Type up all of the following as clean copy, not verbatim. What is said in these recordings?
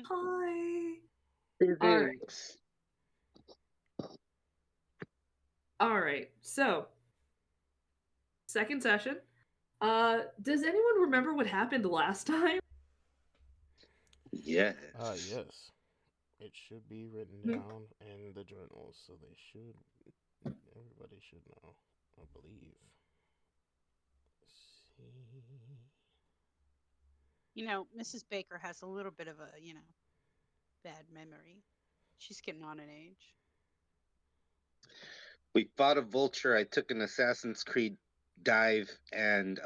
Hi. All right. Physics. All right. So, second session. Does anyone remember what happened last time? Yes. Yes. It should be written Hmm. down in the journals, so they should. Everybody should know. I believe. Let's see. Mrs. Baker has a little bit of a, bad memory. She's getting on in age. We fought a vulture. I took an Assassin's Creed dive, and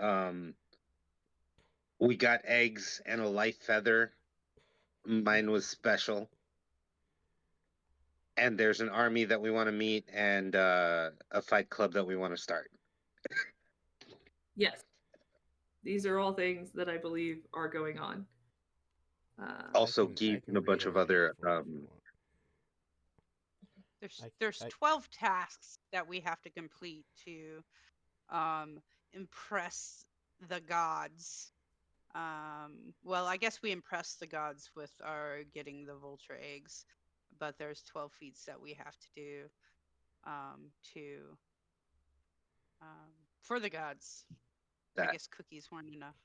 we got eggs and a life feather. Mine was special. And there's an army that we want to meet, and a fight club that we want to start. Yes. These are all things that I believe are going on. I Also, can I Geek and can a bunch of reiterate it other. for you if you want. There's I 12 tasks that we have to complete to um impress the gods. Well, I guess we impress the gods with our getting the vulture eggs, but there's 12 feats that we have to do to for the gods. I That guess cookies weren't enough.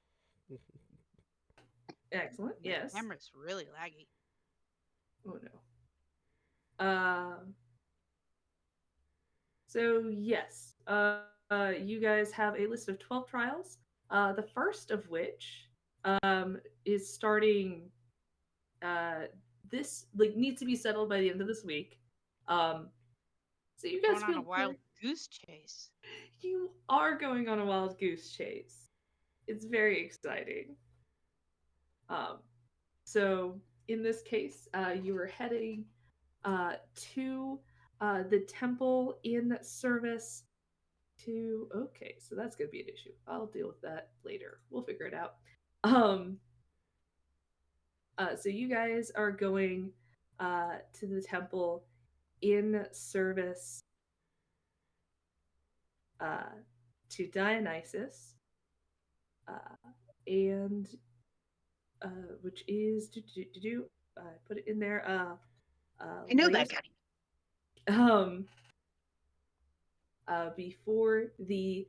Excellent. My Yes. camera's really laggy. Oh no. So yes. You guys have a list of 12 trials. The first of which is starting this like needs to be settled by the end of this week. Um, so you guys Going on a feel wild free. goose chase. You are going on a wild goose chase. It's very exciting. Um, so in this case, you are heading to the temple in service to. Okay, so that's gonna be an issue. I'll deal with that later. We'll figure it out. Um, so you guys are going to the temple in service uh, to Dionysus, and which is put it in there. I know that Lace guy. um before the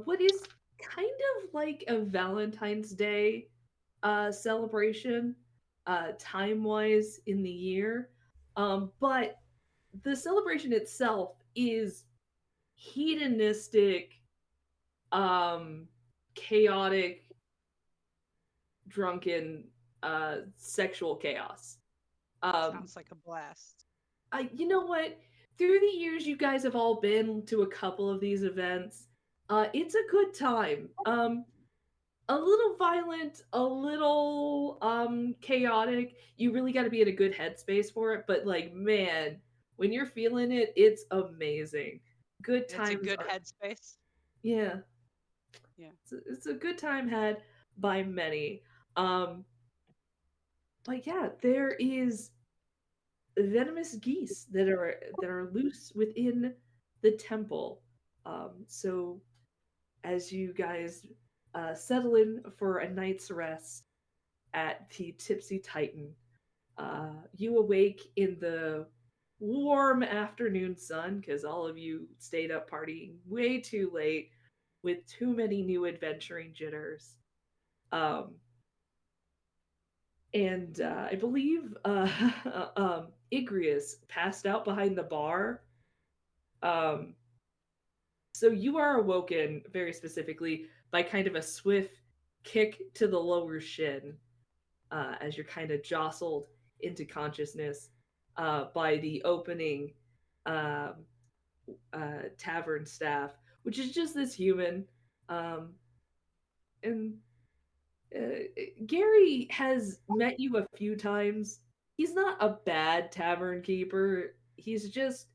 what is kind of like a Valentine's Day celebration time wise in the year. But the celebration itself is hedonistic, um, chaotic, drunken, sexual chaos. Um, Sounds like a blast. you know what? Through the years, you guys have all been to a couple of these events. It's a good time. A little violent, a little chaotic. You really got to be in a good headspace for it. But like, man, when you're feeling it, it's amazing. Good It's a times good are, headspace. yeah. Yeah. It's a good time had by many. Um, but yeah, there is venomous geese that are loose within the temple. So as you guys settle in for a night's rest at the Tipsy Titan, you awake in the warm afternoon sun because all of you stayed up partying way too late with too many new adventuring jitters. Um, and I believe Igreus passed out behind the bar. Um, so you are awoken very specifically by kind of a swift kick to the lower shin as you're kind of jostled into consciousness by the opening um, tavern staff, which is just this human. Um, and Gary has met you a few times. He's not a bad tavern keeper. He's just,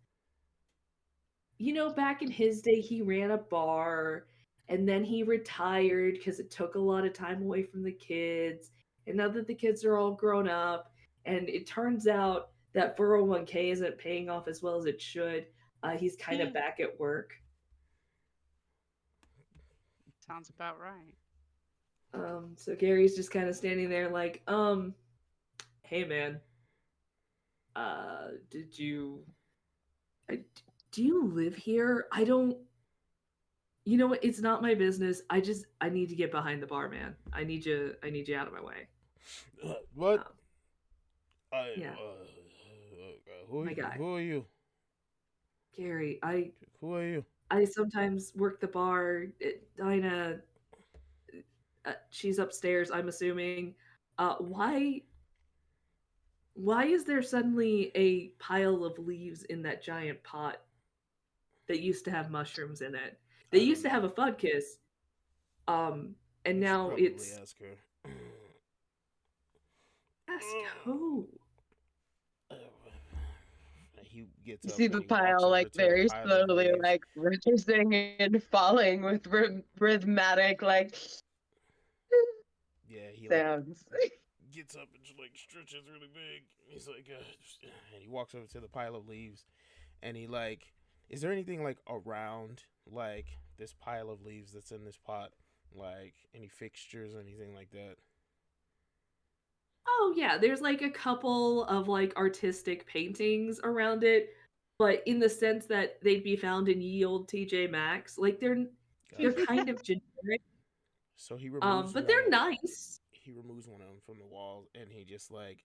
back in his day, he ran a bar and then he retired because it took a lot of time away from the kids. And now that the kids are all grown up, and it turns out that 401k isn't paying off as well as it should, he's kind of back at work. Sounds about right. So Gary's just kind of standing there like, hey man, did you do you live here? I don't. You know what? It's not my business. I need to get behind the bar, man. I need you. I need you out of my way. What? Um, yeah, Who my guy, who are you? Gary. Who are you? I sometimes work the bar. Dinah, she's upstairs. I'm assuming. Why? Why is there suddenly a pile of leaves in that giant pot that used to have mushrooms in it? They I used don't to have know. a fudkiss. Um, and You should now probably it's ask her. ask who? He gets You up see and the he walks pile over like to the very pile of slowly leaves. like rising and falling with rhythmic like Yeah, he like sounds. gets up and just like stretches really big. He's like, and he walks over to the pile of leaves, and he like, is there anything like around like this pile of leaves that's in this pot, like any fixtures or anything like that? Oh yeah, there's like a couple of like artistic paintings around it, but in the sense that they'd be found in ye old TJ Maxx, like they're Gotcha. kind of generic, So he removes but one. they're nice. He removes one of them from the wall, and he just like,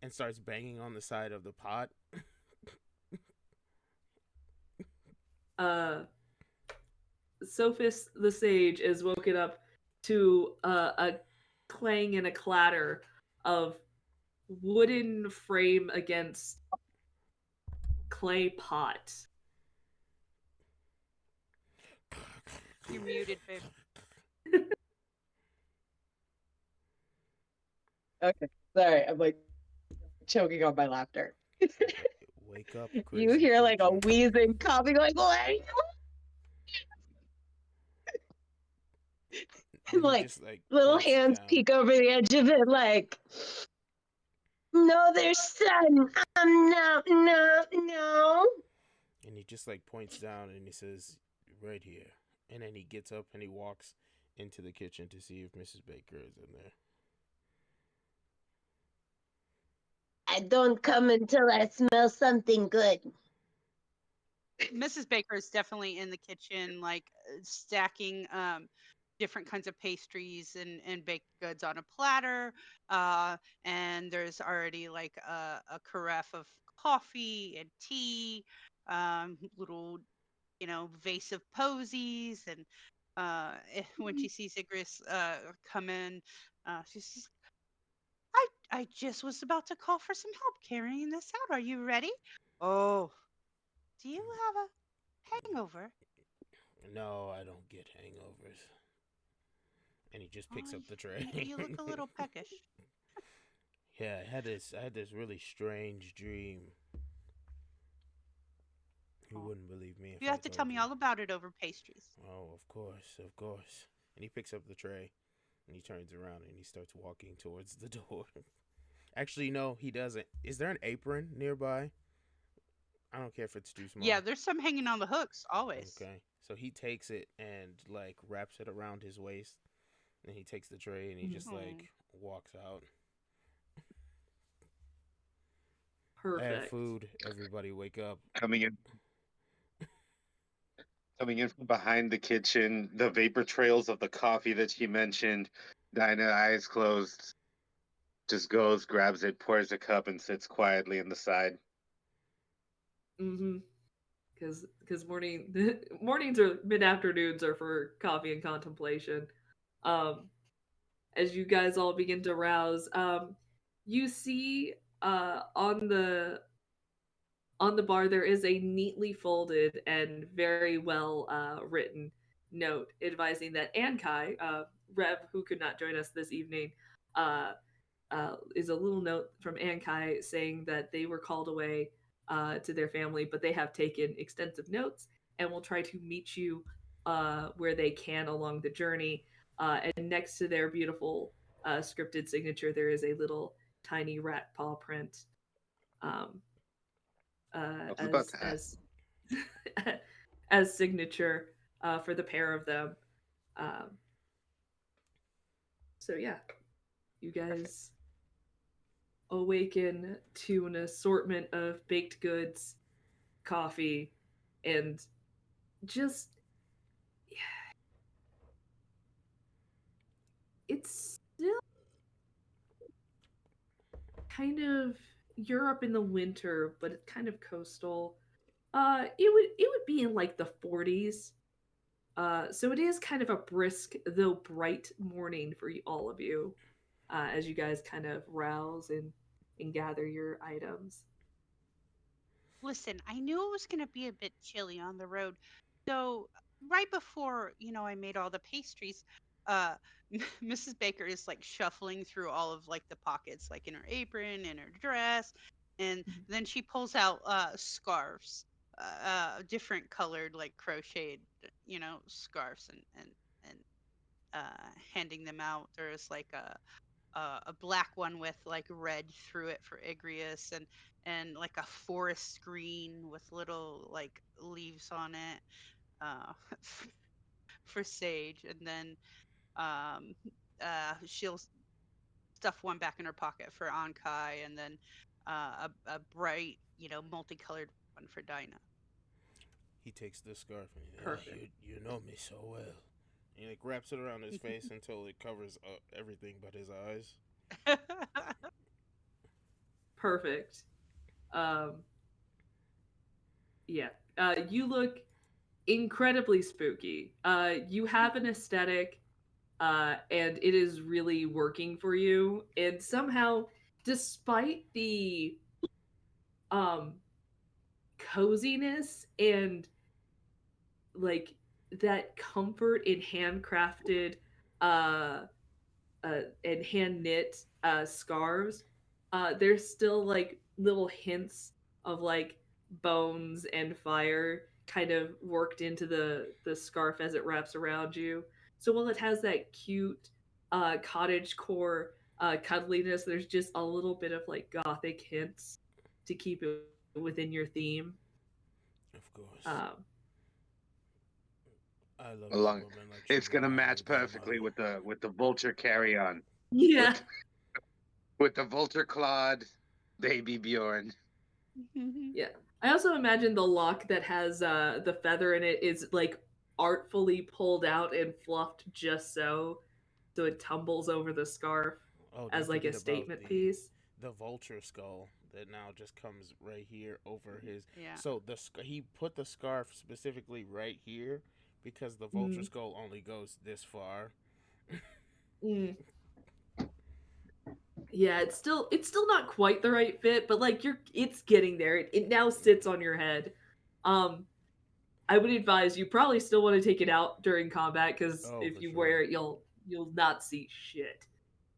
and starts banging on the side of the pot. Uh, Sophos the Sage is woken up to a clang and a clatter of wooden frame against clay pot. You're muted, babe. Okay, sorry, I'm like choking on my laughter. Wake up, You crazy hear like a creature. wheezing, coughing, like what? Then he Like just like little points hands down. peek over the edge of it, like no, there's sun. No. And he just like points down and he says, right here. And then he gets up and he walks into the kitchen to see if Mrs. Baker is in there. I don't come until I smell something good. Mrs. Baker is definitely in the kitchen, like stacking different kinds of pastries and baked goods on a platter. And there's already like a carafe of coffee and tea, little, vase of posies. And when she sees Igreus come in, she says, I just was about to call for some help carrying this out. Are you ready? Oh, do you have a hangover? No, I don't get hangovers. And he just picks Oh, up the tray. you look a little peckish. Yeah, I had this really strange dream. You Oh. wouldn't believe me if You I have to tell told me you. all about it over pastries. Oh, of course, of course. And he picks up the tray and he turns around and he starts walking towards the door. Actually, no, he doesn't. Is there an apron nearby? I don't care if it's too small. Yeah, there's some hanging on the hooks always. Okay. So he takes it and like wraps it around his waist. And he takes the tray and he just like walks out. I have Perfect. food. Everybody wake up. Coming in from behind the kitchen, the vapor trails of the coffee that she mentioned. Dinah, eyes closed, just goes, grabs it, pours a cup, and sits quietly in the side. Mm-hmm. Because mornings or mid afternoons are for coffee and contemplation. As you guys all begin to rouse, you see on the bar there is a neatly folded and very well written note advising that Ankai, Rev, who could not join us this evening, is a little note from Ankai saying that they were called away to their family, but they have taken extensive notes and will try to meet you where they can along the journey. And next to their beautiful scripted signature, there is a little tiny rat paw print. Um, I was about to ask. as as signature for the pair of them. Um, so yeah, you guys awaken to an assortment of baked goods, coffee, and just it's still kind of Europe in the winter, but it's kind of coastal. It would be in like the 40s. So it is kind of a brisk though bright morning for all of you, as you guys kind of rouse and gather your items. Listen, I knew it was going to be a bit chilly on the road. So, right before, I made all the pastries, uh, Mrs. Baker is like shuffling through all of like the pockets, like in her apron, in her dress. And then she pulls out scarves, different colored, like crocheted, scarves and handing them out. There's like a black one with like red through it for Igreus and like a forest green with little like leaves on it uh for Sage, and then um she'll stuff one back in her pocket for Ankai, and then a bright, multicolored one for Dinah. He takes the scarf and Perfect. you know me so well. He like wraps it around his face until it covers everything but his eyes. Perfect. Um, yeah. You look incredibly spooky. You have an aesthetic, and it is really working for you. And somehow, despite the um, coziness and like that comfort in handcrafted uh, and hand knit scarves, there's still like little hints of like bones and fire kind of worked into the scarf as it wraps around you. So while it has that cute cottage core cuddliness, there's just a little bit of like gothic hints to keep it within your theme. Of course. Um, I love a Along, woman like it's gonna Shivana match perfectly Gilmaro. with the vulture carry on yeah, with the vulture clawed baby Bjorn. yeah. I also imagine the lock that has the feather in it is like artfully pulled out and fluffed just so it tumbles over the scarf Oh, as don't like a forget about statement piece. the vulture skull that now just comes right here over his. Yeah. So he put the scarf specifically right here because the vulture Mm. skull only goes this far. Mm. Yeah, it's still not quite the right fit, but like it's getting there. It now sits on your head. Um, I would advise you probably still want to take it out during combat because Oh, if for you sure. wear it, you'll not see shit.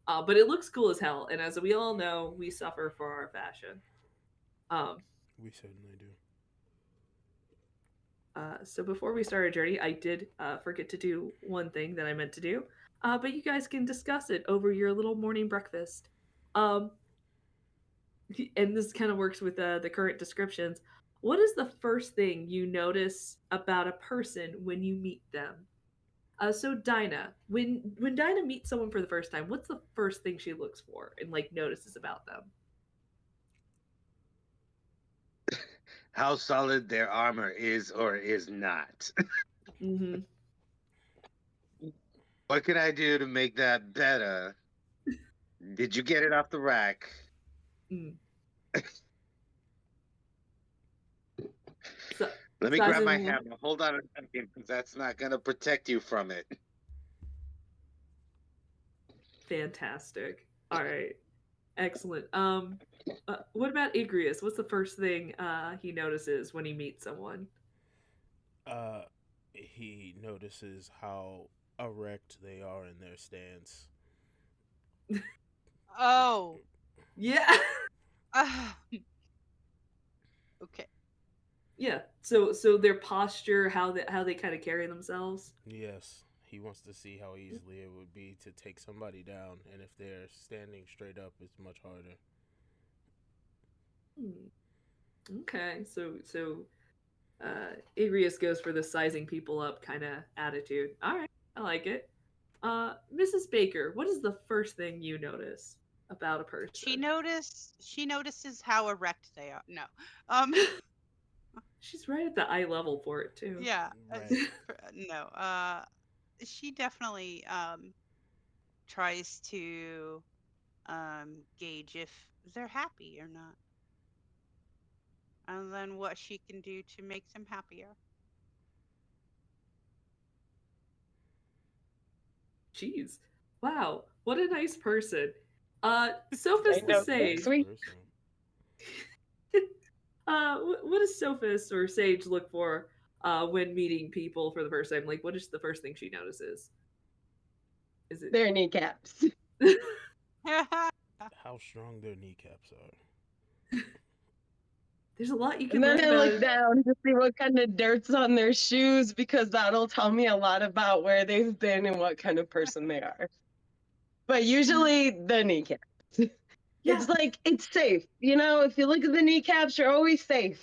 But it looks cool as hell, and as we all know, we suffer for our fashion. Um, We certainly do. so before we start our journey, I did forget to do one thing that I meant to do, but you guys can discuss it over your little morning breakfast. Um, and this kind of works with the current descriptions. What is the first thing you notice about a person when you meet them? So Dinah, when Dinah meets someone for the first time, what's the first thing she looks for and like notices about them? How solid their armor is or is not. Mm-hmm. What can I do to make that better? Did you get it off the rack? Mm. So, Let me size grab my and hammer. Hold on a second, because that's not gonna protect you from it. fantastic. All right, excellent. What about Igreus? What's the first thing he notices when he meets someone? Uh, he notices how erect they are in their stance. Oh. Yeah, Ah. Okay. yeah. So their posture, how they kind of carry themselves. Yes, he wants to see how easily it would be to take somebody down, and if they're standing straight up, it's much harder. Hmm. Okay, Igreus goes for the sizing people up kind of attitude. All right, I like it. Mrs. Baker, what is the first thing you notice? about a person. She notices how erect they are. No. She's right at the eye level for it too. Yeah. Right. No. She definitely tries to gauge if they're happy or not, and then what she can do to make them happier. Jeez. Wow. What a nice person. Sophos I the know, Sage. sweet. What does Sophos or Sage look for when meeting people for the first time? Like, what is the first thing she notices? Is it Their kneecaps. How strong their kneecaps are. There's a lot you can And then learn I about look down to see what kind of dirt's on their shoes because that'll tell me a lot about where they've been and what kind of person they are. But usually the kneecaps. Yeah. It's like, it's safe. You know, if you look at the kneecaps, you're always safe.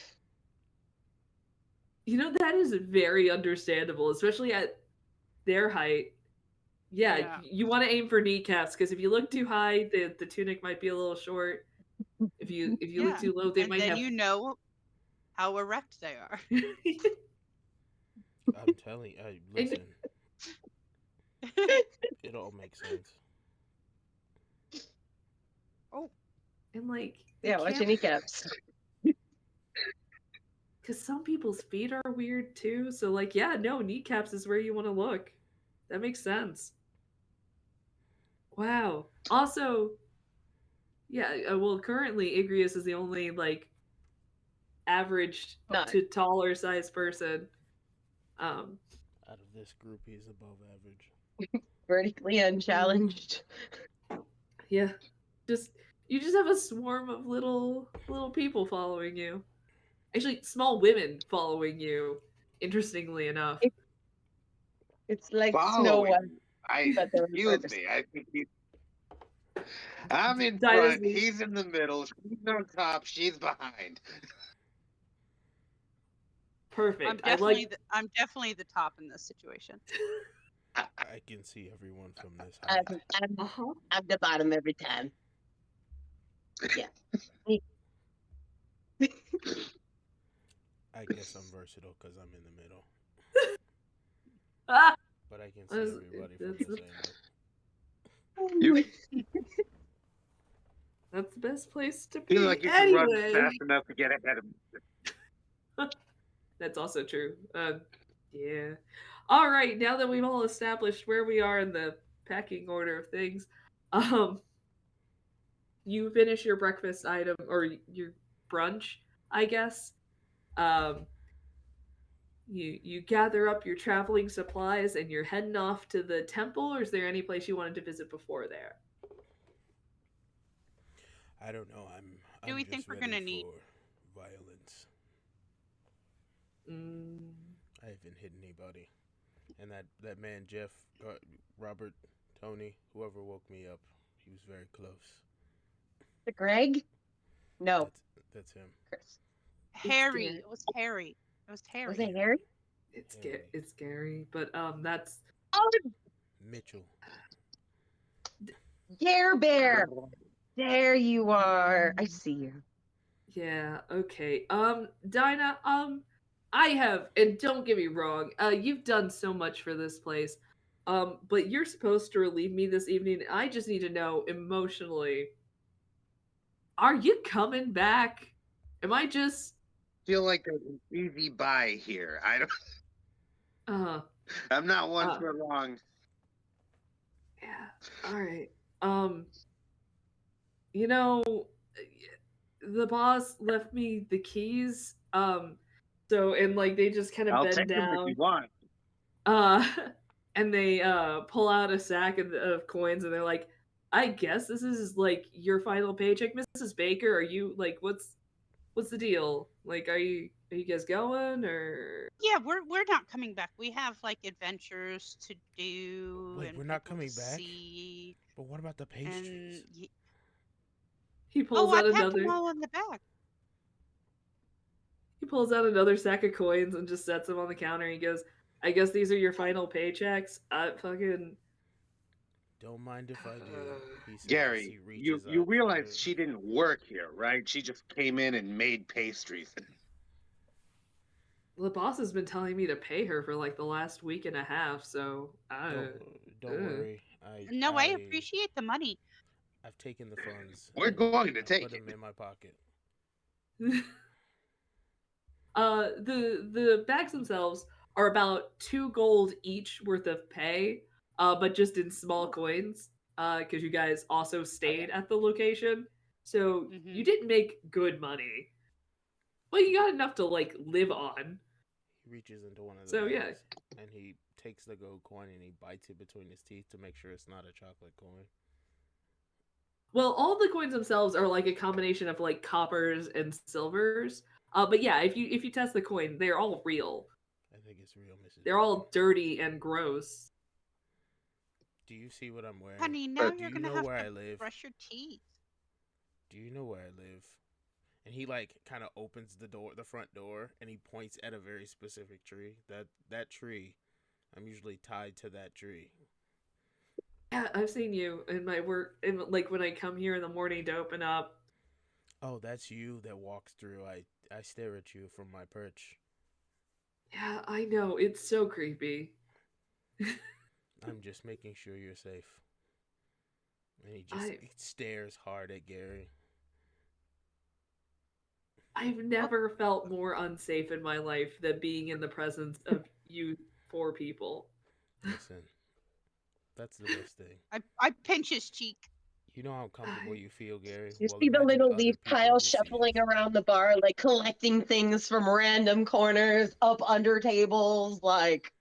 You know, that is very understandable, especially at their height. Yeah, Yeah. you want to aim for kneecaps because if you look too high, the tunic might be a little short. If you Yeah. look too low, they And might then have. you know how erect they are. I'm telling you, listen. It all makes sense. Oh, And like, Yeah, watch your kneecaps. because some people's feet are weird too. So like, yeah, no, kneecaps is where you want to look. That makes sense. Wow. Also, yeah. Well, currently Igreus is the only like average Not. to taller size person. Out of this group, he's above average. Vertically unchallenged. Yeah, you just have a swarm of little people following you. Actually, small women following you. Interestingly enough. It's like Snow Following. White. But they're Excuse reversed. me. I think I'm in Dinah's front. He's in the middle. She's on top. She's behind. perfect. I'm definitely the top in this situation. I can see everyone from this height. I'm the bottom every time. Yeah. I guess I'm versatile because I'm in the middle. Ah! But I can see everybody from this angle. You That's the best place to feel be. like you can run Anyway, fast enough to get ahead of me. that's also true. Yeah. All right. Now that we've all established where we are in the pecking order of things, you finish your breakfast item or your brunch, I guess. You gather up your traveling supplies and you're heading off to the temple, or is there any place you wanted to visit before there? I don't know. Do we just think we're ready gonna need- for violence. I haven't hit anybody. And that man, Jeff, Robert, Tony, whoever woke me up, he was very close. The Greg? No. That's him. Chris. Harry. It was Harry. It was Harry. Was it Harry? It's scary, but that's Oh, Mitchell. Dare Bear. There you are. I see you. yeah, okay. Dynah, I have, and don't get me wrong, you've done so much for this place. But you're supposed to relieve me this evening. I just need to know emotionally, are you coming back? Am I just Feel like there's an easy buy here. I'm not one for long. Yeah. All right. You know, the boss left me the keys. So and like they just kind of I'll bend take them if down. you want. And they pull out a sack of coins and they're like, I guess this is like your final paycheck, Mrs. Baker. Are you like what's the deal? Like are you guys going or Yeah, we're not coming back. We have like adventures to do. Wait, and we're not people coming to back? see. But what about the pastries? And he pulls I out packed another them all in the bag. he pulls out another sack of coins and just sets them on the counter. He goes, I guess these are your final paychecks. Fucking Don't mind if I do, he says as Gary, he reaches you up for realize the... she didn't work here, right? She just came in and made pastries. The boss has been telling me to pay her for like the last week and a half, so Don't worry. No, I appreciate the money. I've taken the funds. We're and going to I've take put them it. in my pocket. The bags themselves are about 2 gold each worth of pay, but just in small coins, because you guys also stayed at the location, so Mhm. you didn't make good money. Well, you got enough to like live on. He reaches into one of the So, yeah. bags and he takes the gold coin and he bites it between his teeth to make sure it's not a chocolate coin. Well, all the coins themselves are like a combination of like coppers and silvers. But yeah, if you test the coin, they're all real. I think it's real, Mrs. They're all dirty and gross. Do you see what I'm wearing? Honey, now Do you're you gonna know have where to I live? brush your teeth. Do you know where I live? And he like kind of opens the front door, and he points at a very specific tree. That tree, I'm usually tied to that tree. Yeah, I've seen you in my work, like when I come here in the morning to open up. Oh, that's you that walks through. I stare at you from my perch. Yeah, I know. It's so creepy. I'm just making sure you're safe. And he just stares hard at Gary. I've never felt more unsafe in my life than being in the presence of you 4 people. Listen, that's the best thing. I pinch his cheek. You know how comfortable you feel, Gary? You Well, see the imagine little other leaf people pile who see shuffling it. around the bar, like collecting things from random corners, up under tables, like.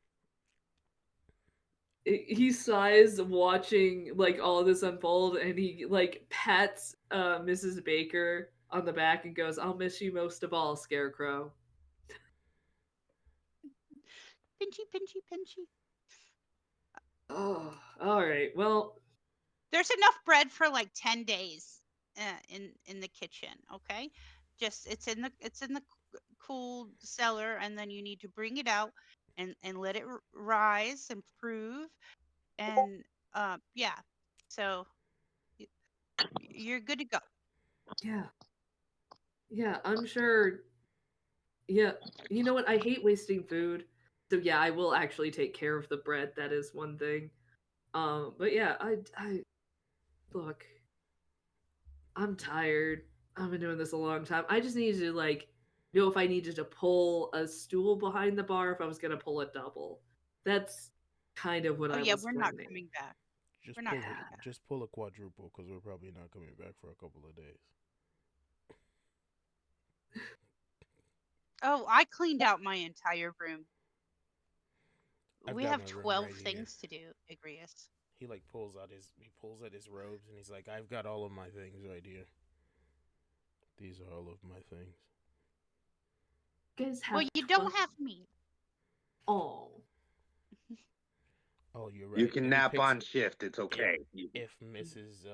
He sighs watching like all of this unfold, and he like pats Mrs. Baker on the back and goes, "I'll miss you most of all, Scarecrow." Pinchy, pinchy, pinchy. Oh, all right. Well, There's enough bread for like 10 days in the kitchen. Okay, just it's in the cool cellar, and then you need to bring it out and let it rise and prove, and yeah, so you're good to go. yeah. Yeah, I'm sure. Yeah, you know what? I hate wasting food. So yeah, I will actually take care of the bread. That is one thing. But yeah, I look. I'm tired. I've been doing this a long time. I just needed to like know if I needed to pull a stool behind the bar, if I was gonna pull a double. That's kind of what Oh I yeah, was we're not planning. coming back. Just We're not pull coming back. just pull a quadruple because we're probably not coming back for a couple of days. Oh, I cleaned out my entire room. I've We got have my room 12 right here. things to do, Igreus. He like pulls at his robes and he's like, I've got all of my things right here. These are all of my things. You guys have Well, you don't have me. Oh. Oh, you're right. You can He nap on shift. It's okay. If Mrs.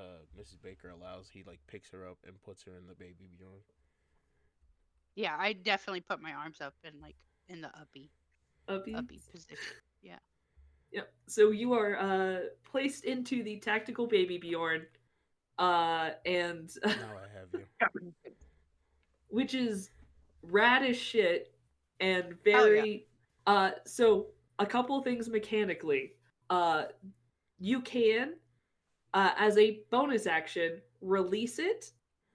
Baker allows, he like picks her up and puts her in the baby Bjorn. Yeah, I definitely put my arms up and like in the uppy Uppies? position. Yeah. Yep. So you are placed into the tactical baby Bjorn. And Now I have you. which is rad as shit and Hell yeah. very so a couple things mechanically. You can as a bonus action release it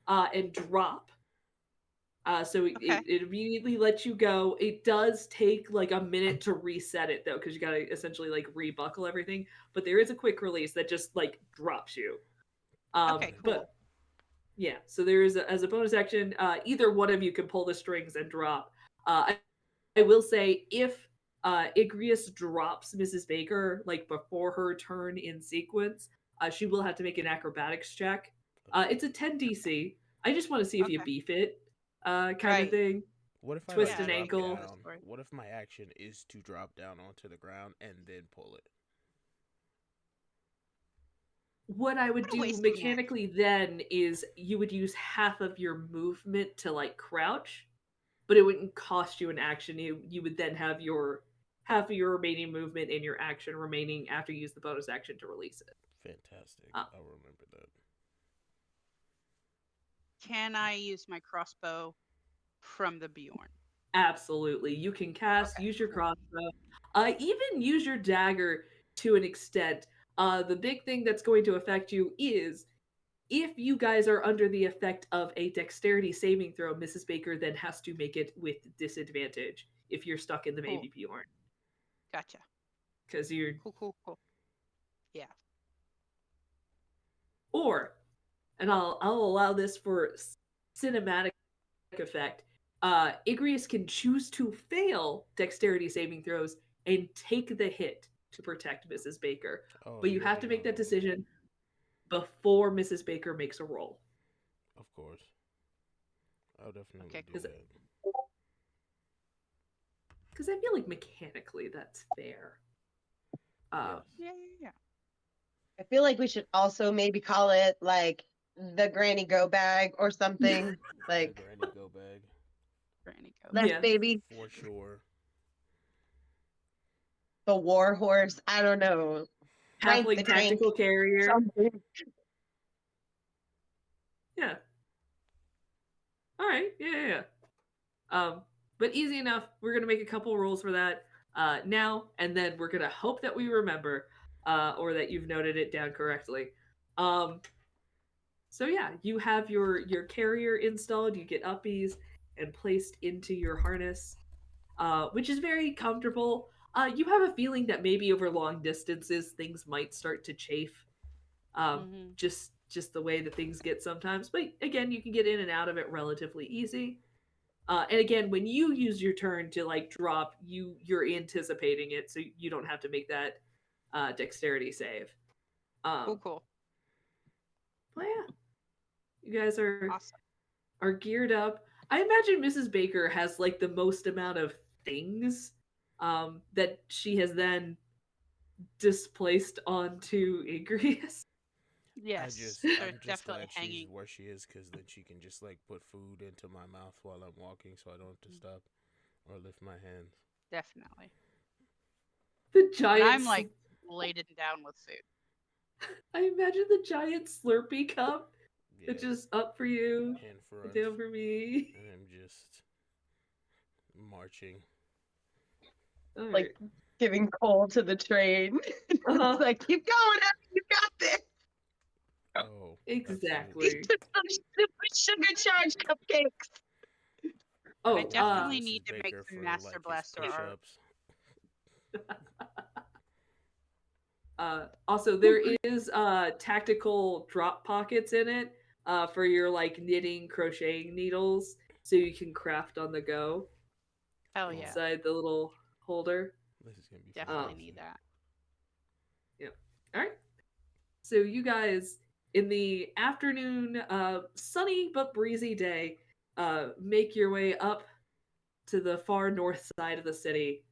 and drop. So Okay. it immediately lets you go. It does take like a minute to reset it though, because you gotta essentially like rebuckle everything. But there is a quick release that just like drops you. Okay, cool. But yeah, so there is as a bonus action, either one of you can pull the strings and drop. I will say if Igreus drops Mrs. Baker like before her turn in sequence, she will have to make an acrobatics check. It's a 10 DC. I just want to see if you Okay. beef it, kind of Right. thing. What if I Twist like an drop ankle. down? What if my action is to drop down onto the ground and then pull it? What I would What a do waste of an mechanically then is you would use half of your movement to like crouch, but it wouldn't cost you an action. You would then have your half of your remaining movement and your action remaining after you use the bonus action to release it. Fantastic. Uh, I'll remember that. Can I use my crossbow from the Bjorn? Absolutely. You can cast, Okay, use your cool. crossbow, even use your dagger to an extent. The big thing that's going to affect you is if you guys are under the effect of a dexterity saving throw, Mrs. Baker then has to make it with disadvantage if you're stuck in the Cool. baby Bjorn. Gotcha. Because you're. Cool. Yeah. Or, and I'll allow this for cinematic effect, Igreus can choose to fail dexterity saving throws and take the hit to protect Mrs. Baker. Oh, But you yeah, have to make that no. decision before Mrs. Baker makes a roll. Of course. I'll definitely Okay, do cool. that. Because I feel like mechanically that's fair. Yes. Yeah. I feel like we should also maybe call it like the granny go bag or something. The Like granny go bag. Granny go. less Yeah. baby, For sure. the war horse. I don't know. Frank the Halfling Tank. tactical carrier. Something. Yeah. All right. Yeah. But easy enough. We're gonna make a couple rolls for that now, and then we're gonna hope that we remember, or that you've noted it down correctly. So yeah, you have your carrier installed. You get uppies and placed into your harness, which is very comfortable. You have a feeling that maybe over long distances things might start to chafe. Just the way that things get sometimes. But again, you can get in and out of it relatively easy. And again, when you use your turn to like drop, you're anticipating it, so you don't have to make that dexterity save. Cool. But yeah, you guys Awesome. are geared up. I imagine Mrs. Baker has like the most amount of things that she has then displaced onto Igreus. Yes. They're I'm just definitely glad she's hanging. where she is, because then she can just like put food into my mouth while I'm walking, so I don't have to stop or lift my hands. Definitely. The And giant. I'm like laden down with food. I imagine the giant Slurpee cup. Yeah. It's just up for you, In front. down for me. And I'm just marching. All right. Like giving coal to the train. Uh-huh. It's like, keep going, Abby, you got this. Oh, Exactly. These are some super sugar charged cupcakes. Oh, I definitely Mrs. need to make Baker some for, Master like, his Blaster art. push-ups. Also there is tactical drop pockets in it for your like knitting, crocheting needles, so you can craft on the go Hell yeah. inside the little holder. This is gonna be Definitely need fantastic. that. Yeah. All right. So you guys, in the afternoon, sunny but breezy day, make your way up to the far north side of the city.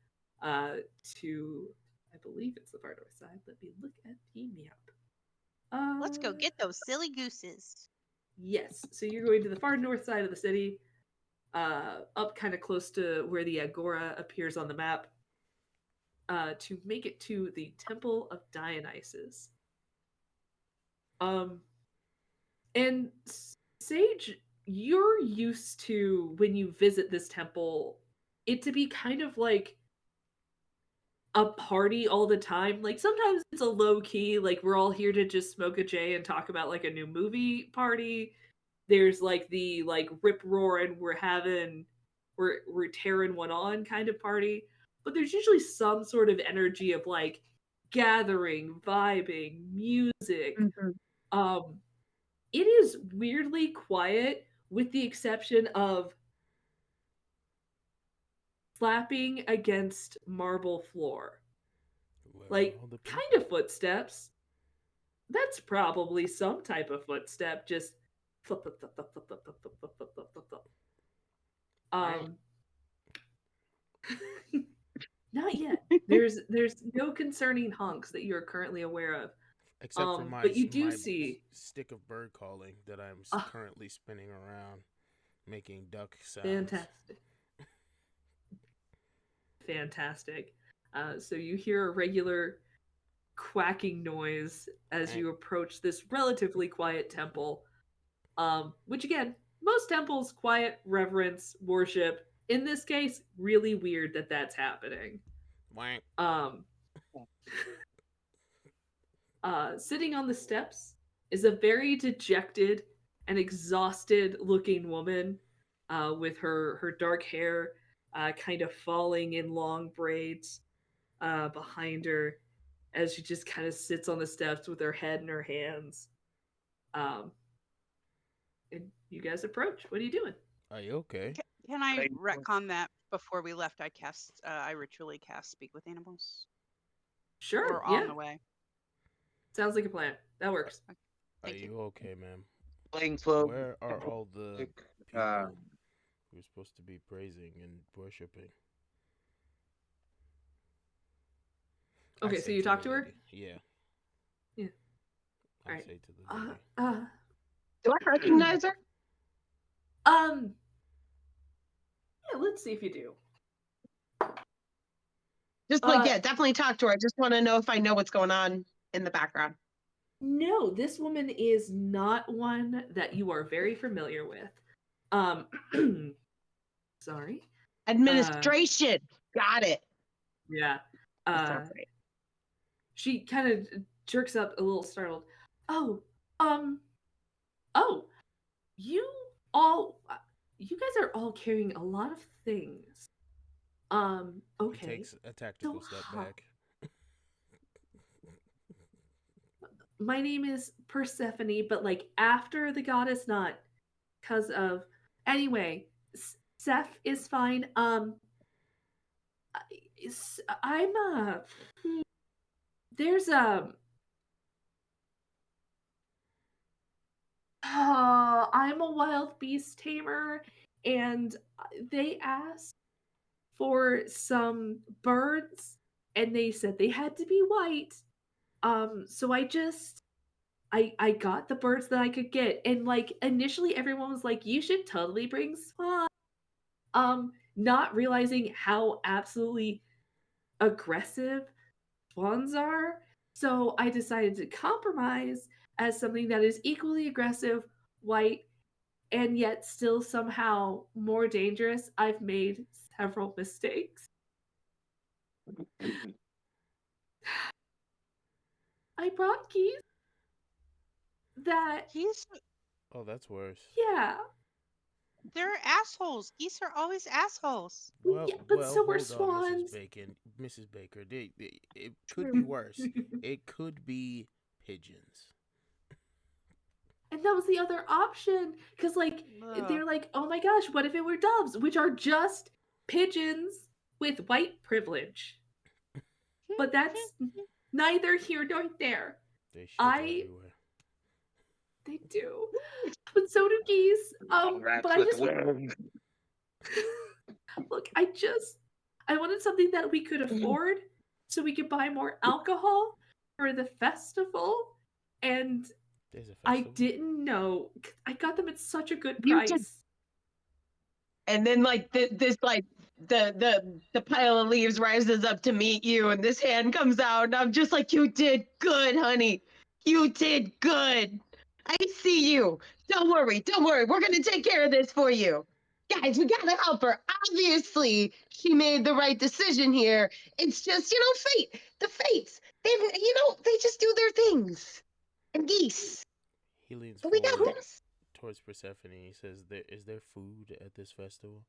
To, I believe it's the far north side. Let me look at the map. Let's go get those silly gooses. Yes. So you're going to the far north side of the city, up kind of close to where the agora appears on the map, to make it to the Temple of Dionysus. And Sage, you're used to when you visit this temple, it to be kind of like a party all the time. Like sometimes it's a low key, like we're all here to just smoke a J and talk about like a new movie party. There's like the like rip roar and we're tearing one on kind of party. But there's usually some sort of energy of like gathering, vibing, music. Mm-hmm. It is weirdly quiet with the exception of slapping against marble floor. Where Like are all the kind people? of footsteps. That's probably some type of footstep, just flip, flip, flip, flip, flip, flip, flip, flip, flip, flip, flip, flip. Right. Not yet. There's no concerning honks that you are currently aware of. Except for my But you do my see stick of bird calling that I'm currently spinning around, making duck sounds. fantastic. So you hear a regular quacking noise as you approach this relatively quiet temple. Which again, most temples, quiet, reverence, worship. In this case, really weird that that's happening. Wank. Sitting on the steps is a very dejected and exhausted looking woman with her dark hair kind of falling in long braids behind her as she just kind of sits on the steps with her head in her hands. And you guys approach. What are you doing? Are you okay? Can I retcon that before we left? I ritually cast Speak with Animals. Sure. Or on the way. Sounds like a plan. That works. Are Thank you okay, ma'am? Playing clothes. Where are all the people we're supposed to be praising and worshiping? Okay, so you talk to her? Yeah. Yeah. I Alright. say to the lady. Do I recognize her? Yeah, let's see if you do. Just definitely talk to her. I just want to know if I know what's going on in the background. No, this woman is not one that you are very familiar with. Sorry. Administration. Got it. Yeah. That sounds right. She kind of jerks up a little startled. Oh, you guys are all carrying a lot of things. Okay. He takes a tactical step back. My name is Persephone, but like after the goddess, not because of. Anyway, Seth is fine. There's I'm a wild beast tamer, and they asked for some birds, and they said they had to be white. So I got the birds that I could get, and like initially everyone was like, "You should totally bring swan." Not realizing how absolutely aggressive swans are. So I decided to compromise as something that is equally aggressive, white, and yet still somehow more dangerous. I've made several mistakes. I brought geese that. Geese, Oh, that's worse. Yeah. they're assholes. Geese are always assholes. Well, Yeah, but so were hold swans. on, Mrs. Baker. It could be worse. It could be pigeons. And that was the other option. Because, like, Ugh. they're like, oh my gosh, what if it were doves? Which are just pigeons with white privilege. But that's neither here nor there. They shit everywhere. They do. But so do geese. But I just... Look, I wanted something that we could afford so we could buy more alcohol for the festival. And There's a festival? I didn't know. I got them at such a good price. And then like this like the pile of leaves rises up to meet you, and this hand comes out, and I'm just like, you did good, honey. You did good. I see you. Don't worry. We're gonna take care of this for you. Guys, we gotta help her. Obviously, she made the right decision here. It's just, fate. The fates. They just do their things. And geese. He leans But we got forward this. towards Persephone. He says, "Is there food at this festival?"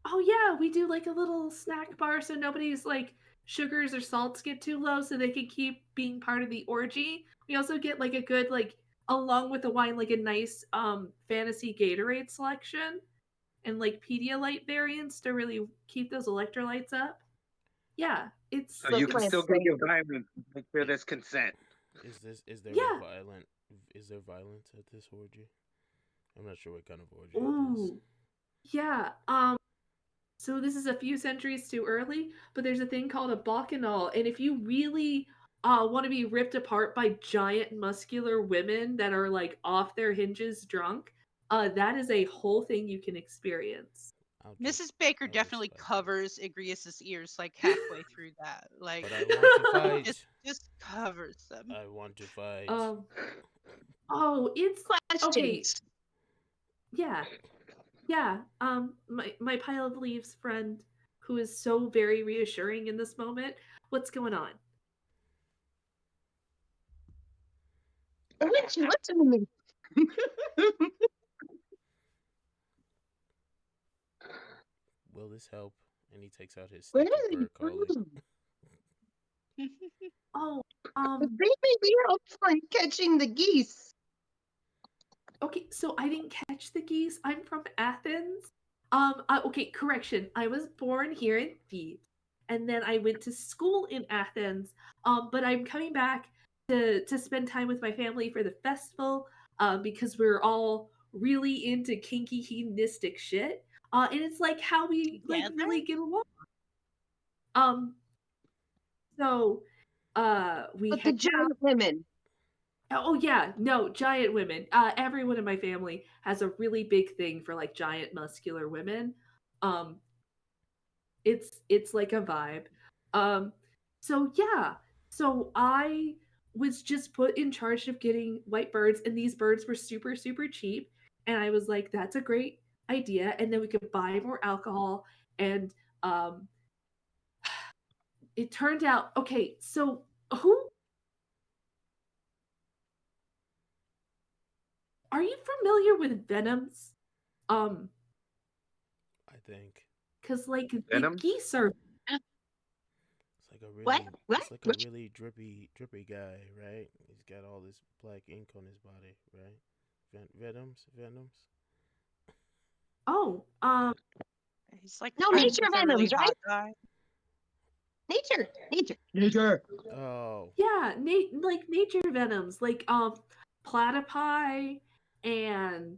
Oh yeah, we do like a little snack bar so nobody's like sugars or salts get too low so they can keep being part of the orgy. We also get like a good like along with the wine like a nice fantasy Gatorade selection and like Pedialyte variants to really keep those electrolytes up. Yeah, it's So you can still get your violence. Make sure there's consent. Is there violence at this orgy? I'm not sure what kind of orgy it is. Yeah. So this is a few centuries too early, but there's a thing called a bacchanal, and if you really want to be ripped apart by giant muscular women that are like off their hinges drunk, that is a whole thing you can experience. I'll Mrs. just- Baker I'll just definitely fight him. covers Igreus's ears like halfway through that. Like But I want to fight. just covers them. I want to fight. Oh, it's okay. Questions. Yeah, yeah. My pile of leaves friend, who is so very reassuring in this moment. What's going on? Why didn't you listen to me? Will this help? And he takes out his Where sticky is bird collar. he? Oh, They may be outside catching the geese. okay. So I didn't catch the geese. I'm from Athens. Okay, correction. I was born here in Thebes, and then I went to school in Athens. But I'm coming back to spend time with my family for the festival. Because we're all really into kinky hedonistic shit. And it's like how we like Together? really get along. Um, so we But the had giant women. oh yeah, no, giant women. Everyone in my family has a really big thing for like giant muscular women. Um, it's like a vibe. Um, so yeah, so I was just put in charge of getting white birds, and these birds were super super cheap, and I was like, that's a great idea, and then we could buy more alcohol, and um, it turned out okay. So who are you familiar with venoms? Um, I think because like the Venoms? geese are it's like a really, What? it's like a What? really drippy guy, right? He's got all this black ink on his body, right? Venoms. oh He's like No, friends nature with a really venoms, right? hot guy. Nature. Oh, yeah, like nature venoms like platypi and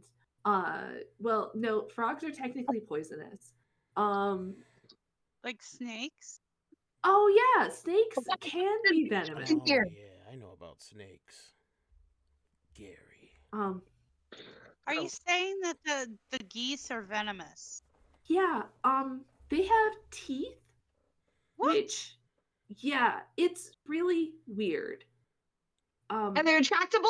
well no frogs are technically poisonous. Um Like snakes. oh yeah, snakes can be venomous. In oh here. yeah, I know about snakes. Gary. Um Are you saying that the geese are venomous? yeah, they have teeth, What? which yeah, it's really weird. And they're attractable?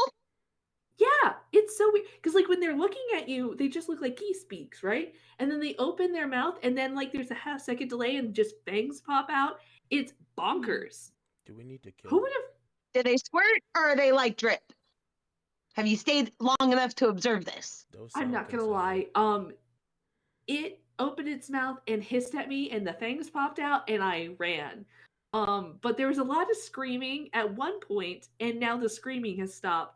Yeah, it's so weird because like when they're looking at you, they just look like geese beaks, right? And then they open their mouth, and then like there's a half second delay, and just fangs pop out. It's bonkers. Do we need to kill? Who would have? Do they squirt or are they like drip? Have you stayed long enough to observe this? Those I'm sound not gonna concerning. lie. It opened its mouth and hissed at me, and the fangs popped out, and I ran. But there was a lot of screaming at one point, and now the screaming has stopped.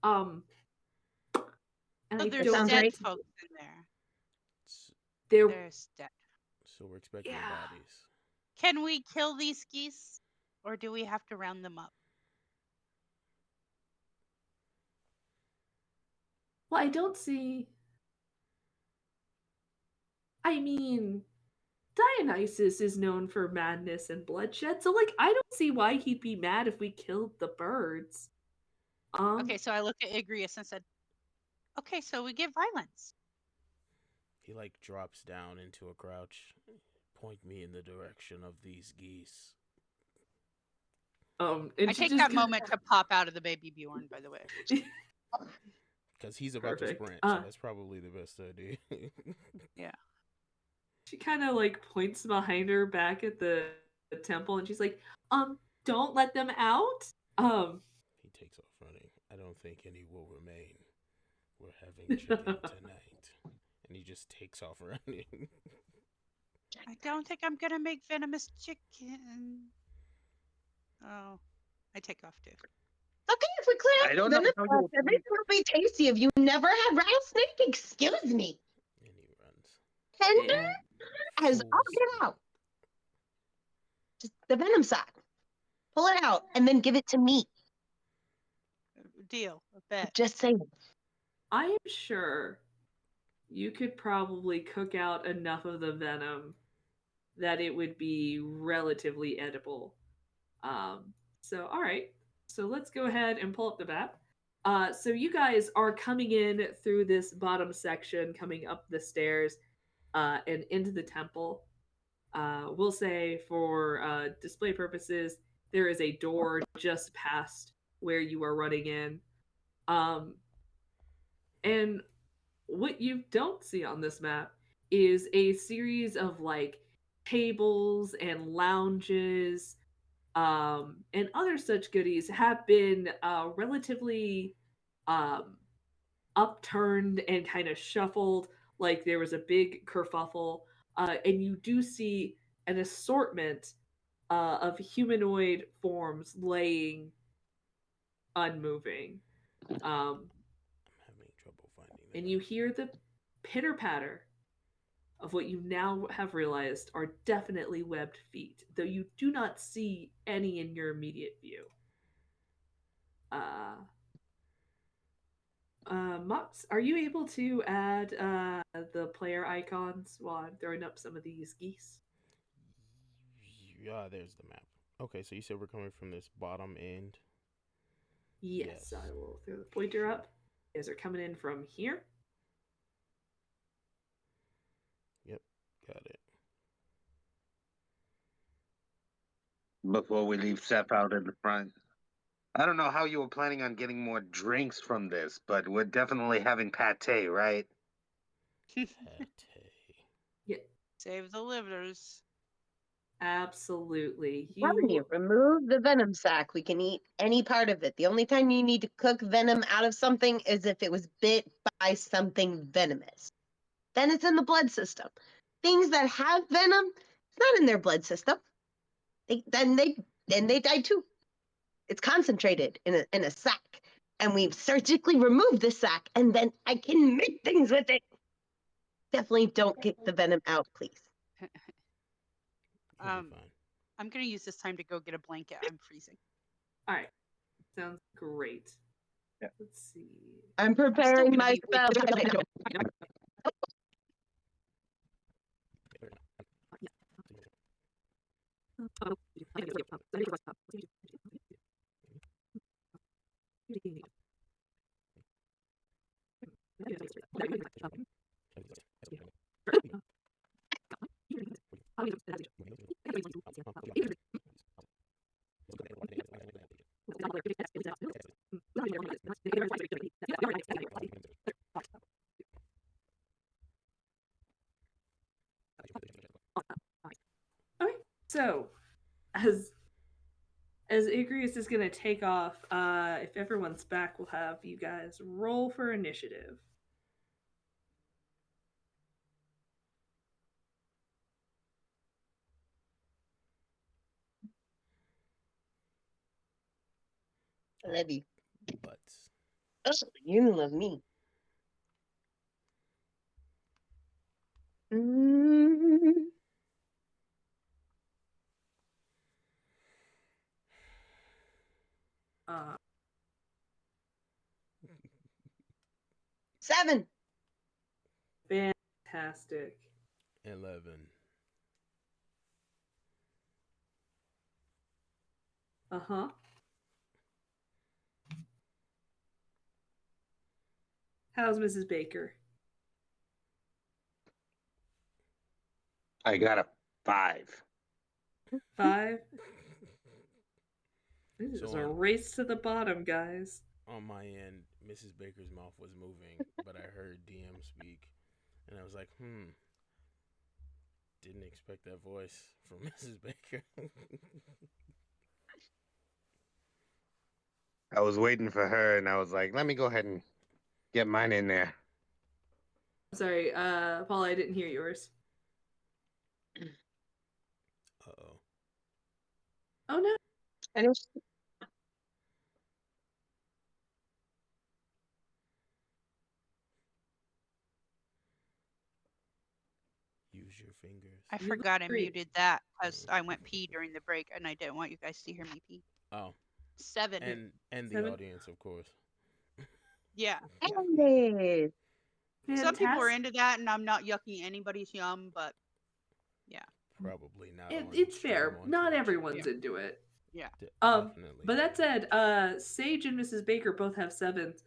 Um, and So I there's don't sounds dead right. folks in there. S- there. There's dead. So we're expecting Yeah. bodies. Can we kill these geese, or do we have to round them up? Well, I don't see. I mean, Dionysus is known for madness and bloodshed, so like I don't see why he'd be mad if we killed the birds. Okay, so I looked at Igreus and said, "Okay, so we give violence." He like drops down into a crouch. Point me in the direction of these geese. and I she take just that kinda- moment to pop out of the baby Bjorn, by the way. Because he's about Perfect. to sprint, so that's probably the best idea. She kind of like points behind her back at the temple, and she's like, don't let them out." He takes off running. I don't think any will remain. We're having chicken tonight. And he just takes off running. I don't think I'm gonna make venomous chicken. Oh, I take off too. Okay, if we clear I up don't the know venom how spots, you'll everything will be tasty. If you never had rattlesnake, excuse me. And he runs. Tender as all Fools. get out. Just the venom sac. Pull it out and then give it to me. Deal. A bet. Just saying. I am sure you could probably cook out enough of the venom that it would be relatively edible. So all right, so let's go ahead and pull up the map. So you guys are coming in through this bottom section, coming up the stairs. and into the temple. We'll say for display purposes, there is a door just past where you are running in. And what you don't see on this map is a series of like tables and lounges and other such goodies have been relatively um, upturned and kind of shuffled, like there was a big kerfuffle. And you do see an assortment of humanoid forms laying unmoving. Um, I'm having trouble finding that. and you hear the pitter patter of what you now have realized are definitely webbed feet, though you do not see any in your immediate view. Mops, are you able to add the player icons while I'm throwing up some of these geese? Yeah, there's the map. Okay, so you said we're coming from this bottom end. Yes, Yes. I will throw the pointer up. You guys are coming in from here. Yep, got it. Before we leave Seth out in the front. I don't know how you were planning on getting more drinks from this, but we're definitely having pate, right? Pate. Yeah, Save the livers. absolutely. Telling you, remove the venom sac. We can eat any part of it. The only time you need to cook venom out of something is if it was bit by something venomous. Then it's in the blood system. Things that have venom, it's not in their blood system. Then they die too. It's concentrated in a sac, and we've surgically removed the sac, and then I can make things with it. Definitely don't get the venom out, please. You'll be fine. I'm gonna use this time to go get a blanket. I'm freezing. All right, sounds great. Yeah. Let's see. I'm still preparing gonna my be spell. Okay, so as Igreus is gonna take off, if everyone's back, we'll have you guys roll for initiative. I love you. Butts. Oh, you love me. Mm. Uh, 7. Fantastic. 11. Uh-huh. How's Mrs. Baker? I got a 5. 5? This is So a race to the bottom, guys. On my end, Mrs. Baker's mouth was moving, but I heard DM speak, and I was like, didn't expect that voice from Mrs. Baker. I was waiting for her, and I was like, let me go ahead and get mine in there. Sorry, Paula, I didn't hear yours. Uh-oh. Oh no. I know. Use your fingers. I You forgot I look great. muted that because I went pee during the break and I didn't want you guys to hear me pee. Oh, 7. and the 7? audience, of course. Yeah. Hey. Some people are Fantastic. into that, and I'm not yucking anybody's yum, but Probably not. It's fair. on Not Twitch. everyone's into it. yeah. Definitely. But that said, Sage and Mrs. Baker both have 7s.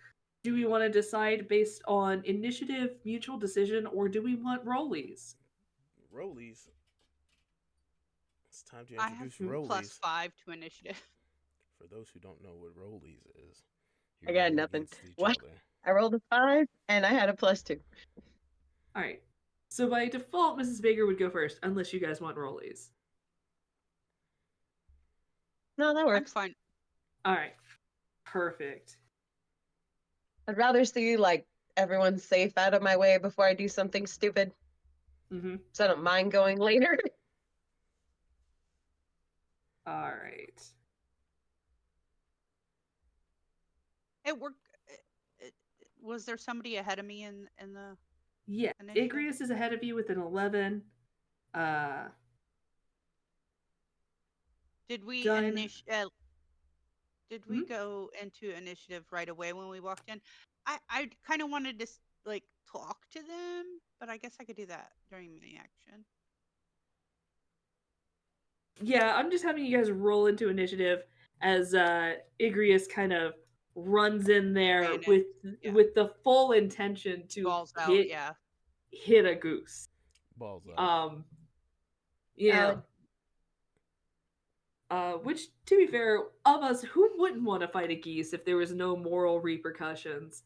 do we want to decide based on initiative, mutual decision, or do we want rollies? Rollies. It's time to I have introduce plus rollies. 5 to initiative. For those who don't know what rollies is, you I got roll nothing. against each What? other. I rolled a 5 and I had a +2. All right. So by default, Mrs. Baker would go first, unless you guys want rollies. No, that I'm works. fine. All right. Perfect. I'd rather see like everyone safe out of my way before I do something stupid, Mm-hmm. so I don't mind going later. All right. It worked. Was there somebody ahead of me in the Yeah. initiative? Igreus is ahead of you with an 11. Did we Dynah. did we Mhm. go into initiative right away when we walked in? I kind of wanted to like talk to them, but I guess I could do that during my action. Yeah, I'm just having you guys roll into initiative as Igreus kind of runs in there Ran in. Yeah. with the full intention to Balls out. Yeah. hit a goose. Balls out. Yeah. Which, to be fair, of us, who wouldn't want to fight a geese if there was no moral repercussions?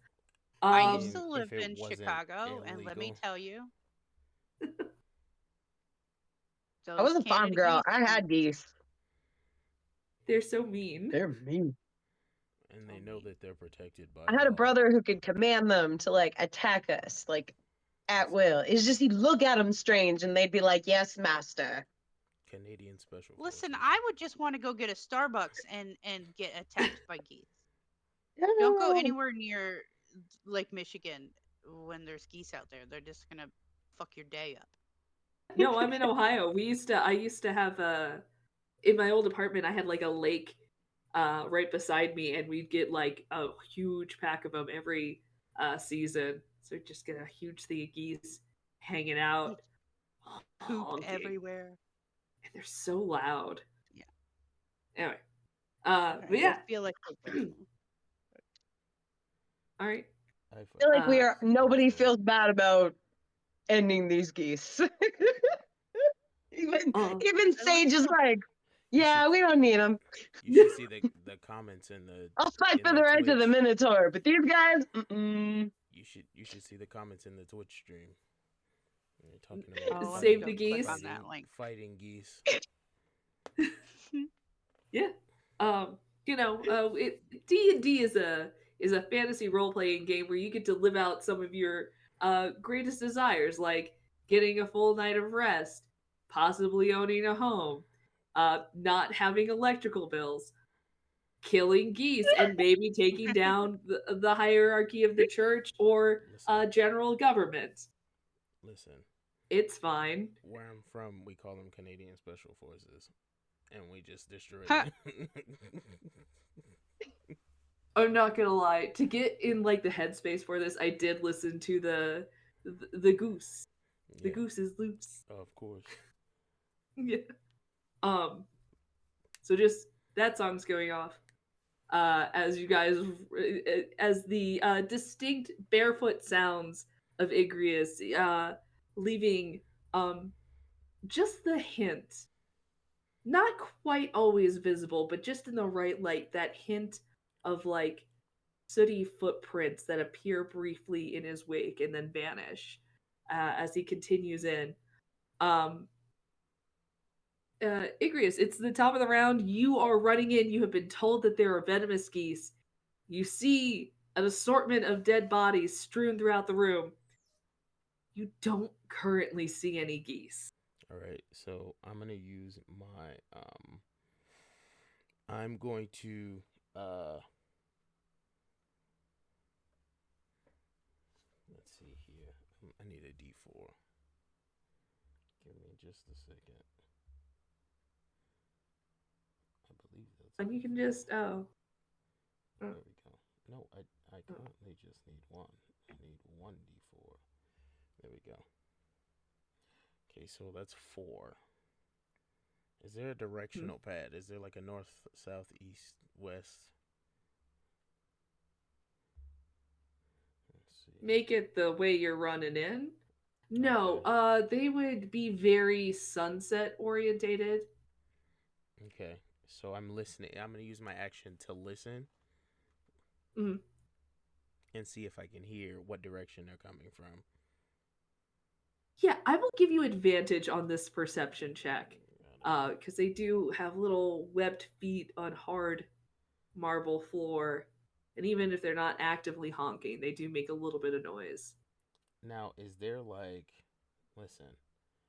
I I used mean, to if live it in wasn't Chicago, and let me illegal. tell you, I was those a farm Canada girl. geese. I had geese. They're so mean. They're mean. And they know that they're protected by I had a law. brother who could command them to like attack us, like at will. It's just he'd look at them strange, and they'd be like, "Yes, master." Canadian Special Listen, Forces. I would just want to go get a Starbucks and get attacked by geese. Don't go No. anywhere near Lake Michigan when there's geese out there. They're just gonna fuck your day up. No, I'm in Ohio. I used to have in my old apartment, I had like a lake right beside me, and we'd get like a huge pack of them every season. So we'd just get a huge thing of geese hanging out, Poop honking, everywhere. and they're so loud. Yeah. Anyway, Right, but yeah, I feel like all right. I feel like we are. Nobody personally. feels bad about ending these geese. even even Sage is like, yeah, we don't need them. You should see the comments in the. I'll fight in for the rights of the Twitch. Minotaur, but these guys, You should see the comments in the Twitch stream. They're talking about let me Save go the click geese. on that link. Fighting geese. Yeah. D&D is a fantasy role playing game where you get to live out some of your greatest desires, like getting a full night of rest, possibly owning a home, not having electrical bills, killing geese, and maybe taking down the hierarchy of the church or general government. Listen. It's fine. Where I'm from, we call them Canadian Special Forces, and we just destroy them. I'm not gonna lie. To get in like the headspace for this, I did listen to the goose. The goose is loose. Of course. Yeah. So just that song's going off. As you guys, as the distinct barefoot sounds of Igreus, leaving just the hint, not quite always visible, but just in the right light, that hint of like sooty footprints that appear briefly in his wake and then vanish as he continues in. Igreus, it's the top of the round. You are running in. You have been told that there are venomous geese. You see an assortment of dead bodies strewn throughout the room. You don't currently see any geese. All right, so I'm gonna use my I'm going to let's see here. I need a D4. Give me just a second. I believe that's. And you can just There we go. No, I currently just need one. I need one D4. There we go. Okay, so that's 4. Is there a directional pad? Is there like a north, south, east, west? make it the way you're running in. No, Okay. they would be very sunset orientated. Okay. So I'm listening. I'm gonna use my action to listen Mhm. and see if I can hear what direction they're coming from. Yeah, I will give you advantage on this perception check. Because they do have little webbed feet on hard marble floor. And even if they're not actively honking, they do make a little bit of noise. Now, is there like, listen,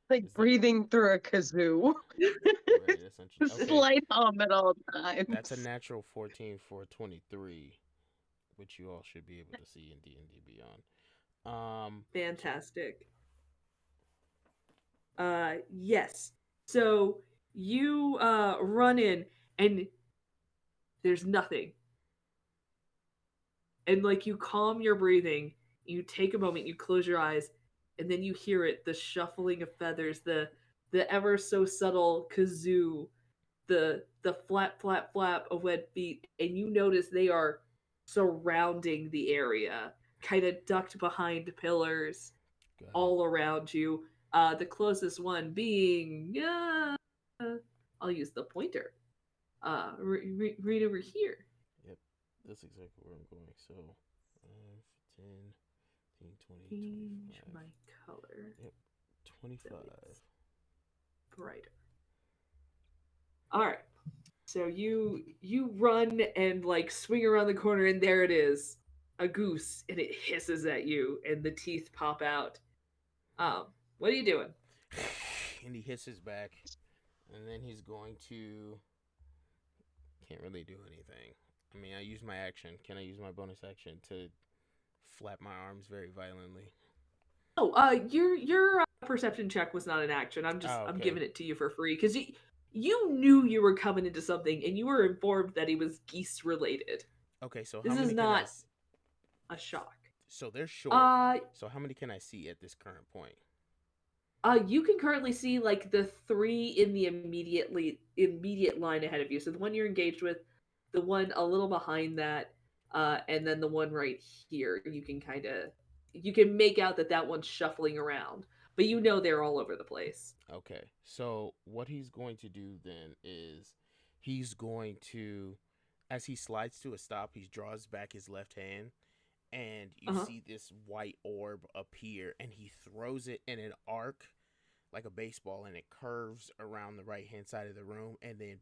Like is there breathing through a kazoo. right? Essentially, okay. Slight hum at all That's a times. natural 14 for 23, which you all should be able to see in D&D Beyond. So Fantastic. Yes. So you run in and there's nothing. And like you calm your breathing, you take a moment, you close your eyes, and then you hear it, the shuffling of feathers, the ever so subtle kazoo, the flap flap flap of wet feet, and you notice they are surrounding the area, kind of ducked behind pillars got it. all around you. The closest one being, I'll use the pointer. Right over here. Yep, that's exactly where I'm going. So, 5, 10, 15, 20, Change 25. my color Yep, so 25. it's brighter. All right. So you run and like swing around the corner, and there it is, a goose, and it hisses at you, and the teeth pop out. What are you doing? And he hisses back, and then he's going to. Can't really do anything. I mean, I use my action. Can I use my bonus action to flap my arms very violently? Oh, your perception check was not an action. Oh, I'm okay. giving it to you for free because you knew you were coming into something, and you were informed that he was geese related. Okay, so how This is many can I? not a shock. So they're short. Uh, So how many can I see at this current point? you can currently see like the three in the immediate line ahead of you. So the one you're engaged with, the one a little behind that, and then the one right here. You can make out that that one's shuffling around, but you know they're all over the place. Okay, so what he's going to do then is he's going to, as he slides to a stop, he draws back his left hand, and you Uh huh. see this white orb appear, and he throws it in an arc like a baseball, and it curves around the right hand side of the room, and then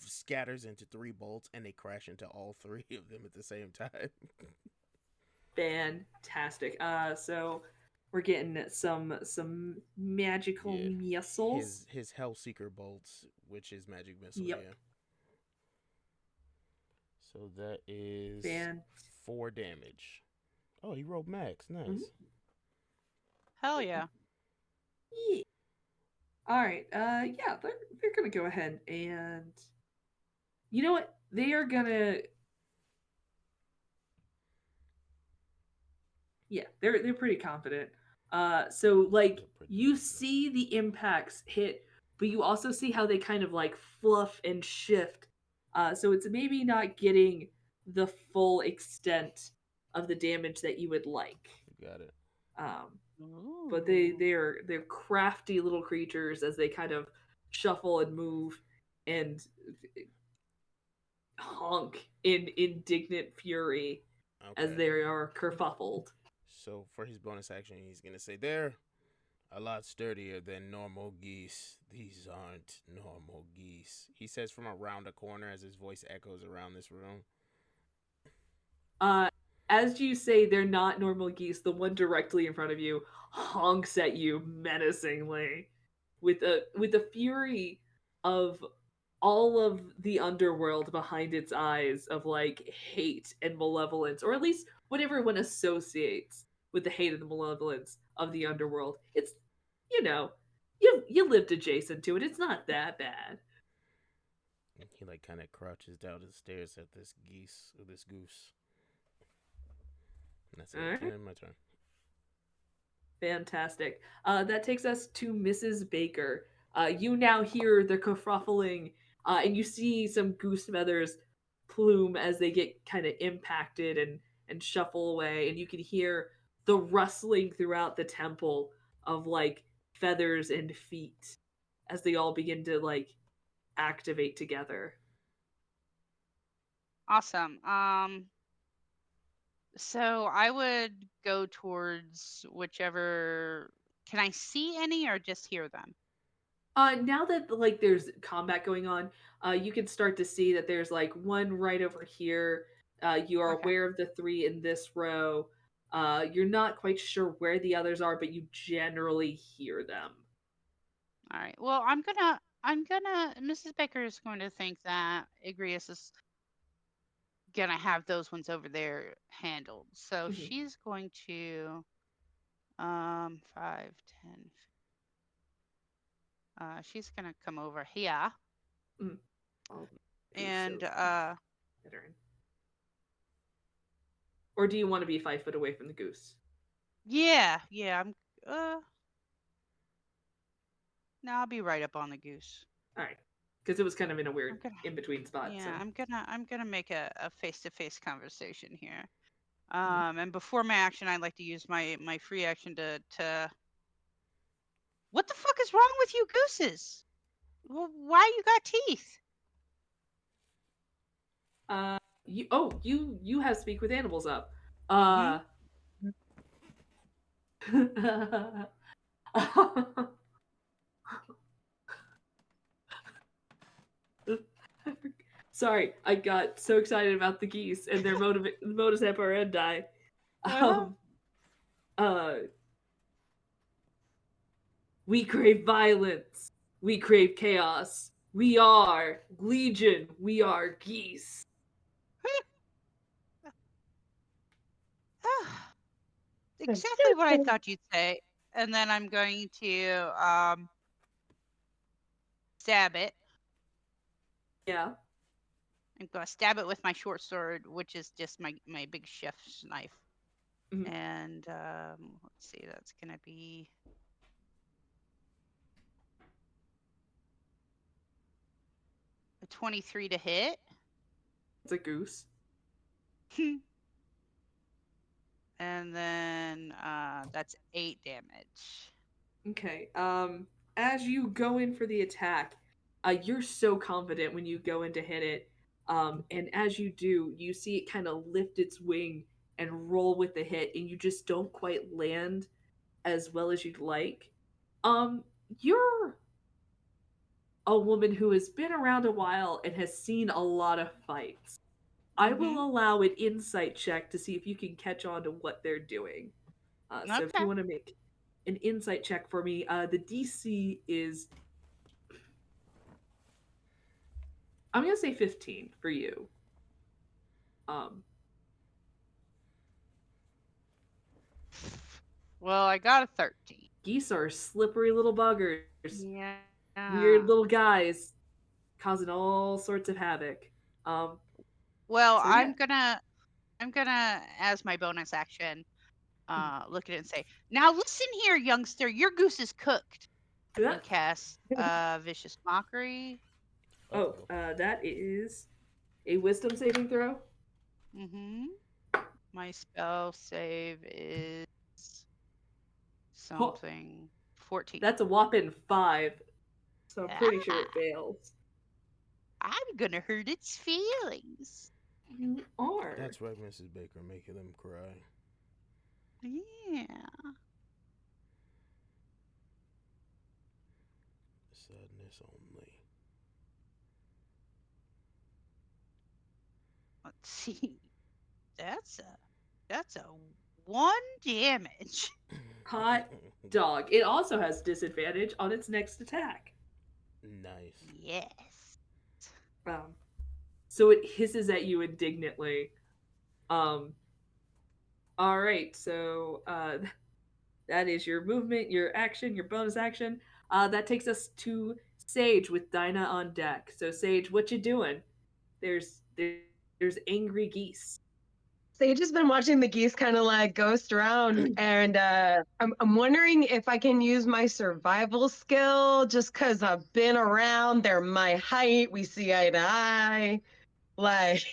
scatters into 3 bolts, and they crash into all 3 of them at the same time. Fantastic. So we're getting some magical Yeah, missiles. his Hellseeker bolts, which is magic missile. Yep. Yeah. So that is Fan. 4 damage. Oh, he rolled max. Mhm. Nice. Hell yeah. Yeah. All right. Yeah, they're gonna go ahead and you know what? They are gonna yeah, they're pretty confident. So like They're pretty you confident. see the impacts hit, but you also see how they kind of like fluff and shift. So it's maybe not getting the full extent of the damage that you would like. You got it. Um, but Ooh. they're crafty little creatures as they kind of shuffle and move and honk in indignant fury as Okay. they are kerfuffled. So for his bonus action, he's gonna say they're a lot sturdier than normal geese. These aren't normal geese. He says from around a corner as his voice echoes around this room. Uh, as you say, they're not normal geese. The one directly in front of you honks at you menacingly, with the fury of all of the underworld behind its eyes of like hate and malevolence, or at least what everyone associates with the hate and the malevolence of the underworld. It's you know, you lived adjacent to it. It's not that bad. And he like kind of crouches down and stares at this geese or this goose. And that's All it. right. And my turn. Fantastic. That takes us to Mrs. Baker. You now hear the kerfuffling, and you see some goose feathers plume as they get kind of impacted and shuffle away, and you can hear the rustling throughout the temple of like feathers and feet as they all begin to like activate together. Awesome. So I would go towards whichever. Can I see any or just hear them? Now that like there's combat going on, you can start to see that there's like one right over here. You are Okay. aware of the three in this row. You're not quite sure where the others are, but you generally hear them. All right. Well, Mrs. Baker is going to think that Igreus is gonna have those ones over there handled. So Mhm. she's going to, 5, 10. She's gonna come over here Mm. Oh, and so veteran. Or do you want to be 5 foot away from the goose? yeah, I'm no, I'll be right up on the goose. All right, because it was kind of in a I'm weird gonna in between spot. yeah, So I'm gonna make a face-to-face conversation here. Mhm. And before my action, I'd like to use my free action to. What the fuck is wrong with you gooses? Why you got teeth? you have speak with animals up. Mm-hmm. Sorry, I got so excited about the geese and their modus operandi. Uh-huh. Um, uh, we crave violence. We crave chaos. We are legion. We are geese. Exactly what I thought you'd say. And then I'm going to stab it. Yeah. I'm going to stab it with my short sword, which is just my big chef's knife. Mhm. And let's see, that's going to be a 23 to hit. It's a goose. And then that's 8 damage. Okay. As you go in for the attack, you're so confident when you go in to hit it. And as you do, you see it kind of lift its wing and roll with the hit, and you just don't quite land as well as you'd like. You're a woman who has been around a while and has seen a lot of fights. I will allow an insight check to see if you can catch on to what they're doing. So if Okay. you want to make an insight check for me, the DC is, I'm gonna say 15 for you. Um, Well, I got a 13. Geese are slippery little buggers, Yeah. weird little guys, causing all sorts of havoc. Um, Well, so yeah, I'm gonna as my bonus action look at it and say, "Now listen here, youngster, your goose is cooked." And cast vicious mockery. oh, that is a wisdom saving throw. Mm-hmm. My spell save is Oh, something 14. that's a whopping 5, so I'm pretty sure Ah, it fails. I'm gonna hurt its feelings. You are. That's right, Mrs. Baker, making them cry. Yeah. Sadness only. Let's see. That's a 1 damage. Hot dog. It also has disadvantage on its next attack. Nice. Yes. Um, so it hisses at you indignantly. Um, all right, so that is your movement, your action, your bonus action. That takes us to Sage with Dynah on deck. So Sage, what you doing? There's angry geese. Sage has been watching the geese kind of like ghost around, and I'm wondering if I can use my survival skill just because I've been around. They're my height. We see eye to eye. Like,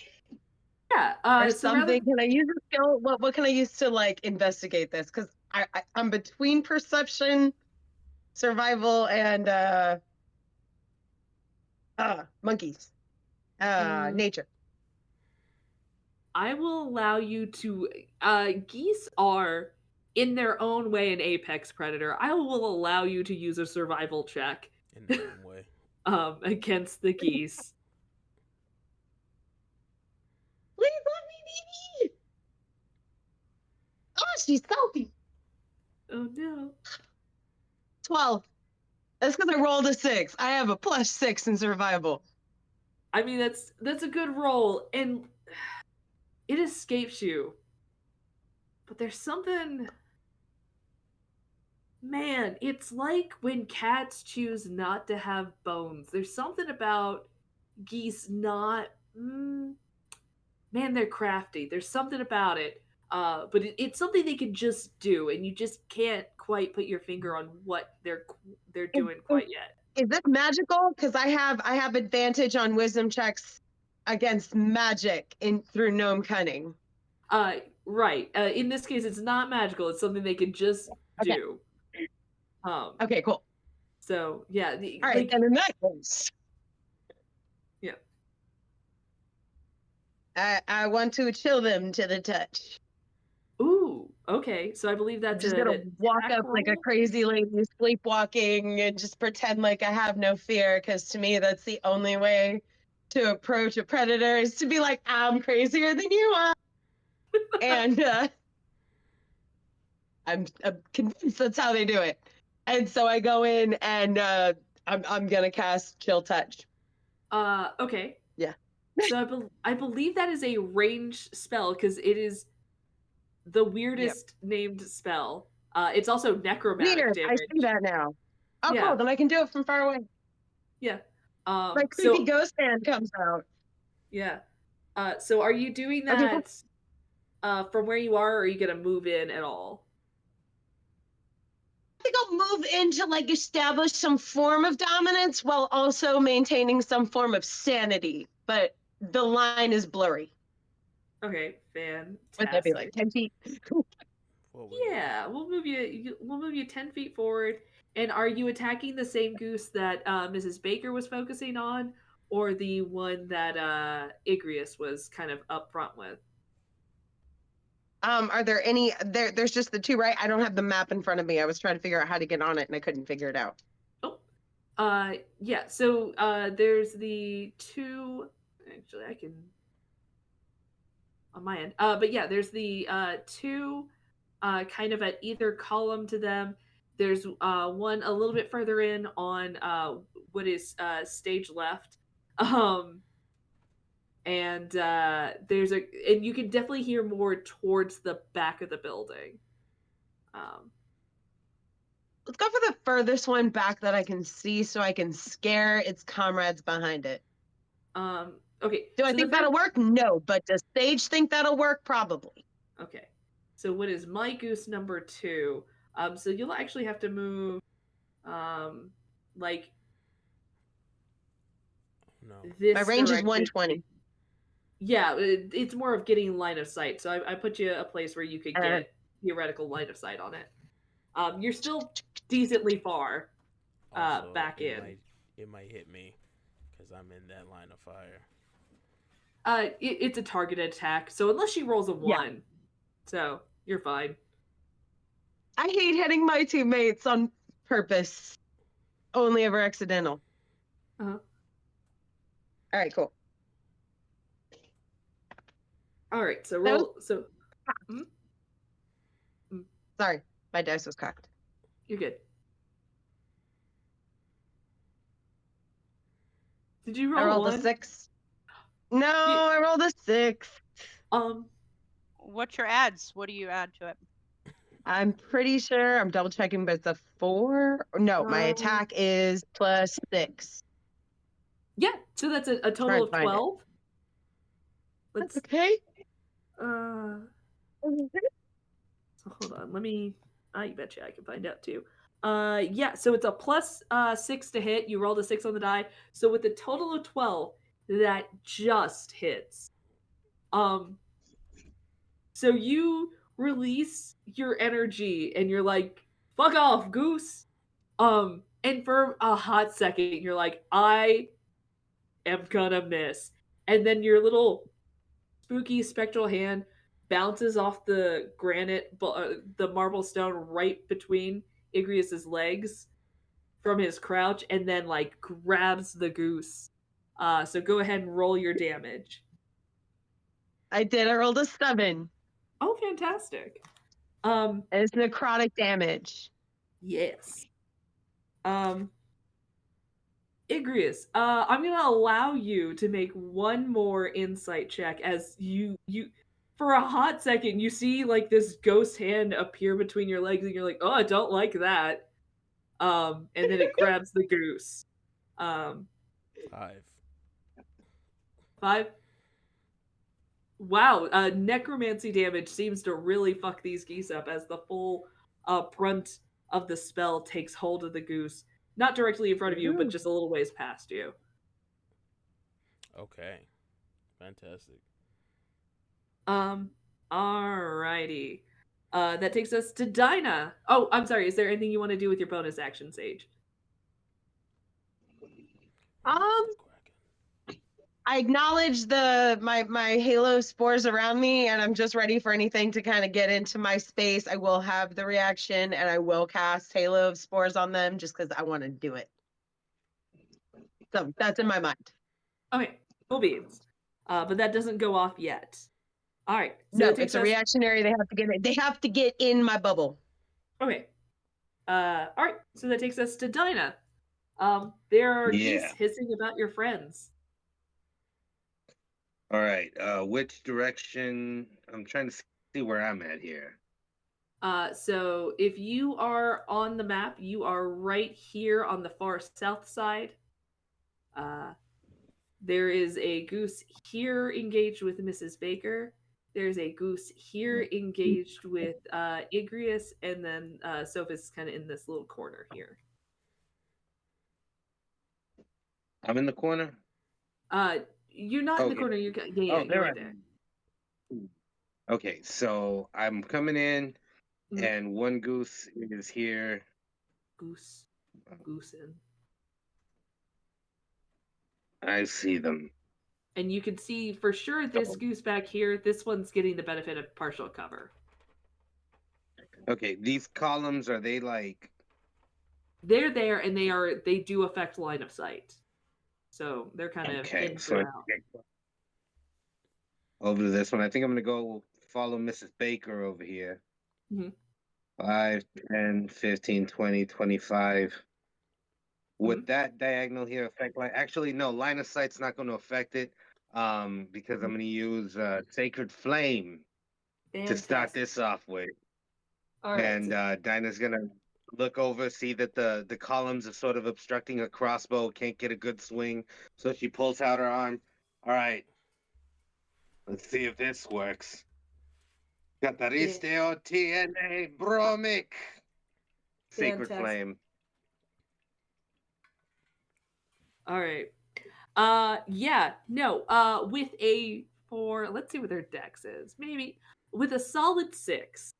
Yeah. Or So something. Can I use a skill? What can I use to like investigate this? Because I'm between perception, survival, and monkeys. Nature. I will allow you to. Geese are, in their own way, an apex predator. I will allow you to use a survival check In their own way. against the geese. Please let me be. Oh, she's salty. Oh no. 12. That's because I rolled a 6. I have a +6 in survival. I mean, that's a good roll, and it escapes you. But there's something. Man, it's like when cats choose not to have bones. There's something about geese not. Man, they're crafty. There's something about it. But it's something they can just do, and you just can't quite put your finger on what they're doing quite yet. Is this magical? Because I have advantage on wisdom checks against magic through gnome cunning. Right. In this case, it's not magical. It's something they can just do. Okay, cool. So yeah. All right, and in that case, yeah. I want to chill them to the touch. Ooh, okay. So I believe that's I'm just gonna walk up like a roll? crazy lady sleepwalking and just pretend like I have no fear, because to me that's the only way to approach a predator, is to be like, I'm crazier than you are. And I'm convinced that's how they do it. And so I go in and I'm gonna cast Chill Touch. Okay. Yeah. So I believe that is a ranged spell, because it is the weirdest named spell. It's also necromantic Weird. damage. I see that now. Oh, Yeah. cool. Then I can do it from far away. Yeah. My creepy ghost hand comes out. Yeah. So are you doing that from where you are, or are you gonna move in at all? I think I'll move in to like establish some form of dominance while also maintaining some form of sanity. But the line is blurry. Okay, fantastic. Would that be like 10 feet? Yeah, we'll move you 10 feet forward. And are you attacking the same goose that Mrs. Baker was focusing on, or the one that Igreus was kind of up front with? Are there any there's just the two, right? I don't have the map in front of me. I was trying to figure out how to get on it and I couldn't figure it out. Yeah, so there's the two. Actually, I can on my end. But yeah, there's the two kind of at either column to them. There's one a little bit further in on what is stage left. And and you can definitely hear more towards the back of the building. Let's go for the furthest one back that I can see so I can scare its comrades behind it. Okay. Do I think that'll work? No, but does Sage think that'll work? Probably. Okay. So what is my goose number 2? So you'll actually have to move like this. My range is 120. Yeah, it's more of getting line of sight. So I put you a place where you could get theoretical line of sight on it. You're still decently far Also, back in. It might hit me because I'm in that line of fire. It's a targeted attack, so unless she rolls a 1, so you're fine. I hate hitting my teammates on purpose. Only ever accidental. All right, cool. All right, so roll. Sorry, my dice was cocked. You're good. Did you roll? I rolled a 6. No, I rolled a 6. What's your adds? What do you add to it? I'm pretty sure I'm double checking, but it's a 4. No, my attack is +6. Yeah, so that's a total of 12. That's okay. So hold on, let me. You betcha I can find out too. Yeah, so it's a +6 to hit. You rolled a 6 on the die, so with a total of 12, that just hits. Um, so you release your energy and you're like, fuck off, goose. And for a hot second, you're like, I am gonna miss. And then your little spooky spectral hand bounces off the the marble stone right between Igreus's legs from his crouch, and then like grabs the goose. So go ahead and roll your damage. I did. I rolled a 7. Oh, fantastic. And it's necrotic damage. Yes. Igreus, I'm gonna allow you to make one more insight check as you for a hot second you see like this ghost hand appear between your legs and you're like, oh, I don't like that. And then it grabs the goose. 5. 5. Wow, necromancy damage seems to really fuck these geese up as the full brunt of the spell takes hold of the goose. Not directly in front of you, but just a little ways past you. Okay. Fantastic. Alrighty. That takes us to Dynah. Oh, I'm sorry. Is there anything you want to do with your bonus action, Sage? I acknowledge my halo spores around me, and I'm just ready for anything to kind of get into my space. I will have the reaction, and I will cast halo of spores on them just because I want to do it. So that's in my mind. Okay, cool beans. But that doesn't go off yet. All right. So No, it takes it's a reactionary. They have to get it. They have to get in my bubble. Okay. All right. So that takes us to Dynah. There are geese hissing about your friends. All right. Which direction? I'm trying to see where I'm at here. So if you are on the map, you are right here on the far south side. There is a goose here engaged with Mrs. Baker. There's a goose here engaged with Igreus, and then Sophos is kind of in this little corner here. I'm in the corner? You're not in the corner. You're you're right there. Okay, so I'm coming in, Mhm. and one goose is here. Goosin. I see them. And you can see for sure this goose back here, this one's getting the benefit of partial cover. Okay, these columns, are they like... They're there, and they do affect line of sight. So they're kind of in so out. Over to this one. I think I'm going to go follow Mrs. Baker over here. Mm-hmm. 5, 10, 15, 20, 25. Would that diagonal here affect line? Actually, no, line of sight's not going to affect it because I'm going to use Sacred Flame to start this off with. All right. And Dinah's going to look over, see that the columns are sort of obstructing a crossbow, can't get a good swing. So she pulls out her arm. All right. Let's see if this works. Cataristeo TNA Bromic. Sacred Flame. All right. With a 4, let's see what their dex is. Maybe with a solid 6.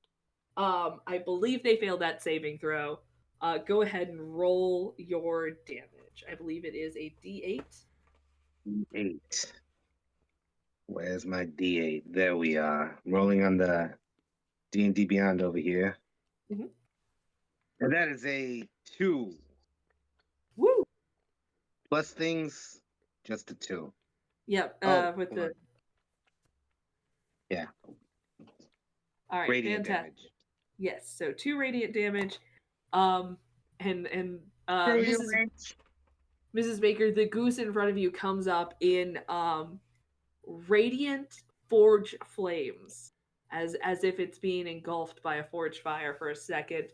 I believe they failed that saving throw. Go ahead and roll your damage. I believe it is a D8. D8. Where's my D8? There we are. Rolling on the D&D Beyond over here. Mm-hmm. And that is a 2. Woo! Plus things, just a 2. Yep. With the... Yeah. All right, radiant fantastic. Damage. Yes, so 2 radiant damage. Mrs. Baker, the goose in front of you comes up in radiant forge flames, as if it's being engulfed by a forge fire for a second.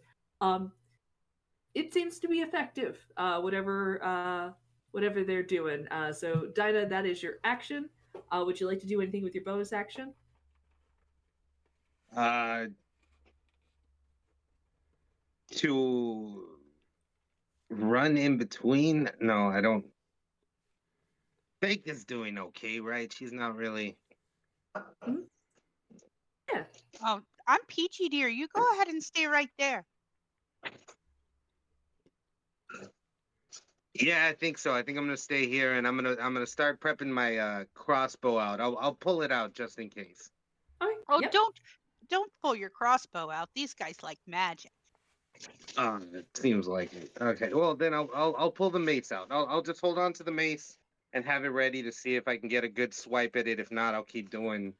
It seems to be effective. Whatever they're doing. So Dynah, that is your action. Would you like to do anything with your bonus action? To run in between? No, I don't. Fake is doing okay, right? She's not really... Yeah. Oh, I'm Peachy Deer. You go ahead and stay right there. Yeah, I think so. I think I'm gonna stay here, and I'm gonna start prepping my crossbow out. I'll pull it out just in case. Okay. Oh, Yep. don't pull your crossbow out. These guys like magic. It seems like it. Okay, well then I'll pull the mace out. I'll just hold on to the mace and have it ready to see if I can get a good swipe at it. If not, I'll keep doing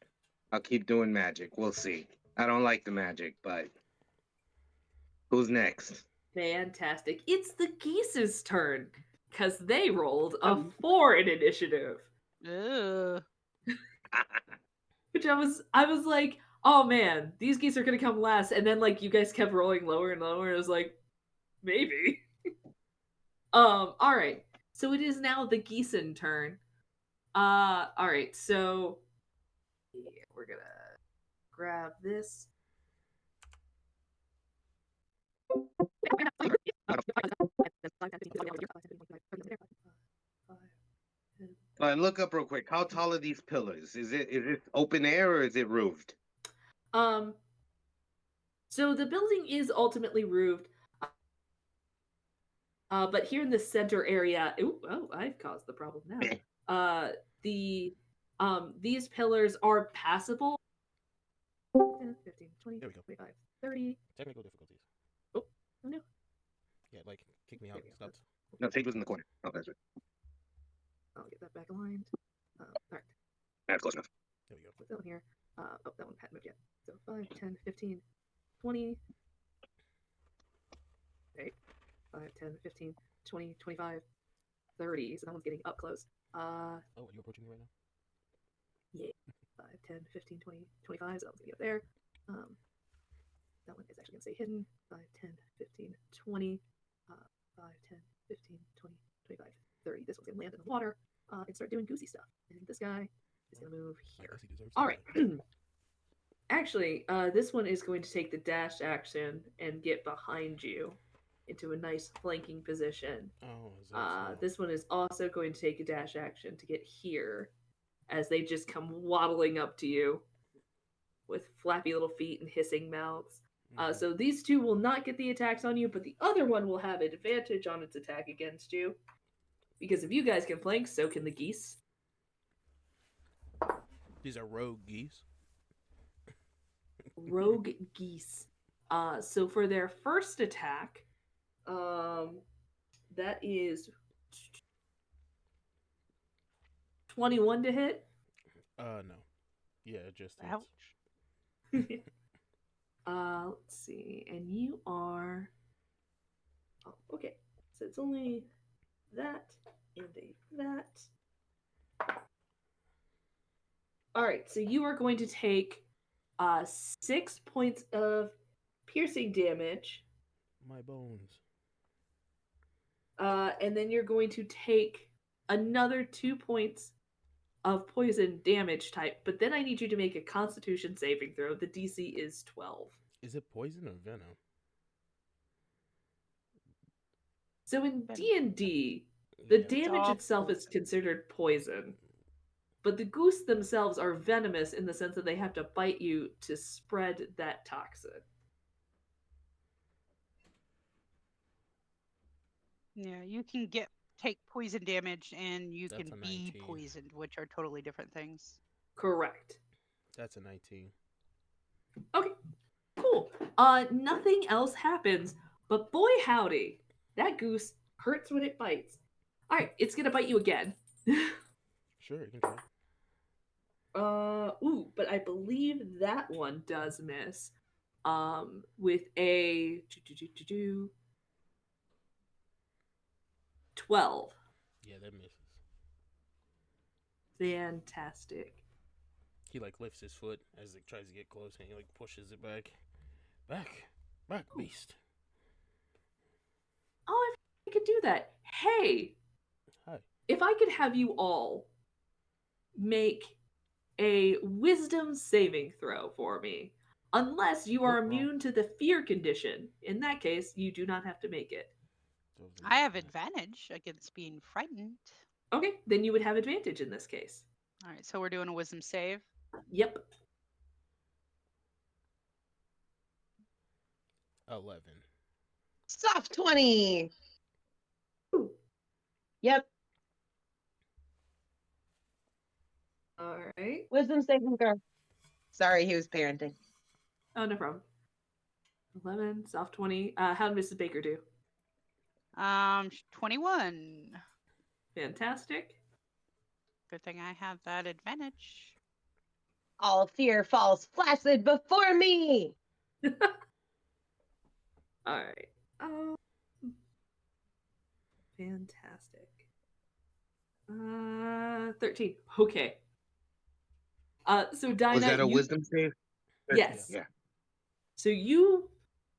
magic. We'll see. I don't like the magic, but who's next? Fantastic. It's the geese's turn because they rolled a 4 in initiative. Ugh. Which I was like, oh man, these geese are gonna come last, and then like you guys kept rolling lower and lower. I was like, maybe. All right. So it is now the geesin turn. All right. So yeah, we're gonna grab this. And look up real quick. How tall are these pillars? Is it open air or is it roofed? So the building is ultimately roofed. But here in the center area, I've caused the problem now. These pillars are passable. 10, 15, 20, There we go. 25, 30. Technical difficulties. Oh no. Yeah, like kick me out. Stop. No, Tate was in the corner. Oh, that's right. I'll get that back aligned. All right. That's close enough. There we go. What's that one here? That one hadn't moved yet. So 5, 10, 15, 20. Right. 5, 10, 15, 20, 25, 30. So that one's getting up close. Oh, are you approaching me right now? Yeah. 5, 10, 15, 20, 25. So that one's gonna get up there. That one is actually gonna stay hidden. 5, 10, 15, 20. 5, 10, 15, 20, 25, 30. This one's gonna land in the water and start doing goosey stuff. And this guy is gonna move I here. guess he deserves All it. right. Actually, this one is going to take the dash action and get behind you into a nice flanking position. Oh, is that so? This one is also going to take a dash action to get here as they just come waddling up to you with flappy little feet and hissing mouths. So these two will not get the attacks on you, but the other one will have advantage on its attack against you. Because if you guys can flank, so can the geese. These are rogue geese. Rogue geese. So for their first attack, that is 21 to hit. No. Yeah, just hits. Ouch. Let's see. And you are... Oh, okay. So it's only that and that. Alright, so you are going to take 6 points of piercing damage. My bones. And then you're going to take another 2 points of poison damage type, but then I need you to make a constitution saving throw. The DC is 12. Is it poison or venom? So in Venom. D&D, the Yeah. damage all itself is poison. considered poison. But the goose themselves are venomous in the sense that they have to bite you to spread that toxin. Yeah, you can take poison damage and you That's can a be 19. poisoned, which are totally different things. Correct. That's a 19. Okay, cool. Nothing else happens, but boy howdy, that goose hurts when it bites. All right, it's gonna bite you again. Sure, you can try. But I believe that one does miss. With a 12. Yeah, that misses. Fantastic. He like lifts his foot as it tries to get close, and he like pushes it back. Back, beast. Oh, if I could do that. Hey, Hi. if I could have you all make a wisdom saving throw for me, unless you are Oh, immune to the fear condition. In that case, you do not have to make it. I have advantage against being frightened. Okay, then you would have advantage in this case. All right, so we're doing a wisdom save. Yep. 11. Soft 20. Ooh. Yep. All right. Wisdom saving throw. Sorry, he was parenting. Oh, no problem. 11, soft 20. How did Mrs. Baker do? 21. Fantastic. Good thing I have that advantage. All fear falls flaccid before me. All right. Fantastic. 13. Okay. So Dinah, Was that a you wisdom save? yes. Yeah. So you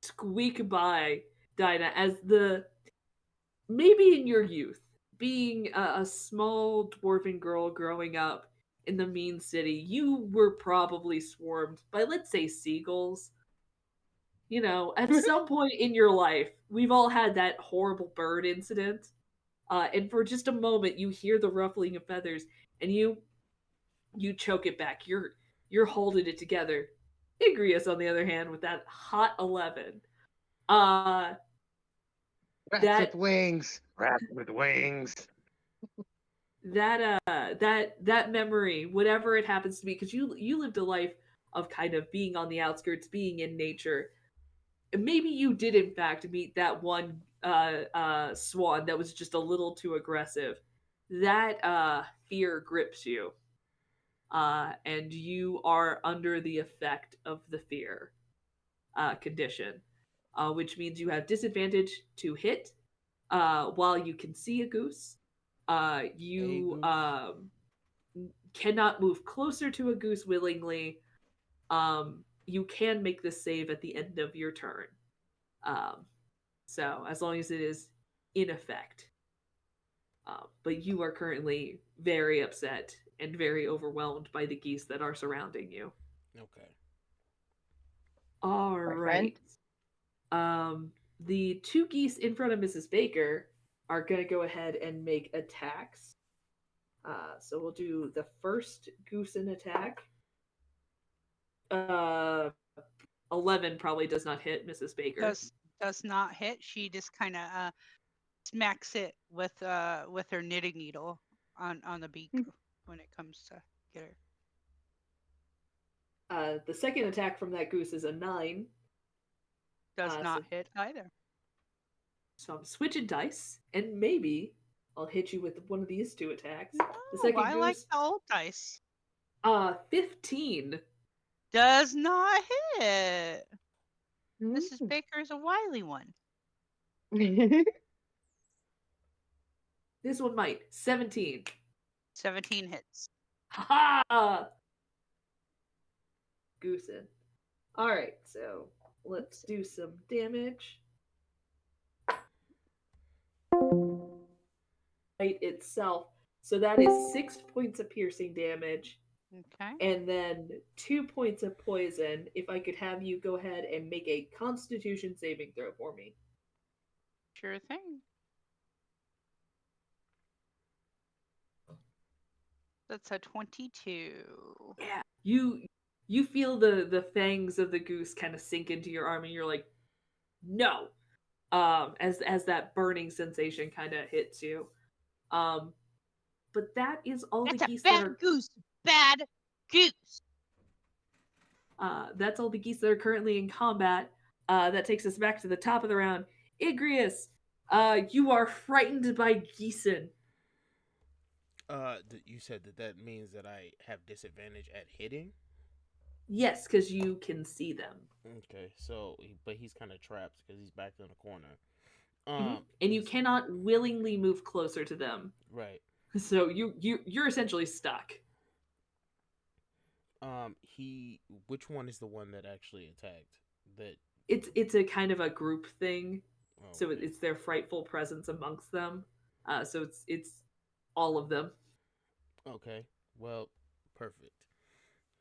squeak by Dinah as maybe in your youth, being a small dwarven girl growing up in the mean city, you were probably swarmed by, let's say, seagulls. You know, at some point in your life, we've all had that horrible bird incident. And for just a moment, you hear the ruffling of feathers, and you choke it back. You're holding it together. Igreus, on the other hand, with that hot 11, Rats that with wings. Rats with wings. that memory, whatever it happens to be, because you lived a life of kind of being on the outskirts, being in nature. Maybe you did in fact meet that one swan that was just a little too aggressive. That fear grips you, and you are under the effect of the fear condition, which means you have disadvantage to hit while you can see a goose. You cannot move closer to a goose willingly. You can make this save at the end of your turn. So as long as it is in effect. But you are currently very upset and very overwhelmed by the geese that are surrounding you. Okay. All Boyfriend? right. The two geese in front of Mrs. Baker are going to go ahead and make attacks. So we'll do the first goose in attack. 11 probably does not hit Mrs. Baker. Does not hit. She just kind of smacks it with her knitting needle on the beak when it comes to get her. The second attack from that goose is a 9. Does not hit either. So I'm switching dice, and maybe I'll hit you with one of these two attacks. No, The second I goose, like the old dice. 15. Does not hit. Mrs. Baker's a wily one. This one might. 17. 17 hits. Ha ha! Goosen. Alright, so let's do some damage. Itself. So that is 6 points of piercing damage. Okay. And then 2 points of poison. If I could have you go ahead and make a Constitution saving throw for me. Sure thing. That's a 22. Yeah. You feel the fangs of the goose kind of sink into your arm, and you're like, no. As that burning sensation kind of hits you. But that is all That's the geese a bad that are goose. Bad goose. that's all the geese that are currently in combat. That takes us back to the top of the round. Igreus, you are frightened by geesen. You said that means that I have disadvantage at hitting? Yes, because you can see them. Okay, but he's kind of trapped because he's back in the corner. And you cannot willingly move closer to them. Right. So you're essentially stuck. Which one is the one that actually attacked? That it's a kind of a group thing. Oh, so it's their frightful presence amongst them. So it's all of them. Okay. Well, perfect.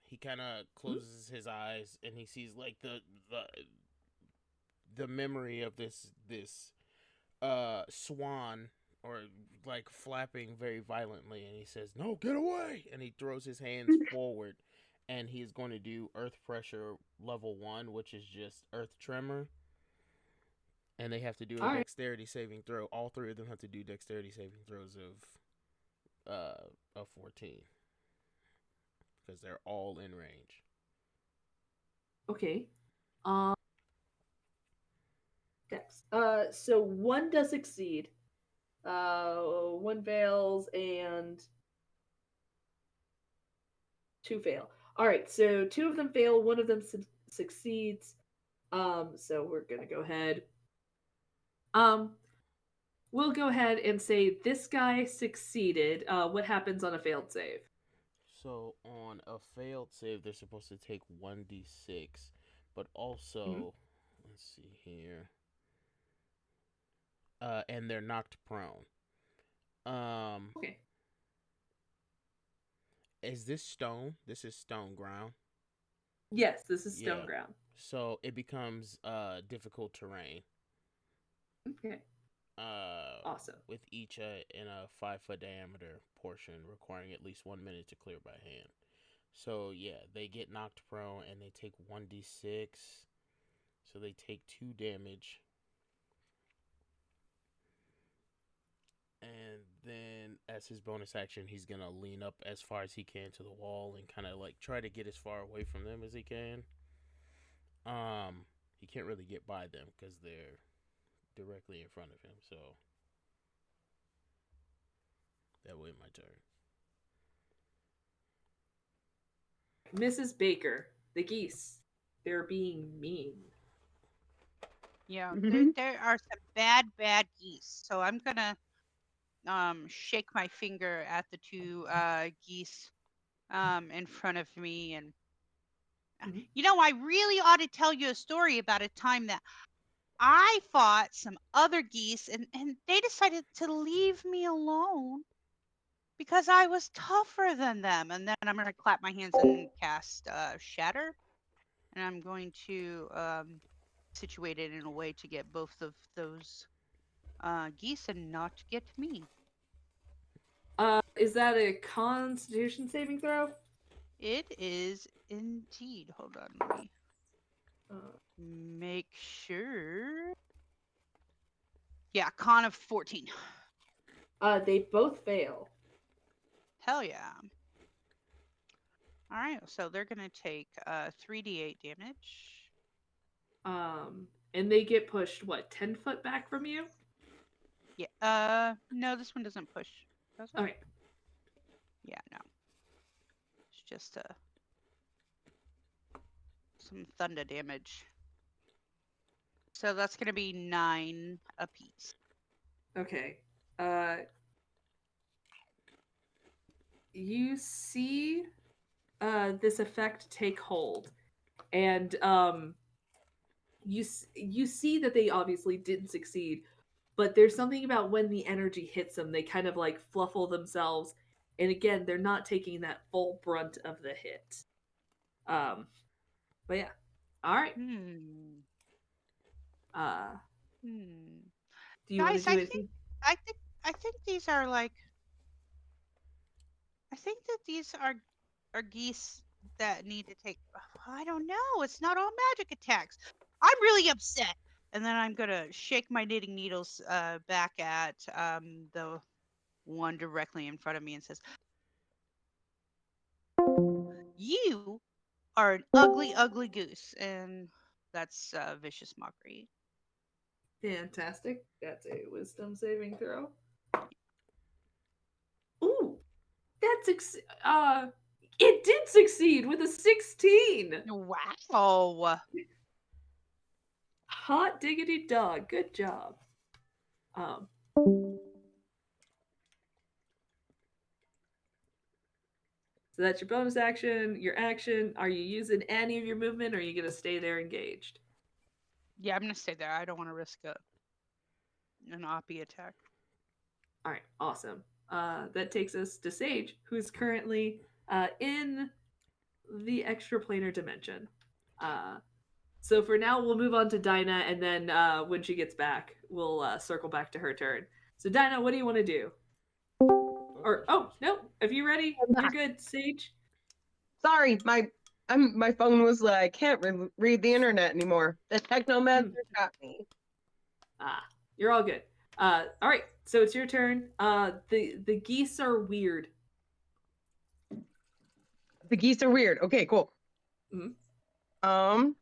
He kind of closes his eyes and he sees like the memory of this swan or like flapping very violently, and he says, "No, get away!" And he throws his hands forward, and he is going to do Earth Pressure level 1, which is just Earth Tremor. And they have to do a dexterity saving throw. All three of them have to do dexterity saving throws of 14. Because they're all in range. Okay. Dex. So one does succeed. One fails and 2 fail. All right, so 2 of them fail, 1 of them succeeds. So we're gonna go ahead. We'll go ahead and say this guy succeeded. What happens on a failed save? So on a failed save, they're supposed to take 1d6, but also, let's see here. And they're knocked prone. Okay. Is this stone? This is stone ground. Yes, this is stone ground. So it becomes difficult terrain. Okay. Awesome. With each in a 5-foot diameter portion, requiring at least 1 minute to clear by hand. So yeah, they get knocked prone and they take 1d6. So they take 2 damage. And then as his bonus action, he's gonna lean up as far as he can to the wall and kind of like try to get as far away from them as he can. He can't really get by them because they're directly in front of him, so that will end my turn. Mrs. Baker, the geese, they're being mean. Yeah, there are some bad geese. So I'm gonna shake my finger at the 2 geese in front of me, and you know, I really ought to tell you a story about a time that I fought some other geese and they decided to leave me alone because I was tougher than them. And then I'm going to clap my hands and cast Shatter. And I'm going to situate it in a way to get both of those geese and not get me. Is that a Constitution saving throw? It is indeed. Hold on, let me make sure. Yeah, con of 14. They both fail. Hell yeah. All right, so they're going to take 3d8 damage. And they get pushed, what, 10 foot back from you? Yeah, no, this one doesn't push. Does it? All right. Yeah, no. It's just some thunder damage. So that's going to be 9 apiece. Okay. You see this effect take hold, and you see that they obviously didn't succeed, but there's something about when the energy hits them, they kind of like fluffle themselves, and again, they're not taking that full brunt of the hit. But yeah, all right. Do you want to do anything? I think these are like. I think that these are geese that need to take. I don't know. It's not all magic attacks. I'm really upset. And then I'm gonna shake my knitting needles back at the one directly in front of me and says, "You are an ugly, ugly goose," and that's vicious mockery. Fantastic. That's a wisdom saving throw. Ooh, that's it did succeed with a 16. Wow. Hot diggity dog. Good job. So that's your bonus action, your action. Are you using any of your movement, or are you going to stay there engaged? Yeah, I'm going to stay there. I don't want to risk an Oppie attack. All right, awesome. That takes us to Sage, who's currently in the extraplanar dimension. So for now, we'll move on to Dynah, and then when she gets back, we'll circle back to her turn. So Dynah, what do you want to do? Or no, if you're ready, you're good, Sage. Sorry, my My phone was like, I can't read the internet anymore. The technomancer got me. You're all good. All right, so it's your turn. The geese are weird. The geese are weird. Okay, cool. Mhm.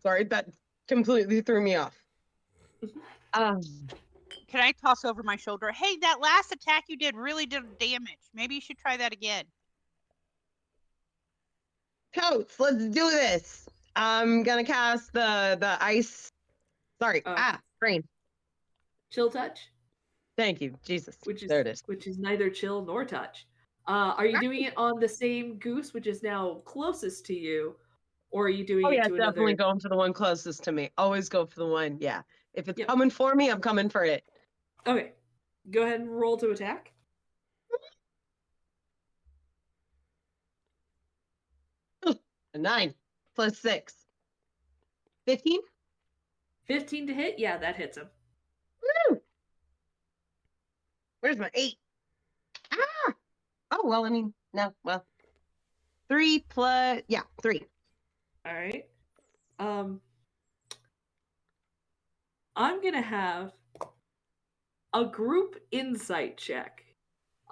Sorry, that completely threw me off. Can I toss over my shoulder? Hey, that last attack you did really did damage. Maybe you should try that again. Totes, let's do this. I'm gonna cast the ice. Sorry. Rain. Chill touch. Thank you, Jesus. There it is. Which is neither chill nor touch. Are you doing it on the same goose, which is now closest to you, or are you doing it to another? Definitely going for the one closest to me. Always go for the one. Yeah. If it's Yep. coming for me, I'm coming for it. Okay. Go ahead and roll to attack. A 9 plus 6. 15? 15 to hit? Yeah, that hits him. Woo! Where's my 8? Ah! Oh, well, I mean, no, well. 3 plus, 3. All right. I'm going to have a group insight check.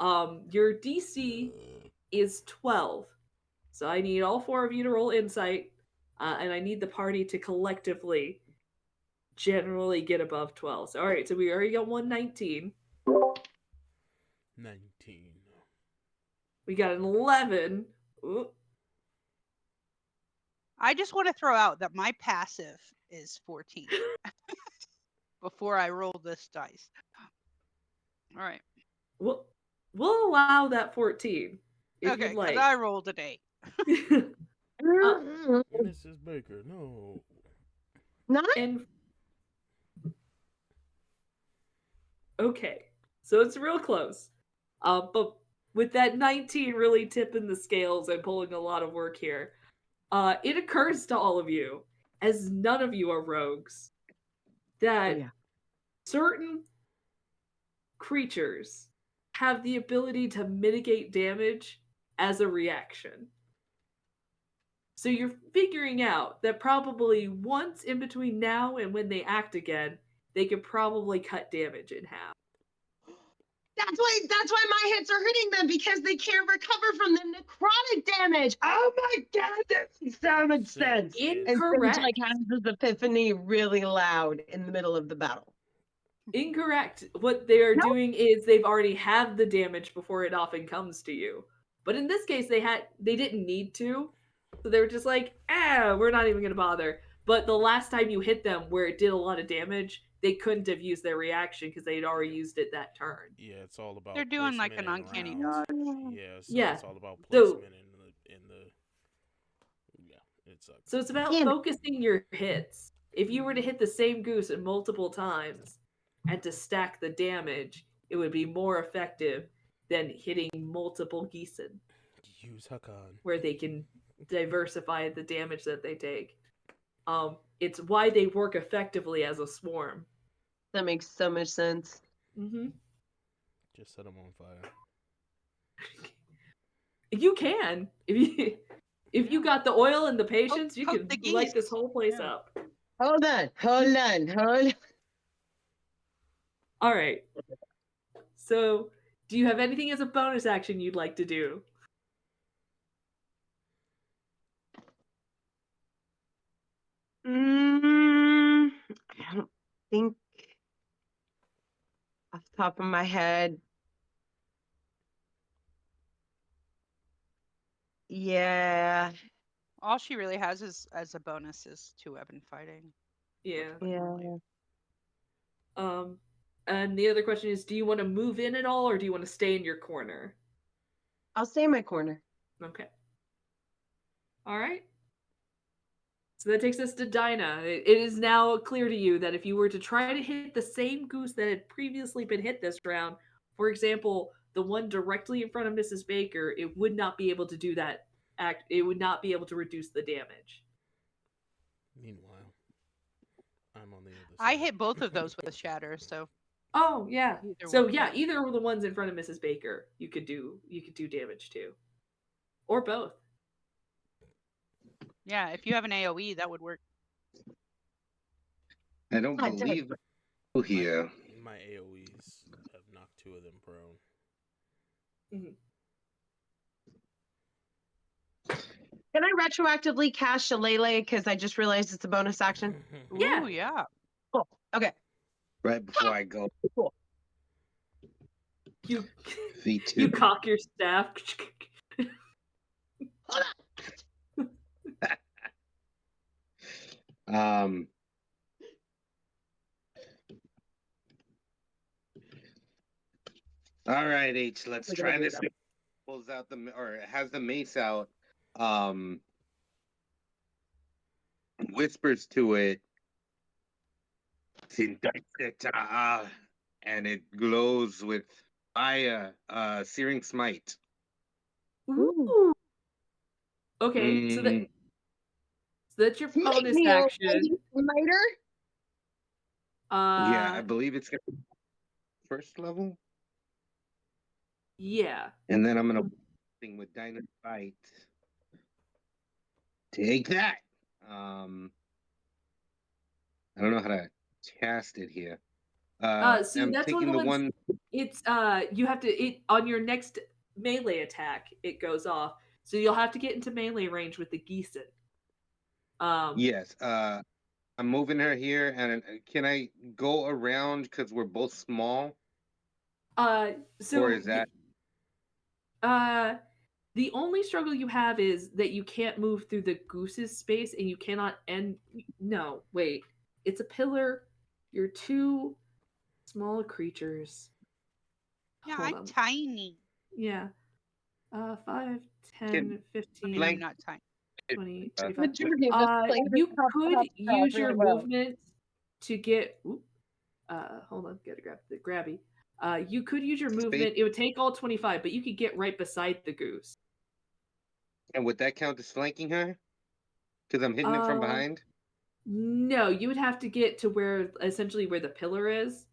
Your DC is 12. So I need all 4 of you to roll insight, and I need the party to collectively generally get above 12. So, all right, so we already got 119. 19. We got an 11. Ooh. I just want to throw out that my passive is 14 before I roll this dice. All right. We'll allow that 14 if Okay, you'd like. because I rolled an 8. Mrs. Baker, no. Nine? Okay, so it's real close. But with that 19 really tipping the scales and pulling a lot of work here, it occurs to all of you, as none of you are rogues, that certain creatures have the ability to mitigate damage as a reaction. So you're figuring out that probably once in between now and when they act again, they could probably cut damage in half. That's why my hits are hitting them, because they can't recover from the necrotic damage. Oh my god, that makes so much sense. Incorrect. And Sage, like, has this epiphany really loud in the middle of the battle. Incorrect. What they are doing is they've already had the damage before it often comes to you. But in this case, they didn't need to. So they were just like, we're not even going to bother. But the last time you hit them where it did a lot of damage, they couldn't have used their reaction because they'd already used it that turn. Yeah, it's all about. They're doing like an uncanny dodge. Yeah, so yeah. It's all about placement in the. Yeah, it sucks. So it's about focusing your hits. If you were to hit the same goose multiple times and to stack the damage, it would be more effective than hitting multiple geesen. Use Hakan. Where they can diversify the damage that they take. It's why they work effectively as a swarm. That makes so much sense. Mm-hmm. Just set them on fire. You can. If you got the oil and the patience, you could light this whole place up. Hold on. All right. So, do you have anything as a bonus action you'd like to do? I don't think off the top of my head. Yeah. All she really has is as a bonus is 2-weapon fighting. Yeah. Yeah. And the other question is, do you want to move in at all, or do you want to stay in your corner? I'll stay in my corner. Okay. All right. So that takes us to Dynah. It is now clear to you that if you were to try to hit the same goose that had previously been hit this round, for example, the one directly in front of Mrs. Baker, it would not be able to do that act. It would not be able to reduce the damage. Meanwhile, I'm on the other side. I hit both of those with a shatter, so. Oh yeah. Either either of the ones in front of Mrs. Baker, you could do damage to, or both. Yeah, if you have an AoE, that would work. I don't God, believe who here. My AoEs have knocked 2 of them prone. Can I retroactively cast Shillelagh because I just realized it's a bonus action? Yeah. Ooh, yeah. Cool. Okay. Right before I go. Cool. You V2. you cock your staff. All right, H. Let's We're try gonna do this. that. Pulls out or has the mace out. Whispers to it. And it glows with fire. Searing smite. Ooh. Okay, so Mm, that's your Smite bonus me, action. lady smiter. yeah, I believe it's gonna be first level. Yeah. And then I'm gonna thing with Dynah fight. Take that. I don't know how to cast it here. So I'm that's one of taking the the ones. one. It's you have to on your next melee attack. It goes off, so you'll have to get into melee range with the Geeson. Yes. I'm moving her here, and can I go around because we're both small, So or is that? the only struggle you have is that you can't move through the goose's space, and you cannot end. No, wait. It's a pillar. You're 2 small creatures. Yeah, Hold I'm on. tiny. Yeah. 5, 10, Can I mean, 15, I'm not tiny. 20, 25. Majority of this place You is top could use your really well. movement to get. Hold on, get the grabby. You could use your movement. It would take all 25, but you could get right beside the goose. And would that count as flanking her? Because I'm hitting it from behind. No, you would have to get to where essentially where the pillar is,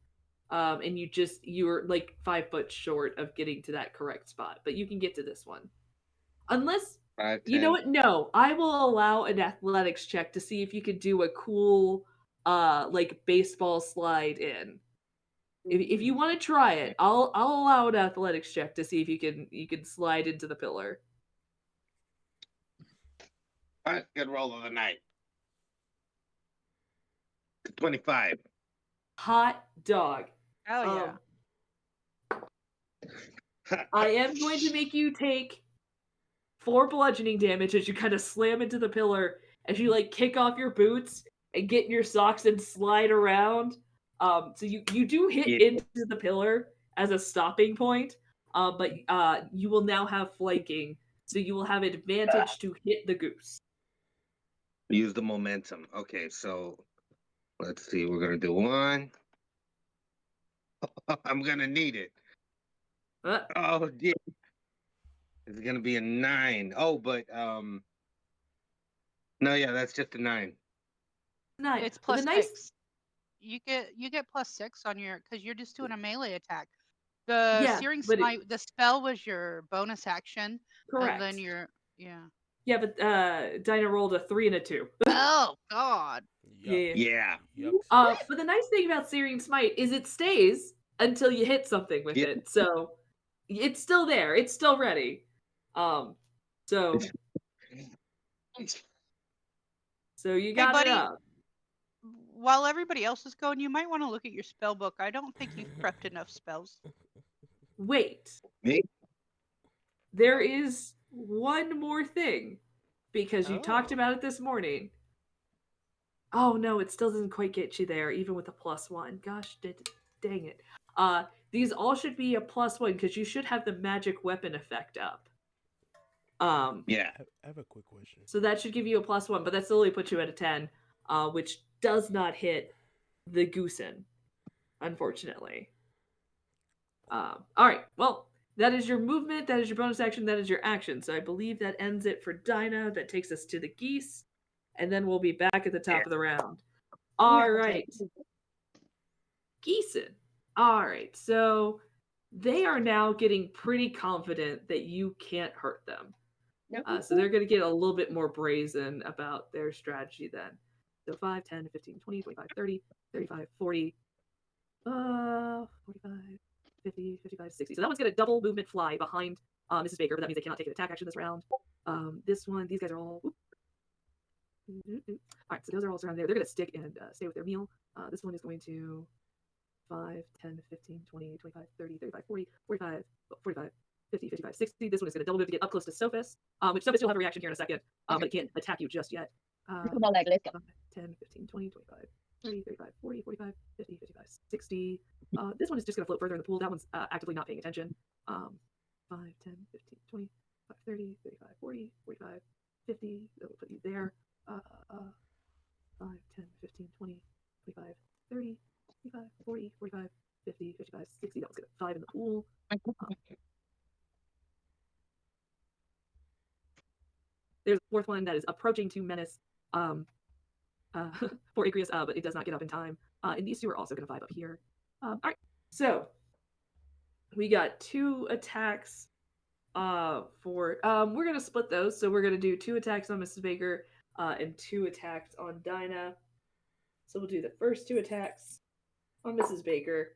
and you're like 5 foot short of getting to that correct spot. But you can get to this one, unless 5, 10. you know what? No, I will allow an athletics check to see if you could do a cool, like baseball slide in. If you want to try it, I'll allow an athletics check to see if you can slide into the pillar. All right, good roll of the night. 25. Hot dog. Oh yeah. I am going to make you take 4 bludgeoning damage as you kind of slam into the pillar as you like kick off your boots and get in your socks and slide around. So you do hit into the pillar as a stopping point, but you will now have flanking, so you will have advantage to hit the goose. Use the momentum. Okay, so let's see. We're gonna do 1. I'm gonna need it. Oh dear. It's gonna be a 9. Oh, but no, yeah, that's just a 9. 9. It's Well, plus the nice 6. You get plus 6 on your because you're just doing a melee attack. The searing but smite, the spell was your bonus action, correct. and then your Yeah, but Dynah rolled a 3 and a 2. Oh God. Yeah. Yeah. But the nice thing about Searing Smite is it stays until you hit something with Yeah. it. So it's still there. It's still ready. So you got buddy, it up. While everybody else is going, you might want to look at your spell book. I don't think you've prepped enough spells. Wait. Me? There is one more thing because you talked Oh. about it this morning. Oh no, it still doesn't quite get you there, even with a +1. Gosh, dang it. These all should be a +1 because you should have the magic weapon effect up. Yeah. I have a quick question. So that should give you a +1, but that still only puts you at a 10, which does not hit the Goosen, unfortunately. All right, well, that is your movement, that is your bonus action, that is your action. So I believe that ends it for Dynah. That takes us to the geese, and then we'll be back at the top of the round. All right. Geeson. All right, so they are now getting pretty confident that you can't hurt them. So they're going to get a little bit more brazen about their strategy then. So 5, 10, 15, 20, 25, 30, 35, 40, 45, 50, 55, 60. So that one's going to double movement fly behind Mrs. Baker, but that means they cannot take an attack action this round. This one, these guys are all... All right, so those are all surrounded there. They're going to stick and stay with their meal. This one is going to 5, 10, 15, 20, 25, 30, 35, 40, 45, 45, 50, 55, 60. This one is going to double move to get up close to Sophos, which Sophos will have a reaction here in a second, but it can't attack you just yet. 5, 10, 15, 20, 25, 30, 35, 40, 45, 50, 55, 60. This one is just going to float further in the pool. That one's actively not paying attention. 5, 10, 15, 20, 30, 35, 40, 45, 50. That will put you there. 5, 10, 15, 20, 25, 30, 35, 40, 45, 50, 55, 60. That was good. 5 in the pool. There's a fourth one that is approaching to menace for Igreus, but it does not get up in time. And these two are also going to 5 up here. All right, so we got 2 attacks for... we're going to split those. So we're going to do 2 attacks on Mrs. Baker and 2 attacks on Dynah. So we'll do the first 2 attacks on Mrs. Baker.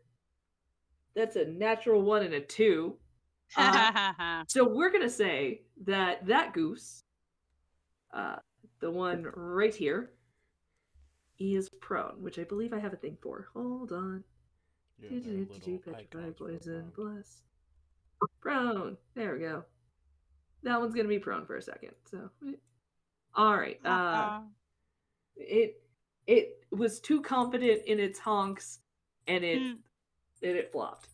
That's a natural 1 and a 2. So we're going to say that that goose, the one right here, is prone, which I believe I have a thing for. Hold on. Petrified poison, bless. Prone. There we go. That one's going to be prone for a second. So, all right. It was too confident in its honks, and it flopped.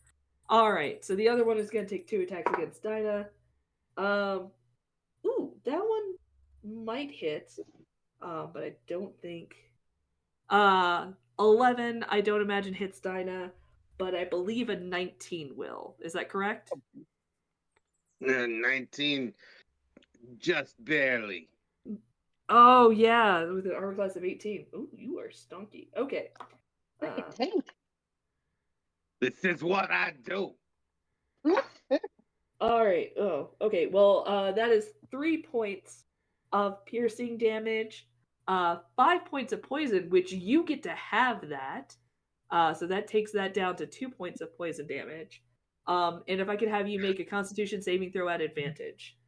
All right, so the other one is going to take 2 attacks against Dynah. Ooh, that one might hit, but I don't think... 11, I don't imagine hits Dynah, but I believe a 19 will. Is that correct? 19, just barely. Oh, yeah, with an armor class of 18. Ooh, you are stonky. Okay. This is what I do. All right. Oh, okay. Well, that is 3 points of piercing damage, 5 points of poison, which you get to have that. So that takes that down to 2 points of poison damage. And if I could have you make a Constitution saving throw at advantage.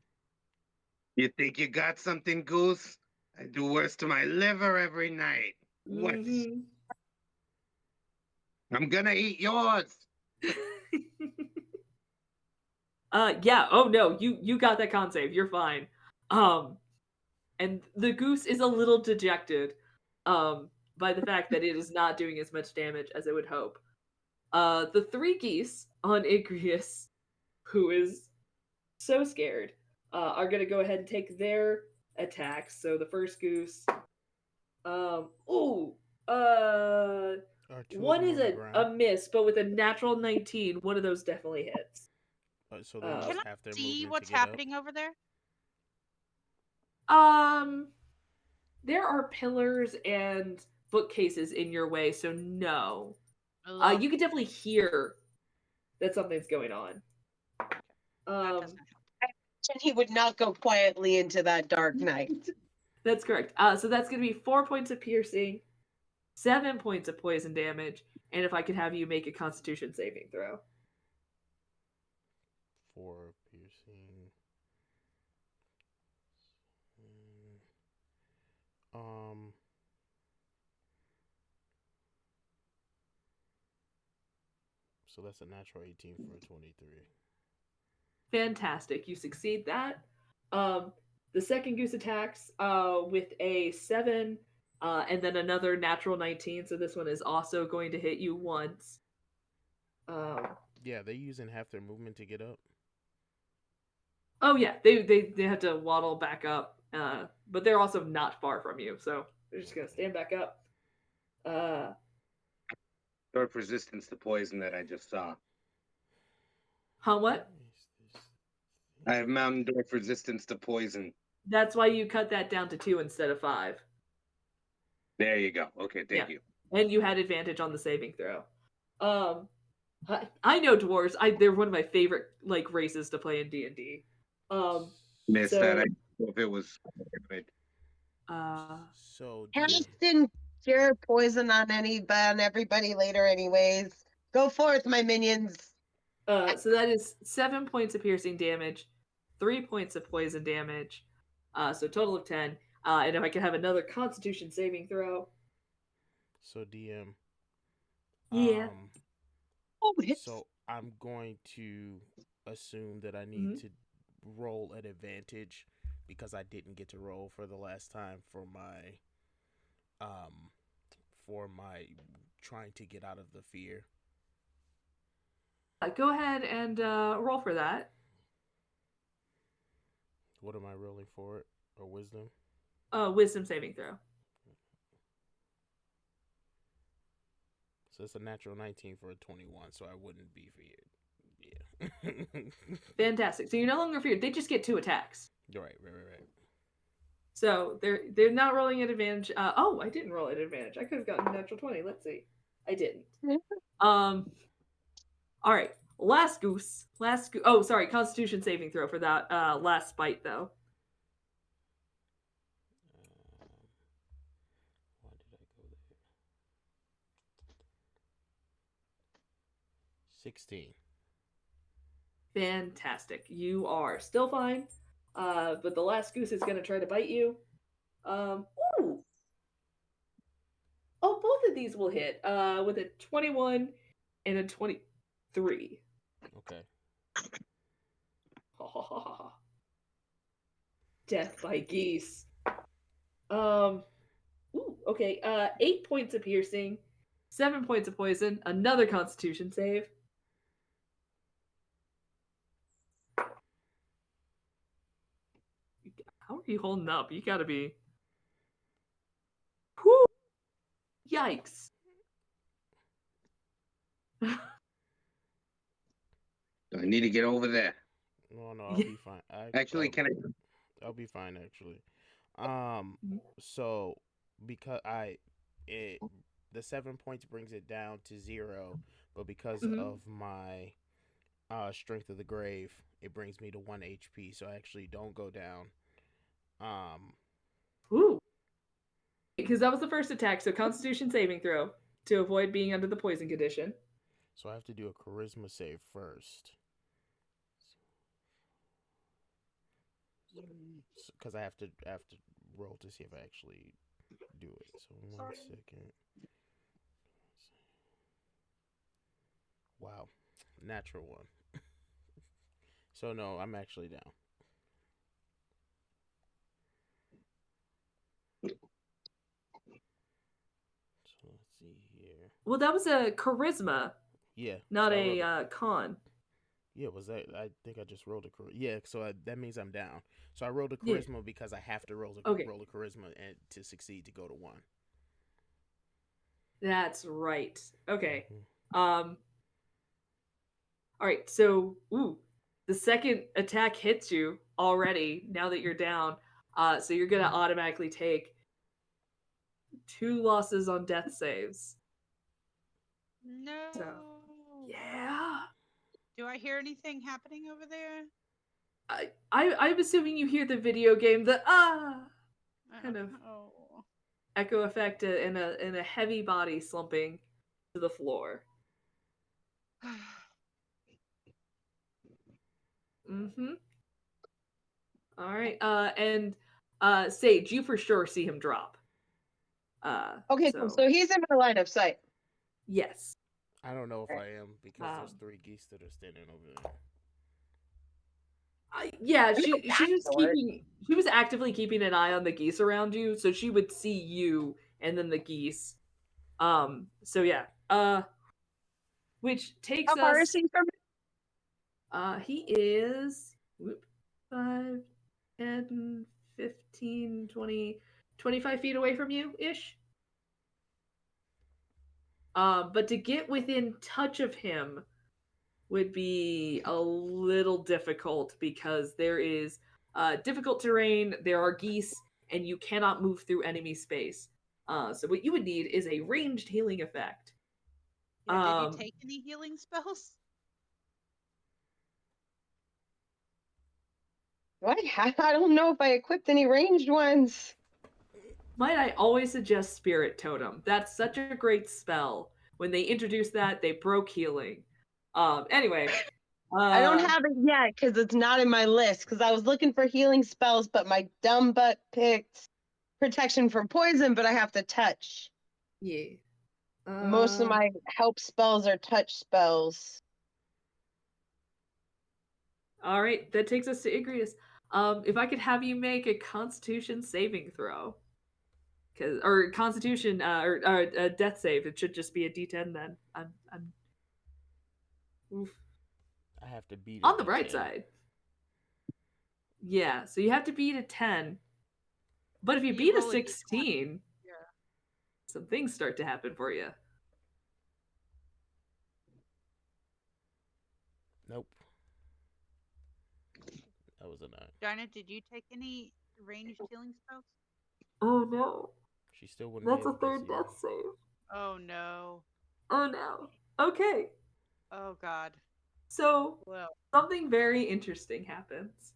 You think you got something, Goose? I do worse to my liver every night. What? Mm-hmm. I'm gonna eat yours. Yeah. Oh no, you got that con save. You're fine. And the goose is a little dejected, by the fact that it is not doing as much damage as it would hope. The 3 geese on Igreus, who is so scared, are gonna go ahead and take their attacks. So the first goose, one is a miss, but with a natural 19, one of those definitely hits. So they Can use I half their see movement what's to get up? happening over there? There are pillars and bookcases in your way, so no. You can definitely hear that something's going on. That doesn't help. And he would not go quietly into that dark night. That's correct. So that's going to be 4 points of piercing, 7 points of poison damage, and if I could have you make a Constitution saving throw. 4 piercing. So that's a natural 18 for a 23. Fantastic. You succeed that. The second goose attacks with a 7 and then another natural 19. So this one is also going to hit you once. Yeah, they're using half their movement to get up. Oh yeah, they have to waddle back up, but they're also not far from you, so they're just gonna stand back up. Short resistance to poison that I just saw. Huh? What? I have Mountain Dwarf resistance to poison. That's why you cut that down to 2 instead of 5. There you go. Okay, thank you. And you had advantage on the saving throw. I know dwarves. They're one of my favorite races to play in D&D. Missed that. if it was. So Cast DM. and cure poison on everybody later, anyways. Go forth, my minions. So that is 7 points of piercing damage, 3 points of poison damage, so a total of 10. And if I could have another Constitution saving throw. So DM. Yeah. Oh, hits. So I'm going to assume that I need to roll at advantage because I didn't get to roll for the last time for my trying to get out of the fear. Go ahead and roll for that. What am I rolling for it? Or wisdom? Wisdom saving throw. So it's a natural 19 for a 21, so I wouldn't be feared. Yeah. Fantastic. So you're no longer feared. They just get 2 attacks. Right. So they're not rolling at advantage. Oh, I didn't roll at advantage. I could have gotten a natural 20. Let's see. I didn't. All right. Last goose. Oh, sorry. Constitution saving throw for that last bite, though. Why did I go there? 16. Fantastic. You are still fine. But the last goose is going to try to bite you. Ooh. Oh, both of these will hit with a 21 and a 23. Okay. Death by geese. Ooh, okay. 8 points of piercing, 7 points of poison, another Constitution save. How are you holding up? You gotta be. Whew. Yikes. I need to get over there. No, I'll be fine. Actually, can I? I'll be fine. Actually, so because the 7 points brings it down to 0, but because of my strength of the grave, it brings me to 1 HP. So I actually don't go down. Ooh. Because that was the first attack, so Constitution saving throw to avoid being under the poison condition. So I have to do a charisma save first. Because I have to roll to see if I actually do it. So 1 second. Wow, natural 1. So no, I'm actually down. So let's see here. Well, that was a charisma. Yeah. Not so a con. Yeah, was that? I think I just rolled a charisma. Yeah, so that means I'm down. So I rolled a charisma because I have to roll a charisma and to succeed to go to 1. That's right. Okay. All right. So, the second attack hits you already. Now that you're down, so you're gonna automatically take 2 losses on death saves. No. So, yeah. Do I hear anything happening over there? I'm assuming you hear the video game, the kind of echo effect in a heavy body slumping to the floor. All right. And Sage, you for sure see him drop. Okay, cool. So he's in my line of sight. Yes. I don't know if I am because there's 3 geese that are standing over there. Yeah, she was actively keeping an eye on the geese around you, so she would see you and then the geese. So yeah. Which takes How far is he from me? He is 5, 10, 15, 20, 25 feet away from you ish. But to get within touch of him would be a little difficult because there is difficult terrain, there are geese, and you cannot move through enemy space. So what you would need is a ranged healing effect. Yeah, did you take any healing spells? What? I don't know if I equipped any ranged ones. Might I always suggest Spirit Totem? That's such a great spell. When they introduced that, they broke healing. Anyway. I don't have it yet because it's not in my list. Because I was looking for healing spells, but my dumb butt picked protection from poison, but I have to touch. Yeah. Most of my help spells are touch spells. All right, that takes us to Igreus. If I could have you make a Constitution saving throw, or Constitution, or a Death save, it should just be a D10 then. I'm oof. I have to beat On a the bright D10. side. Yeah, so you have to beat a 10. But if you beat a roll 16, Yeah. some things start to happen for you. Nope. That was a 9. Dynah, did you take any ranged healing spells? Oh no. She still wouldn't That's be a able to third see me. death save. Oh no. Oh no. Okay. Oh god. So, Well, something very interesting happens.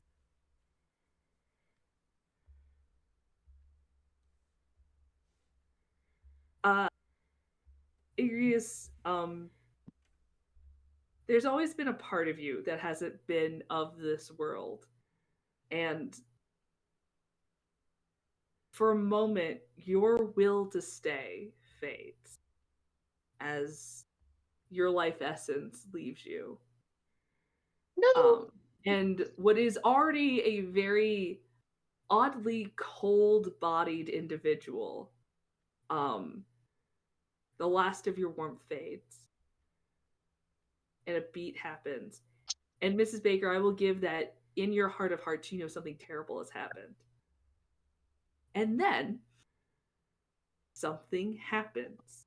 Igreus, there's always been a part of you that hasn't been of this world. And for a moment, your will to stay fades as your life essence leaves you. No. And what is already a very oddly cold-bodied individual, the last of your warmth fades, and a beat happens. And Mrs. Baker, I will give that in your heart of hearts, you know something terrible has happened. And then something happens.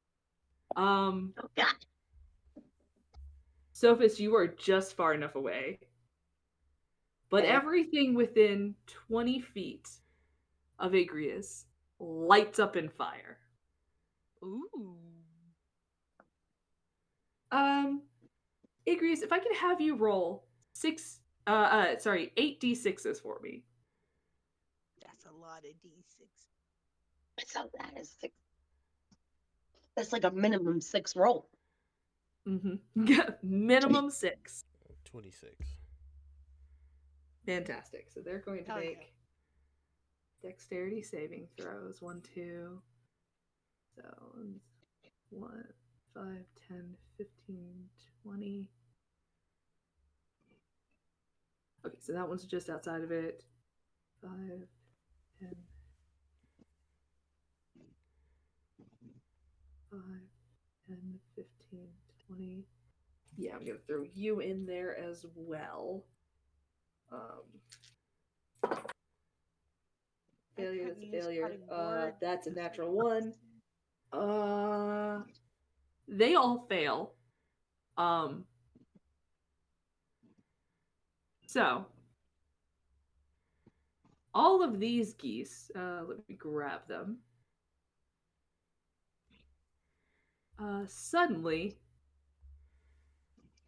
Oh God. Sophos, you are just far enough away. But Okay. everything within 20 feet of Igreus lights up in fire. ooh. Igreus, if I could have you roll 8d6s for me. That's a lot of D6. So that is 6. That's like a minimum 6 roll. Mm-hmm. Minimum 6. 26. Fantastic. So they're going to Hell yeah. make dexterity saving throws. 1, 2. So 1, 5, 10, 15, 20. Okay, so that one's just outside of it. 5, 10, 5, 10, 15, 20. Yeah, I'm going to throw you in there as well. Failure, that's a failure. That's a natural 1. They all fail. So all of these geese, let me grab them. Suddenly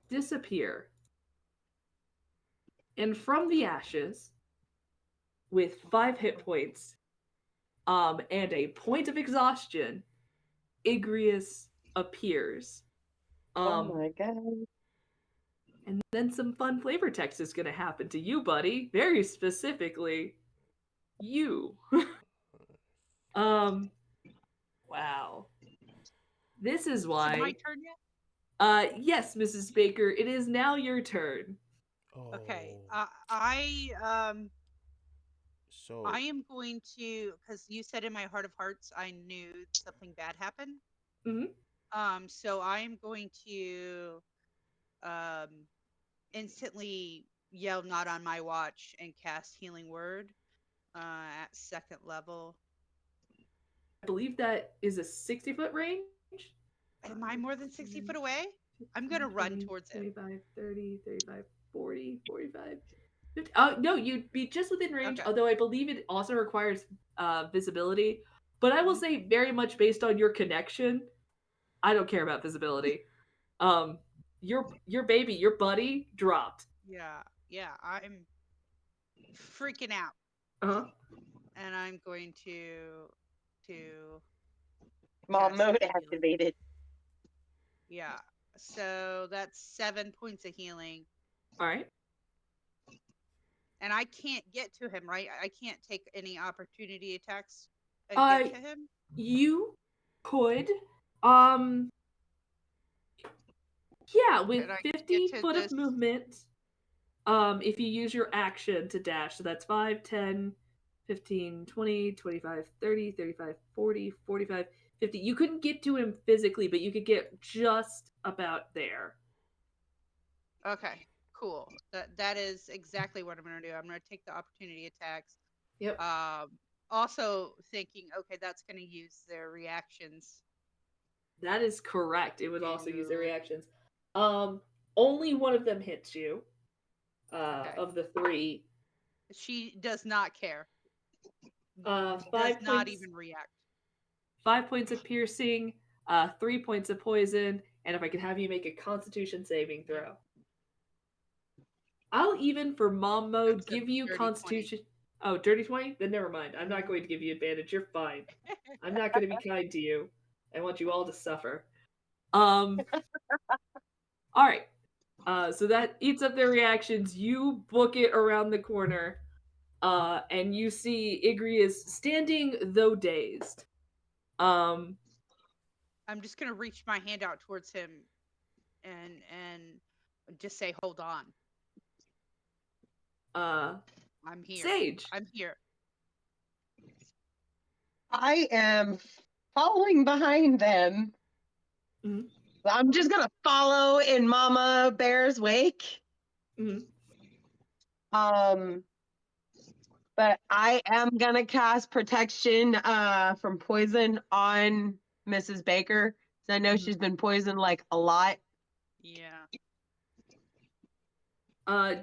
disappear. And from the ashes, with 5 hit points, and a point of exhaustion, Igreus appears. Oh my God. And then some fun flavor text is gonna happen to you, buddy. Very specifically, you. Wow. This is why. Is it my turn yet? Yes, Mrs. Baker, it is now your turn. Oh. Okay. So I am going to, because you said in my heart of hearts, I knew something bad happened. So I am going to, instantly yell "Not on my watch" and cast Healing Word, at 2nd level. I believe that is a 60-foot range. Am I more than 60 foot away? I'm gonna run towards it. 25, 30, 35, 40, 45. 50. No, you'd be just within range, Okay. although I believe it also requires visibility. But I will say, very much based on your connection, I don't care about visibility. Your baby, your buddy dropped. Yeah, freaking out. Uh-huh. And I'm going to Mom cast mode healing. activated. Yeah. So that's 7 points of healing. All right. And I can't get to him, right? I can't take any opportunity attacks and get to him. You could, yeah, with Could I 50 get to foot this? of movement, if you use your action to dash, so that's 5, 10, 15, 20, 25, 30, 35, 40, 45, 50. You couldn't get to him physically, but you could get just about there. Okay, cool. That is exactly what I'm going to do. I'm going to take the opportunity attacks. Yep. Also thinking, okay, that's going to use their reactions. That is correct. It would also use their Ew. reactions. Only one of them hits you. Okay. Of the 3. She does not care. 5 Does not points. even react. 5 points of piercing, 3 points of poison, and if I could have you make a Constitution saving throw. I'll even, for mom mode, That's a give you dirty Constitution. 20. Oh, dirty 20? Then never mind. I'm not going to give you advantage. You're fine. I'm not going to be kind to you. I want you all to suffer. All right. So that eats up their reactions. You book it around the corner, and you see Igreus standing, though dazed. I'm just gonna reach my hand out towards him, and just say, "Hold on." I'm here. Sage. I'm here. I am following behind them. Mhm. I'm just gonna follow in Mama Bear's wake. Mhm. But I am gonna cast protection from poison on Mrs. Baker. So I know Mhm. she's been poisoned like a lot. Yeah.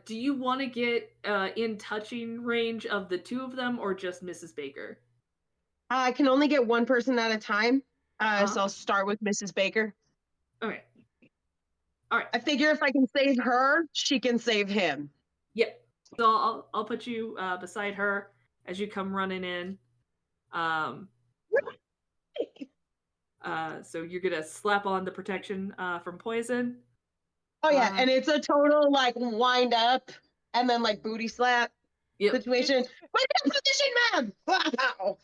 Do you want to get in touching range of the 2 of them, or just Mrs. Baker? I can only get one person at a time. Uh-huh. So I'll start with Mrs. Baker. Okay. All right. I figure if I can save her, she can save him. Yep. So I'll put you beside her as you come running in. So you're gonna slap on the protection from poison. Oh yeah, and it's a total like wind up and then like booty slap situation. My position, ma'am. Wow.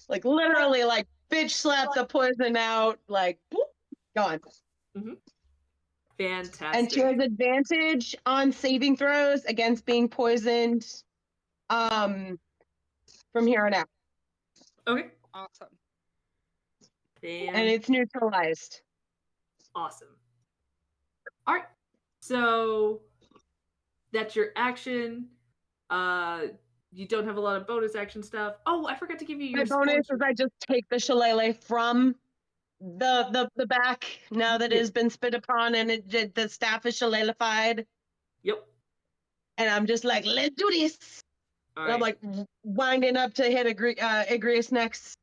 Like literally, like bitch slap the poison out. Like boop, gone. Mm-hmm. Fantastic. And she has advantage on saving throws against being poisoned. From here on out. Okay. Awesome. And it's neutralized. Awesome. All right. So that's your action. You don't have a lot of bonus action stuff. Oh, I forgot to give you your My bonus is I just take the shillelagh from the back now that it has been spit upon and the staff is shillelaghfied. Yep. And I'm just like, let's do this. All and right. I'm like winding up to hit Igreus next.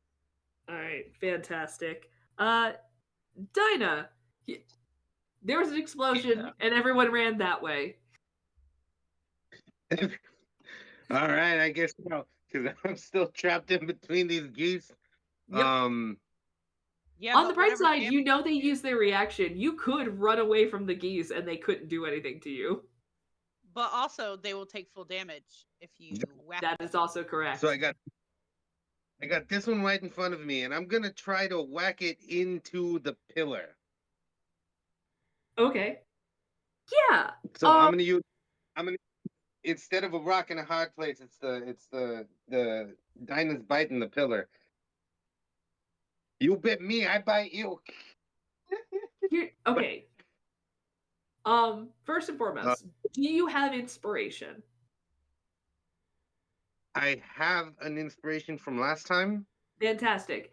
All right, fantastic. Dynah, there was an explosion and everyone ran that way. All right, I guess so, because I'm still trapped in between these geese. Yep. Yeah. On the bright side, you know they use their reaction. You could run away from the geese and they couldn't do anything to you. But also, they will take full damage if you whack That them. is also correct. So I got this one right in front of me, and I'm gonna try to whack it into the pillar. Okay. Yeah. So I'm gonna instead of a rock in a hard place, it's the Dinah's biting the pillar. You bit me, I bite you. Okay. First and foremost, do you have inspiration? I have an inspiration from last time. Fantastic.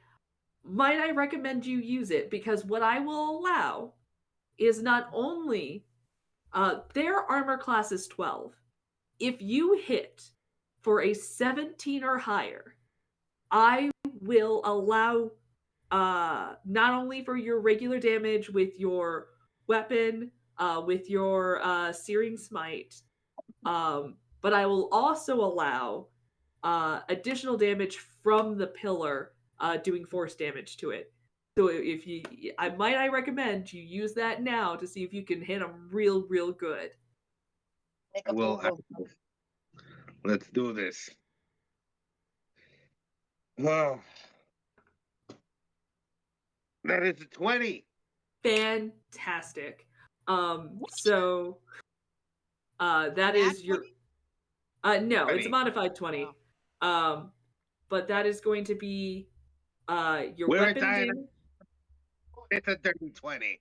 Might I recommend you use it? Because what I will allow is not only their armor class is 12. If you hit for a 17 or higher, I will allow not only for your regular damage with your weapon, with your searing smite, but I will also allow additional damage from the pillar, doing force damage to it. So if you, I recommend you use that now to see if you can hit them real good. I will. Let's do this. Oh, that is a 20. Fantastic. So that is your. No, it's a 20. modified 20. But that is going to be your We're weapon dying. damage. It's a dirty 20.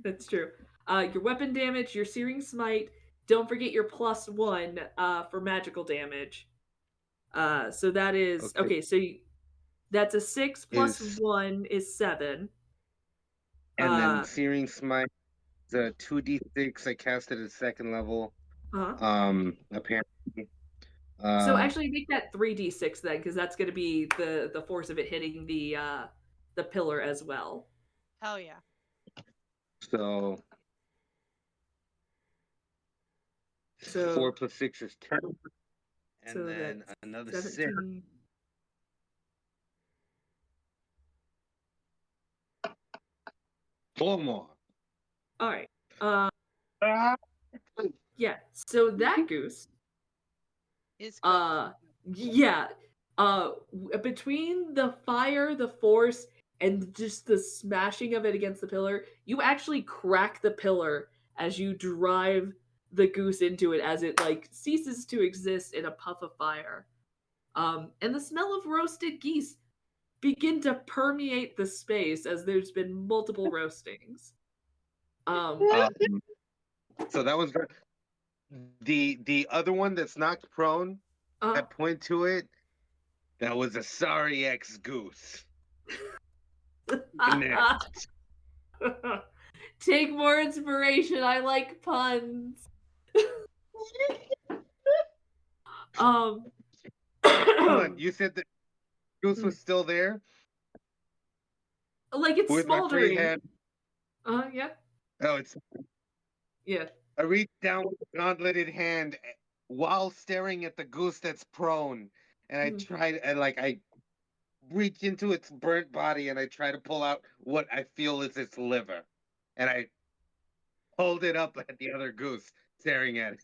That's true. Your weapon damage, your searing smite. Don't forget your +1 for magical damage. So that is okay. So that's a 6 plus Is 1 is 7. and then Searing Smite is a 2d6. I cast it at second level. Apparently. So actually, make that 3d6 then, because that's going to be the force of it hitting the pillar as well. Hell yeah. So 4 plus 6 is 10, and so then that's another 17. 6. 4 more. All right. Yeah. So that goose. Is Yeah. Between the fire, the force, and just the smashing of it against the pillar, you actually crack the pillar as you drive the goose into it, as it like ceases to exist in a puff of fire. And the smell of roasted geese begin to permeate the space as there's been multiple roastings. So that was the other one that's knocked prone. I point to it. That was a sorry ex goose. Take more inspiration. I like puns. Hold on, you said the goose was still there? Like it's with smoldering. My free hand. Yeah. Oh, it's yeah. I reach down with a gauntleted hand while staring at the goose that's prone, and I try and I reach into its burnt body and I try to pull out what I feel is its liver, and I hold it up at the other goose, staring at it.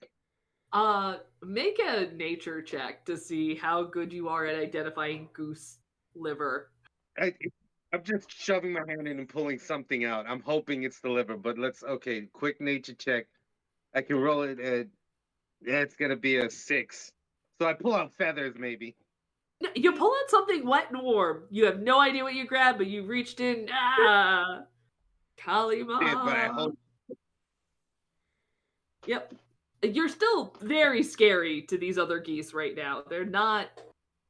Make a nature check to see how good you are at identifying goose liver. I'm just shoving my hand in and pulling something out. I'm hoping it's the liver, but okay, quick nature check. I can roll it at, it's gonna be a 6. So I pull out feathers, maybe. You pull out something wet and warm. You have no idea what you grabbed, but you reached in. Kalima. Yeah, but I hold. Yep. You're still very scary to these other geese right now. They're not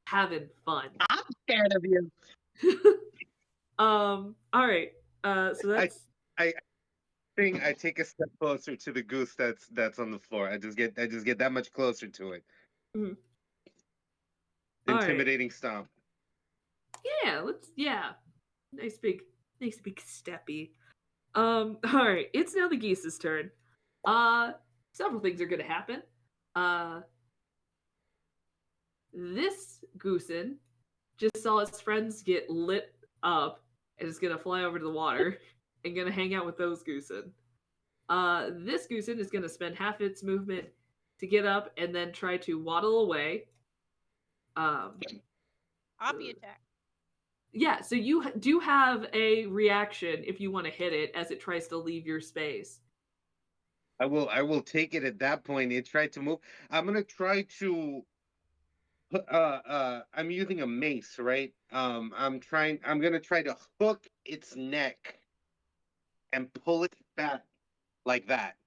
having fun. I'm scared of you. All right. So that's. I think I take a step closer to the goose that's on the floor. I just get that much closer to it. Mm-hmm. Intimidating stomp. Yeah. Nice big steppy. All right. It's now the geese's turn. Several things are gonna happen. This goosen just saw his friends get lit up and is gonna fly over to the water and gonna hang out with those goosen. This goosen is gonna spend half its movement to get up and then try to waddle away. Oppie attack. Yeah, so you do have a reaction if you want to hit it as it tries to leave your space. I will take it at that point. It tried to move. I'm gonna try to. I'm using a mace, right? I'm gonna try to hook its neck and pull it back like that.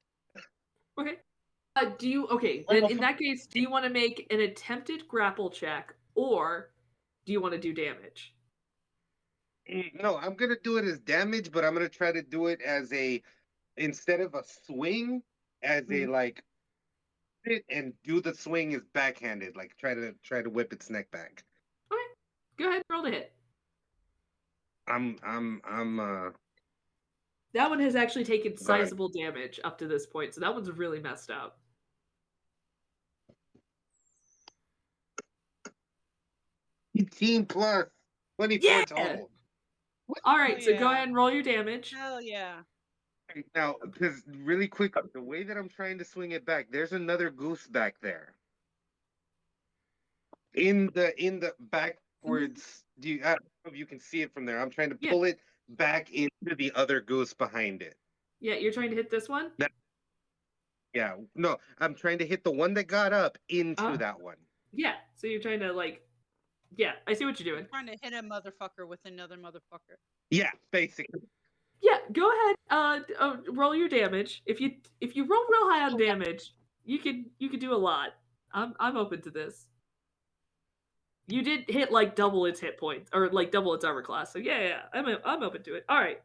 Okay. Then in that case, do you want to make an attempted grapple check or do you want to do damage? No, I'm gonna do it as damage, but I'm gonna try to do it as instead of a swing, as a sit and do the swing is backhanded, like try to whip its neck back. Okay, go ahead, roll to hit. That one has actually taken sizable damage up to this point, so that one's really messed up. 18 plus 24 Yeah! total. All right, so go yeah. ahead and roll your damage. Hell yeah. Now, because really quick, the way that I'm trying to swing it back, there's another goose back there. In the backwards, I don't know if you can see it from there. I'm trying to Yeah. pull it back into the other goose behind it. Yeah, you're trying to hit this one? Yeah, no, I'm trying to hit the one that got up into that one. Yeah, so you're trying to yeah, I see what you're doing. Trying to hit a motherfucker with another motherfucker. Yeah, basically. Yeah, go ahead. Roll your damage. If you roll real high on damage, you could do a lot. I'm open to this. You did hit like double its hit points or like double its armor class. So yeah, I'm open to it. All right.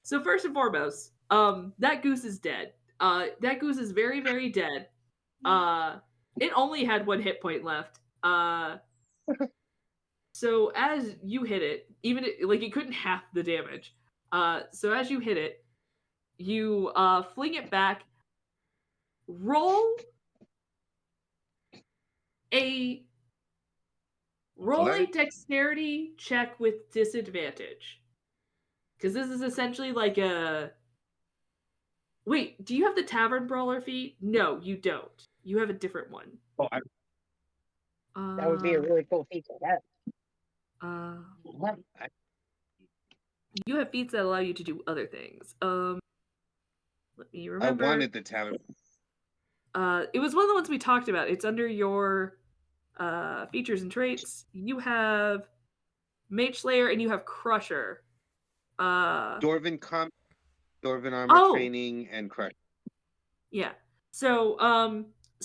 So first and foremost, that goose is dead. That goose is very very dead. It only had 1 hit point left. So as you hit it, even it couldn't half the damage. So as you hit it, you fling it back. Roll a dexterity check with disadvantage. Because this is essentially like a. Wait, do you have the tavern brawler feat? No, you don't. You have a different one. Oh, That would be a really cool feat to have. You have feats that allow you to do other things. Let me I remember. wanted the tavern. It was one of the ones we talked about. It's under your features and traits. You have Mage Slayer and you have Crusher. Dwarven armor training and crush. Yeah. So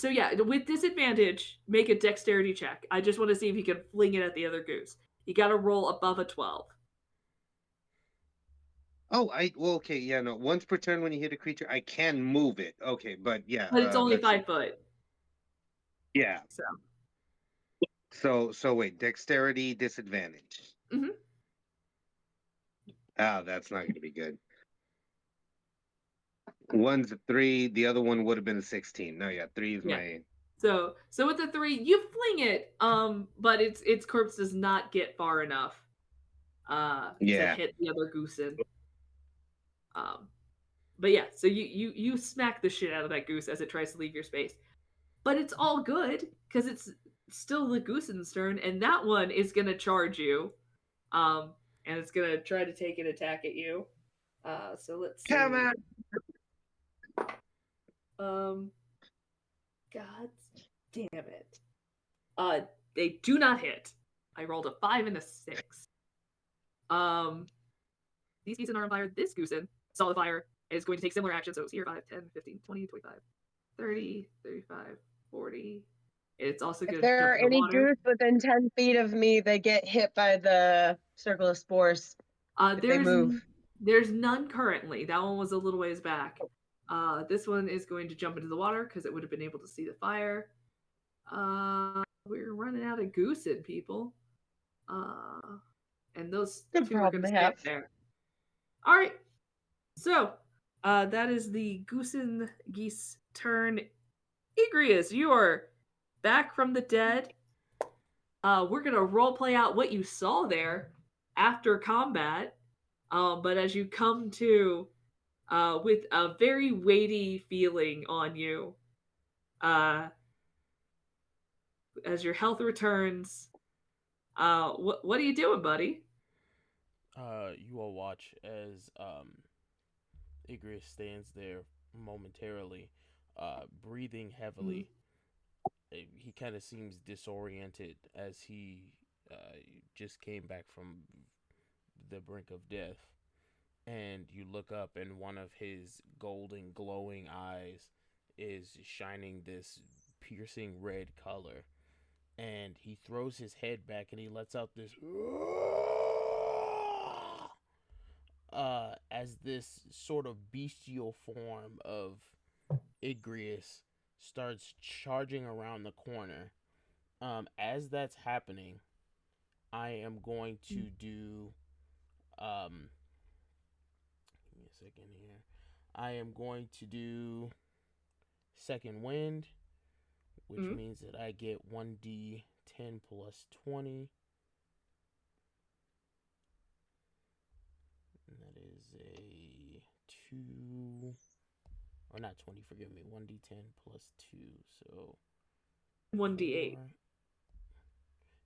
yeah, with disadvantage, make a dexterity check. I just want to see if you can fling it at the other goose. You got to roll above a 12. Oh, okay, yeah, no. Once per turn when you hit a creature, I can move it. Okay, but yeah. But it's only let's 5 see. foot. Yeah. So So wait, dexterity disadvantage. Mhm. Ah, that's not gonna be good. One's a 3, the other one would have been a 16. No, yeah, 3 is my. So with the 3, you fling it, but its corpse does not get far enough to hit the other goose in. But yeah, so you smack the shit out of that goose as it tries to leave your space. But it's all good because it's still the goosen's turn, and that one is gonna charge you, and it's gonna try to take an attack at you. So let's see. Come on. God damn it. They do not hit. I rolled a 5 and a 6. These geese are on fire. This goosen, solid fire, is going to take similar actions. So it's here 5, 10, 15, 20, 25, 30, 35, 40. It's also going If to there jump are in the any water. goose within 10 feet of me, they get hit by the circle of spores. If they move. There's none currently. That one was a little ways back. This one is going to jump into the water because it would have been able to see the fire. We're running out of goosen, people. And those Good two are problem going to to stay have. up there. All right. So, that is the goosen geese turn. Igreus, you are back from the dead. We're going to role play out what you saw there after combat. But as you come to with a very weighty feeling on you, as your health returns, what are you doing, buddy? You all watch as Igreus stands there momentarily, breathing heavily. He kind of seems disoriented as he just came back from the brink of death. And you look up, and one of his golden, glowing eyes is shining this piercing red color. And he throws his head back, and he lets out this as this sort of bestial form of Igreus starts charging around the corner. As that's happening, I am going to do give me a second here. I am going to do second wind, which means that I get 1d10 10 plus 20. And that is a 2. Or not 20, forgive me. 1d10 plus 2. So 1d8. 4.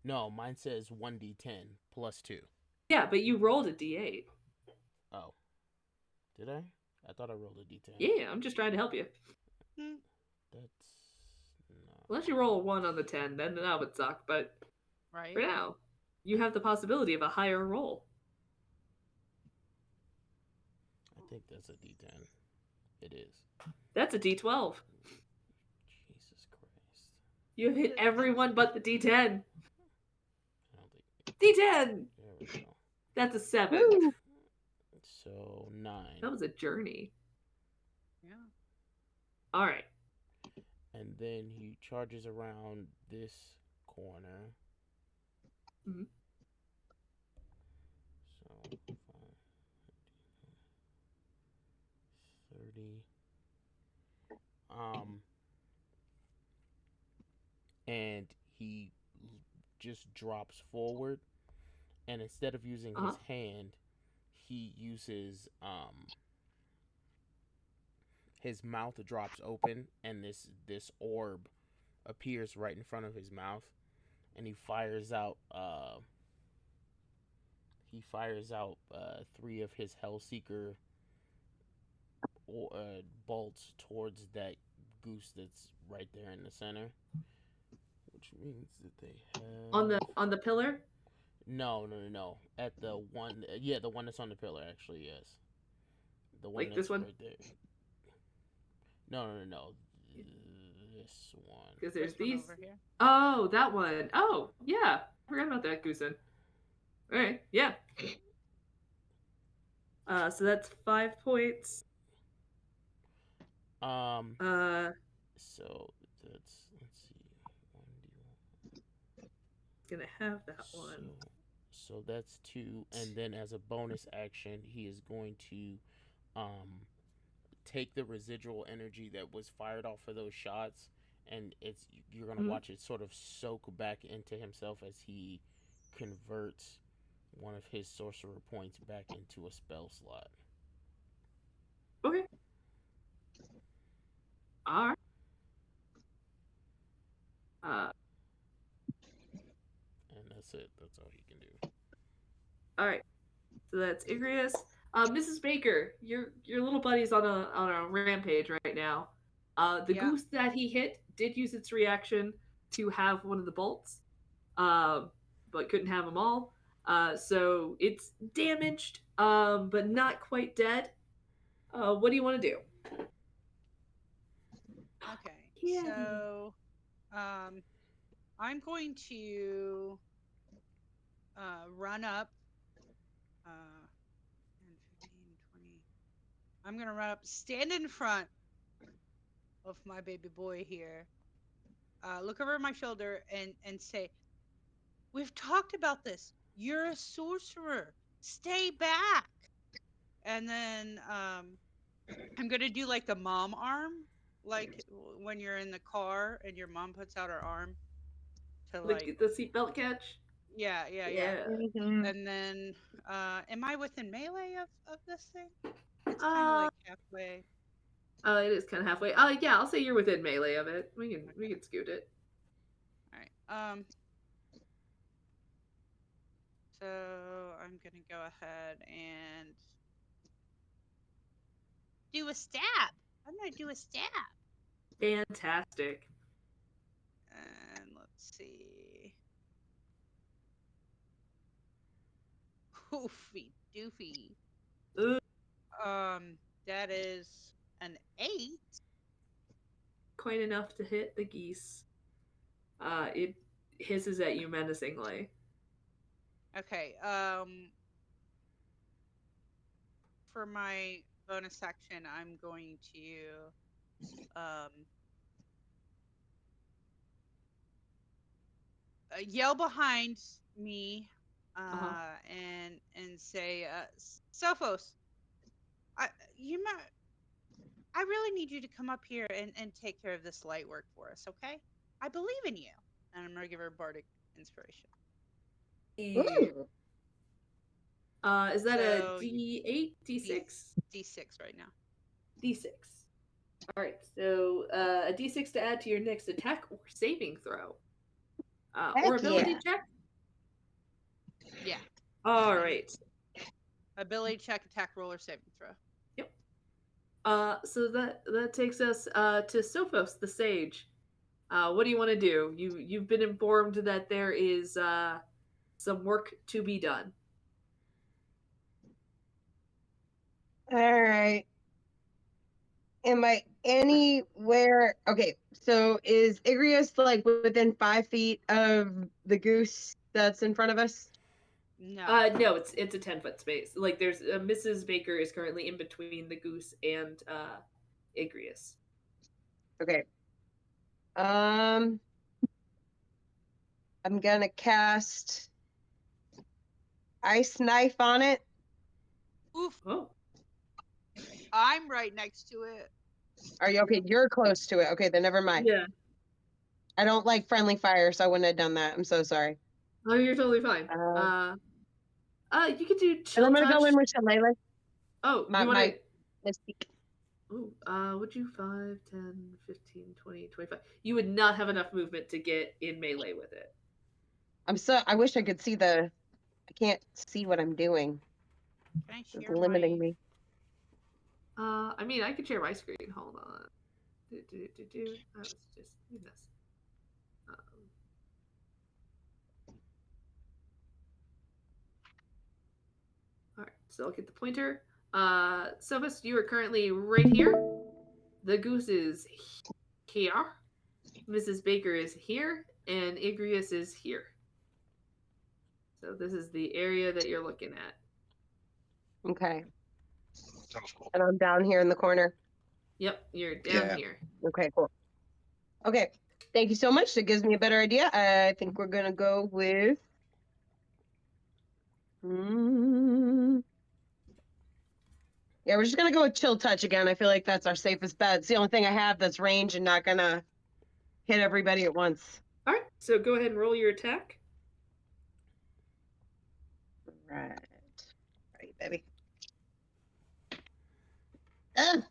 No, mine says 1d10 plus 2. Yeah, but you rolled a d8. Oh. Did I? I thought I rolled a d10. Yeah, I'm just trying to help you. That's not. Unless you roll a 1 on the 10, then that would suck. But Right. for now, you have the possibility of a higher roll. I think that's a d10. It is. That's a d12. Jesus Christ. You have hit everyone but the d10. I don't think. D10! There we go. That's a 7. Woo! So 9. That was a journey. Yeah. All right. And then he charges around this corner. Mhm. So 5, 30. And he just drops forward, and instead of using his hand, he uses his mouth drops open, and this orb appears right in front of his mouth, and he fires out 3 of his Hellseeker bolts towards that goose that's right there in the center, which means that they have On the pillar? no. At the one, the one that's on the pillar, actually, yes. The one Like that's this one? right there. No. This one. Because there's This one these. over here. Oh, that one. Oh, yeah. Forgot about that, Goosen. All right, yeah. So that's 5 points. So that's, let's see, 1d1. Gonna have that one. So that's 2, and then as a bonus action, he is going to take the residual energy that was fired off of those shots, and you're gonna watch it sort of soak back into himself as he converts one of his sorcerer points back into a spell slot. Okay. All right. And that's it. That's all he can do. All right. So that's Igreus. Mrs. Baker, your little buddy's on a rampage right now. The goose that he hit did use its reaction to have one of the bolts, but couldn't have them all. So it's damaged, but not quite dead. What do you want to do? Okay. Yeah. So, I'm going to run up. 10, 15, 20. I'm gonna run up, stand in front of my baby boy here. Look over my shoulder and say, "We've talked about this. You're a sorcerer. Stay back." And then I'm gonna do like the mom arm, like when you're in the car and your mom puts out her arm to like The seatbelt catch? yeah. Mhm. And then am I within melee of this thing? It's kind of like halfway. It is kind of halfway. Yeah, I'll say you're within melee of it. We can scoot it. All right. So I'm gonna go ahead and do a stab. I'm gonna do a stab. Fantastic. And let's see. Oofy doofy. Ooh. That is an 8. Quite enough to hit the geese. It hisses at you menacingly. Okay. For my bonus action, I'm going to yell behind me and say, Sophos, I really need you to come up here and take care of this light work for us, okay? I believe in you. And I'm gonna give her bardic inspiration. Ooh. Is that So, a D8, D6? D6 right now. D6. All right, so a D6 to add to your next attack or saving throw, or Heck ability yeah. check. Yeah. All right. Ability check, attack roll, or saving throw. Yep. So that takes us to Sophos, the sage. What do you want to do? You've been informed that there is some work to be done. All right. Am I anywhere? Okay, so is Igreus like within 5 feet of the goose that's in front of us? No. No, it's a 10-foot space. Like there's Mrs. Baker is currently in between the goose and Igreus. Okay. I'm gonna cast Ice Knife on it. Oof. Oh. I'm right next to it. Are you okay? You're close to it. Okay, then never mind. Yeah. I don't like friendly fire, so I wouldn't have done that. I'm so sorry. Oh, you're totally fine. You could do And chill I'm gonna touch. go in with Shillelagh. Oh, My you want to? mystique. Oh, would you 5, 10, 15, 20, 25? You would not have enough movement to get in melee with it. I wish I could see I can't see what I'm doing. Can I It's share limiting my... me. I mean, I could share my screen. Hold on. I was just doing this. All right, so I'll get the pointer. Sophos, you are currently right here. The goose is here. Mrs. Baker is here, and Igreus is here. So this is the area that you're looking at. Okay. And I'm down here in the corner. Yep, you're down here. Okay, cool. Okay, thank you so much. That gives me a better idea. I think we're gonna go with. Yeah, we're just gonna go with Chill Touch again. I feel like that's our safest bet. It's the only thing I have that's range and not gonna hit everybody at once. All right, so go ahead and roll your attack. Right, baby. Ugh.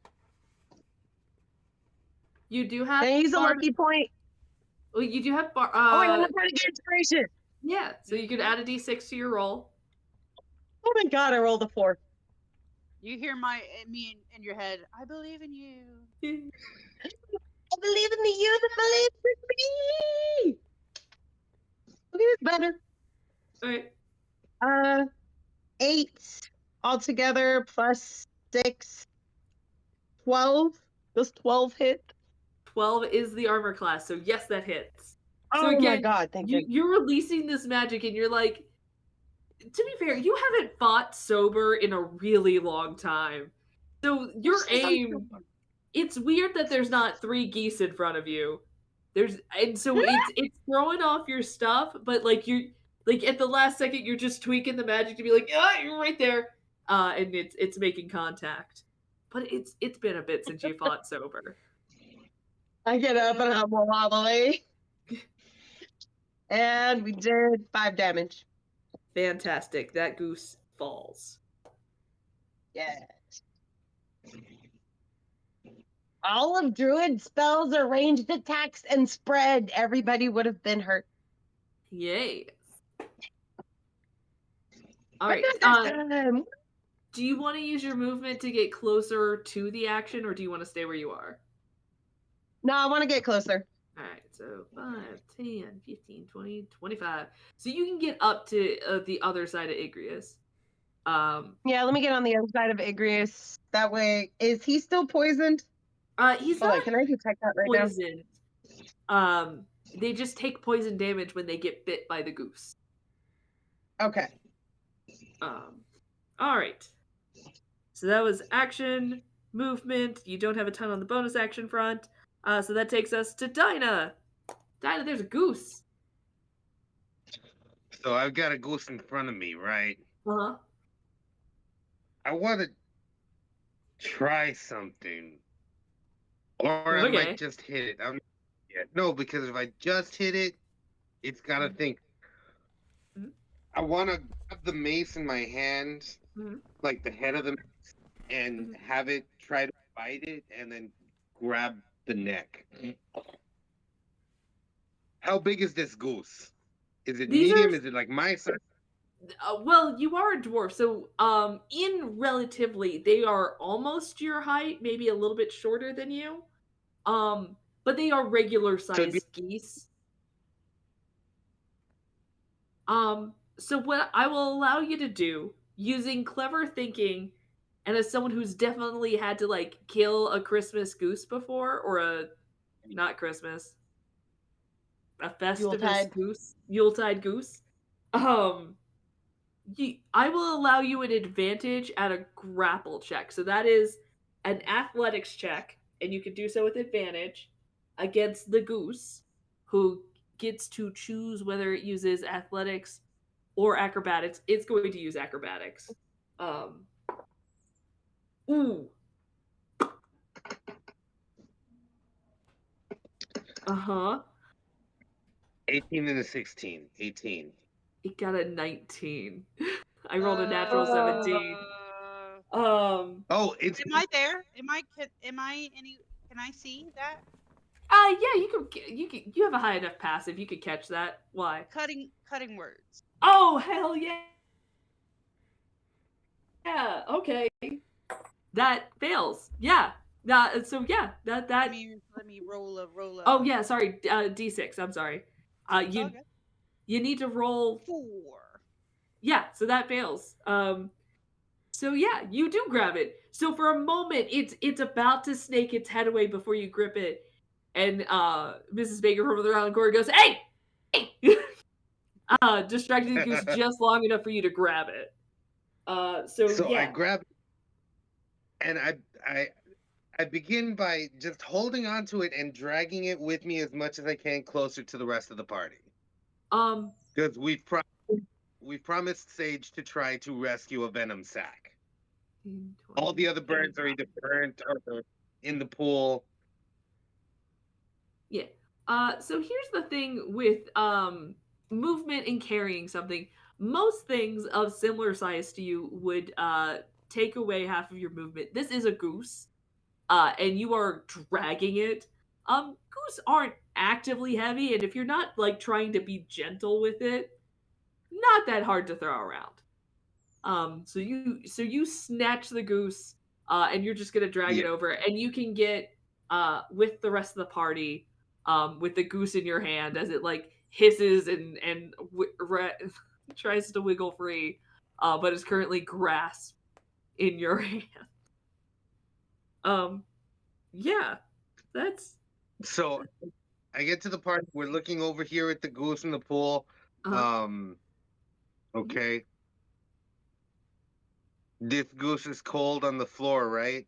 You do have. Can I use a lucky point? Well, you do have. Oh, I want to get inspiration. Yeah, so you could add a d6 to your roll. Oh my god, I rolled a 4. You hear me in your head. I believe in you. I believe in the you that believes in me. Okay, it's better. All right. 8 altogether plus 6. 12. Does 12 hit? 12 is the armor class, so yes, that hits. Oh so again, my god, thank you. You're releasing this magic and you're like, to be fair, you haven't fought sober in a really long time. So your aim, it's weird that there's not 3 geese in front of you. So it's throwing off your stuff, but like you're like at the last second you're just tweaking the magic to be like, you're right there. And it's making contact. But it's been a bit since you fought sober. I get up and I'm wobbly. And we did 5 damage. Fantastic. That goose falls. Yes. All of Druid spells are ranged attacks and spread. Everybody would have been hurt. Yay. All right. Do you want to use your movement to get closer to the action, or do you want to stay where you are? No, I want to get closer. All right, so 5, 10, 15, 20, 25. So you can get up to the other side of Igreus. Yeah, let me get on the other side of Igreus. That way, is he still poisoned? He's not can I detect that right poisoned. They just take poison damage when they get bit by the goose. Okay. All right. So that was action, movement. You don't have a ton on the bonus action front. So that takes us to Dynah. Dynah, there's a goose. So I've got a goose in front of me, right? Uh-huh. I want to try something. Or I might just hit it. No, because if I just hit it, it's got to think I want to grab the mace in my hand, Mhm. like the head of the mace, and Mhm. have it try to bite it, and then grab the neck. How big is this goose? Is it These are medium? Is it like my size? well, you are a dwarf, so in relatively, they are almost your height, maybe a little bit shorter than you. But they are regular So it'd be sized geese. So what I will allow you to do, using clever thinking, and as someone who's definitely had to like kill a Christmas goose before, or a not Christmas, a Festivus Yuletide. goose, Yuletide goose. Um, I will allow you an advantage at a grapple check. So that is an athletics check, and you can do so with advantage against the goose, who gets to choose whether it uses athletics or acrobatics. It's going to use acrobatics. Um, ooh. Uh huh. 18 and a 16. 18. It got a 19. I rolled a natural 17. Uh, Oh, it's am I there? Am I any? Can I see that? Yeah, you have a high enough passive. You could catch that. Why? Cutting words. Oh, hell yeah. Yeah, okay. That fails. Yeah. So yeah, Let that me roll a. oh yeah, sorry, D6, I'm sorry. It's all good. You need to roll 4. yeah, so that fails. So yeah, you do grab it. So for a moment it's about to snake its head away before you grip it. And Mrs. Baker from around the corner goes, "Hey! Hey!" Distracting the goose just long enough for you to grab it. So so I yeah. grab and I begin by just holding onto it and dragging it with me as much as I can closer to the rest of the party. Um Because we've promised Sage to try to rescue a venom sac. 15, All 20. the other birds are either burnt or in the pool. Yeah. So here's the thing with movement and carrying something. Most things of similar size to you would take away half of your movement. This is a goose, and you are dragging it. Goose aren't actively heavy, and if you're not like trying to be gentle with it, not that hard to throw around. So you snatch the goose, and you're just gonna drag Yeah. it over, and you can get with the rest of the party, with the goose in your hand as it like hisses and tries to wiggle free, but is currently grasped in your hand. Um, yeah, that's So I get to the part we're looking over here at the goose in the pool. uh, Um, okay. This goose is cold on the floor, right?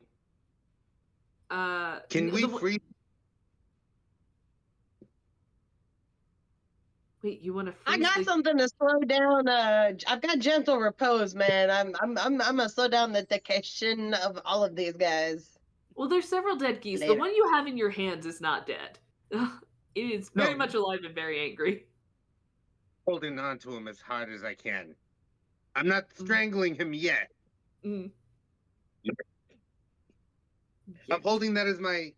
Can we the freeze? wait. You want to I freeze got the something to slow down. I've got gentle repose, man. I'm gonna slow down the decaytion of all of these guys well? There's several dead geese. The later. one you have in your hands is not dead. It is very No, much alive and very angry. holding on to him as hard as I can. I'm not Mm. strangling him yet. Mm. I'm Yet. holding that as my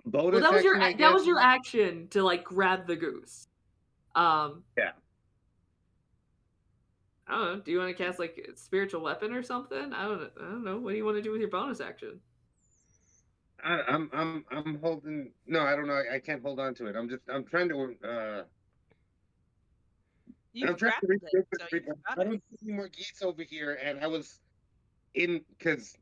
Well, bonus action, I that guess. was your action to like grab the goose. Yeah. I don't know. Do you want to cast like a spiritual weapon or something? I don't know. What do you want to do with your bonus action? I'm holding. No, I don't know. I can't hold on to it. I'm trying to. You've I'm trying to reach grappled it, so you've got I it. don't see any more geese over here, and I was in because.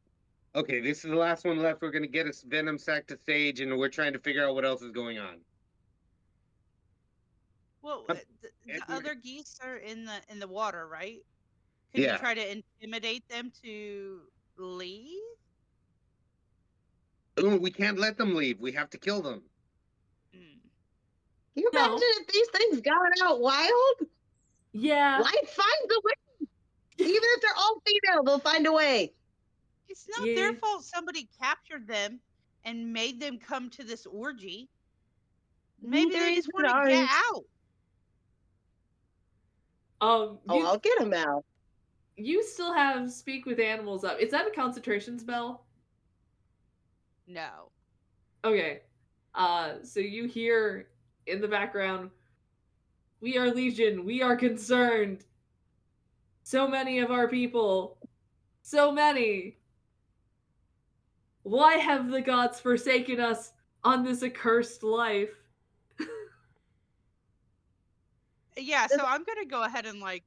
Okay, this is the last one left. We're gonna get a venom sac to Sage, and we're trying to figure out what else is going on. Well, the And other geese are in the water, right? Could you yeah, try to intimidate them to leave? Ooh, we can't let them leave. We have to kill them. Hmm. Can you imagine No. if these things got out wild? Yeah. Life finds a way. Even if they're all female, they'll find a way. It's not Yeah. their fault somebody captured them and made them come to this orgy. Maybe Neither they is just it want to get ours. out. Oh, I'll get him out. You still have speak with animals up. Is that a concentration spell? No. Okay. So you hear in the background, "We are Legion. We are concerned. So many of our people. So many. Why have the gods forsaken us on this accursed life?" Yeah, so I'm gonna go ahead and like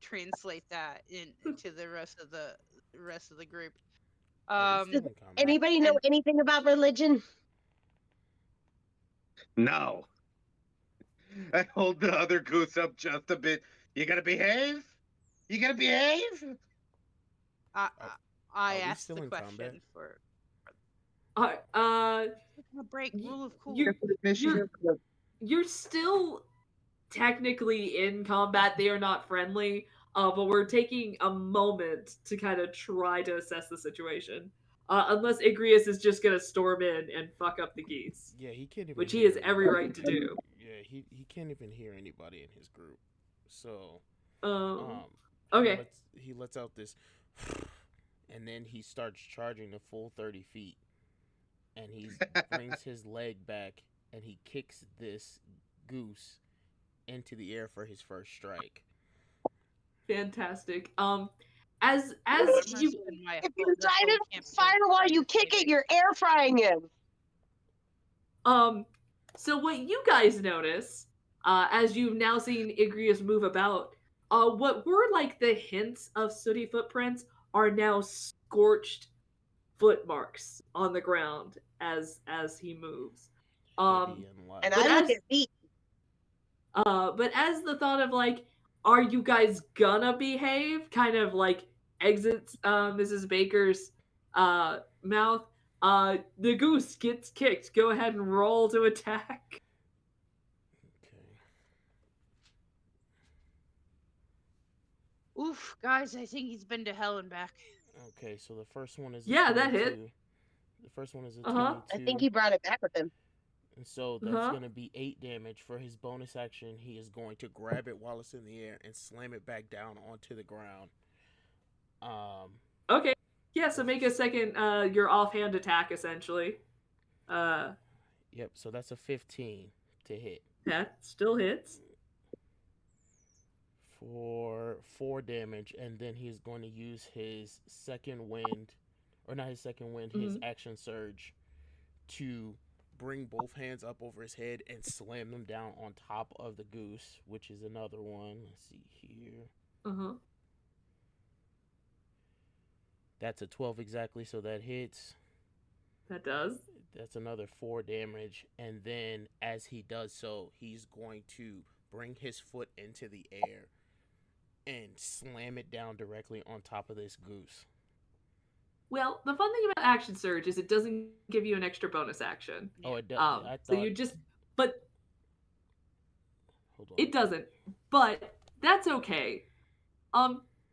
translate that into the rest of the group. Are we still Does in combat? anybody know anything about religion? No. I hold the other goose up just a bit. You gotta behave? You gotta behave? I Are we asked still the in question combat? for Uh, a break. Rule of cool. you're still technically in combat. They are not friendly, but we're taking a moment to kind of try to assess the situation. Unless Igreus is just gonna storm in and fuck up the geese, Yeah, he can't even. which he hear has every anybody. right to do. Yeah, he can't even hear anybody in his group. So Um, he okay. lets out this, and then he starts charging the full 30 feet, and he brings his leg back and he kicks this goose into the air for his first strike. Fantastic. As I'm gonna you spend my If you the try whole to campaign fire while trying you to kick save it, you're air frying him. So what you guys notice, as you've now seen Igreus move about, what were like the hints of sooty footprints are now scorched foot marks on the ground as he moves. Heavy and light. And But I look as at feet. but as the thought of like, are you guys gonna behave? Kind of like exits Mrs. Baker's mouth. The goose gets kicked. Go ahead and roll to attack. Okay. Oof, guys, I think he's been to hell and back. Okay, so the first one is a Yeah, that 22. hit. The first one is a Uh-huh. 22. I think he brought it back with him. And so that's going to be 8 damage. For his bonus action, he is going to grab it while it's in the air and slam it back down onto the ground. Okay. Yeah, so make a second your offhand attack essentially. Yep, so that's a 15 to hit. That still hits. For 4 damage, and then he's going to use his second wind, or not his second wind, his action surge to bring both hands up over his head and slam them down on top of the goose, which is another one. Let's see here. That's a 12 exactly, so that hits. That does. That's another 4 damage, and then as he does so, he's going to bring his foot into the air and slam it down directly on top of this goose. Well, the fun thing about action surge is it doesn't give you an extra bonus action. Oh, it does. So you just, but hold on. it doesn't. But that's okay.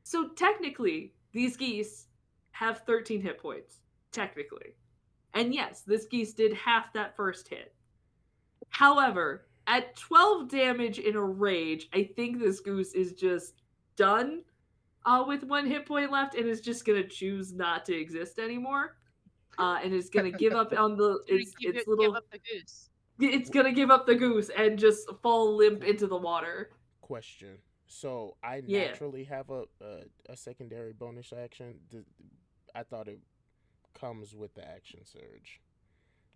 So technically, these geese have 13 hit points. Technically. And yes, this geese did half that first hit. However, at 12 damage in a rage, I think this goose is just done with 1 hit point left and is just going to choose not to exist anymore. And is going to give up on its little... Give up the goose. It's going to give up the goose and just fall limp into the water. Question. So I naturally have a secondary bonus action. I thought it comes with the action surge.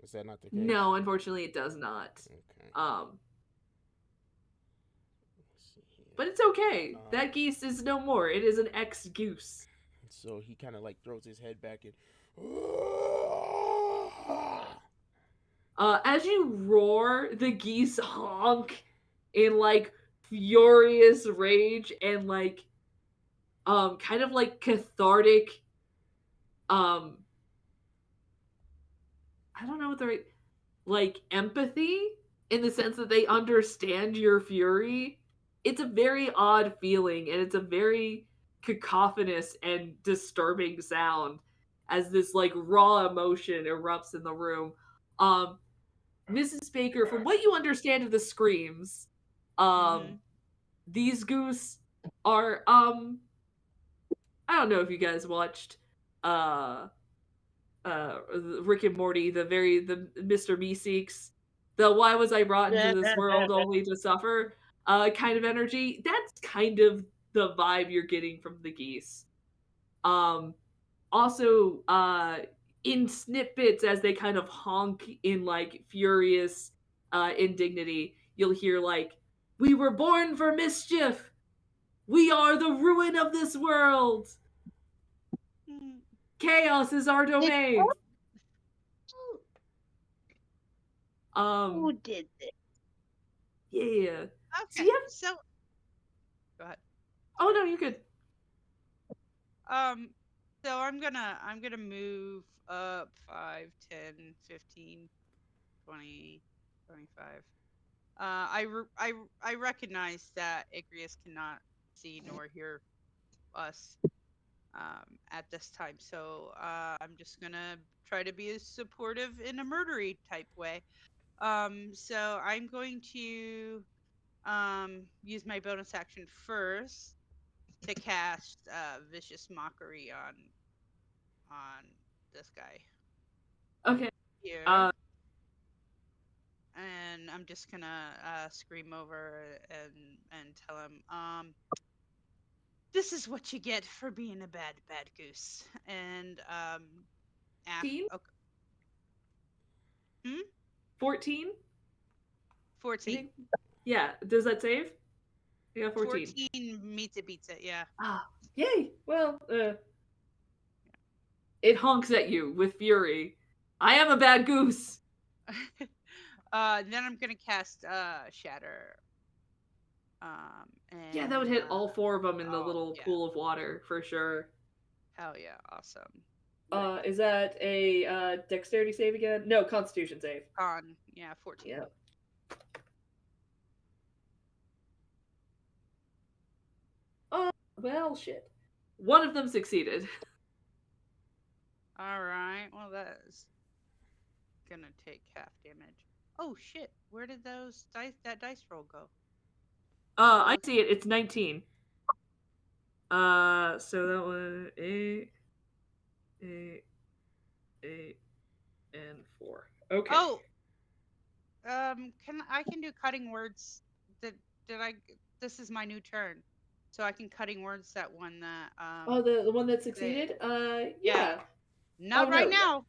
Is that not the case? No, unfortunately, it does not. Okay. Let's see here. But it's okay. That geese is no more. It is an ex-goose. So he kind of like throws his head back and... As you roar, the geese honk in like furious rage and like kind of like cathartic I don't know what the right, like empathy in the sense that they understand your fury. It's a very odd feeling and it's a very cacophonous and disturbing sound as this like raw emotion erupts in the room. Mrs. Baker, from what you understand of the screams, these goose are I don't know if you guys watched Rick and Morty, the Mr. Meeseeks, the why was I brought into this world only to suffer kind of energy. That's kind of the vibe you're getting from the geese. Also in snippets as they kind of honk in like furious indignity, you'll hear like, "We were born for mischief. We are the ruin of this world. Chaos is our domain." Who did this? Yeah. So Okay. yeah. So go ahead. Oh no, you're good. So I'm gonna move up 5, 10, 15, 20, 25. I recognize that Igreus cannot see nor hear us at this time, so I'm just gonna try to be as supportive in a murdery type way. So I'm going to use my bonus action first to cast vicious mockery on this guy Okay. here. Uh, And I'm just gonna scream over and tell him, this is what you get for being a bad goose. And after 14? 14. Yeah. Does that save? Yeah, 14. 14 meets it, beats it, yeah. Ah, yay. Well, it honks at you with fury. I am a bad goose. Then I'm gonna cast Shatter. And, Yeah, that would hit all 4 of them in the little yeah. pool of water for sure. Hell yeah, awesome. Is that a dexterity save again? No, constitution save. Con, yeah, 14. Yep. Oh, well, shit. One of them succeeded. All right. Well, that is gonna take half damage. Oh shit! Where did that dice roll go? I see it. It's 19. So that was 8, 8, 8, and 4. Okay. Oh. I can do cutting words? This is my new turn, so I can cutting words that one that Oh, the one that succeeded? Yeah. Not right now.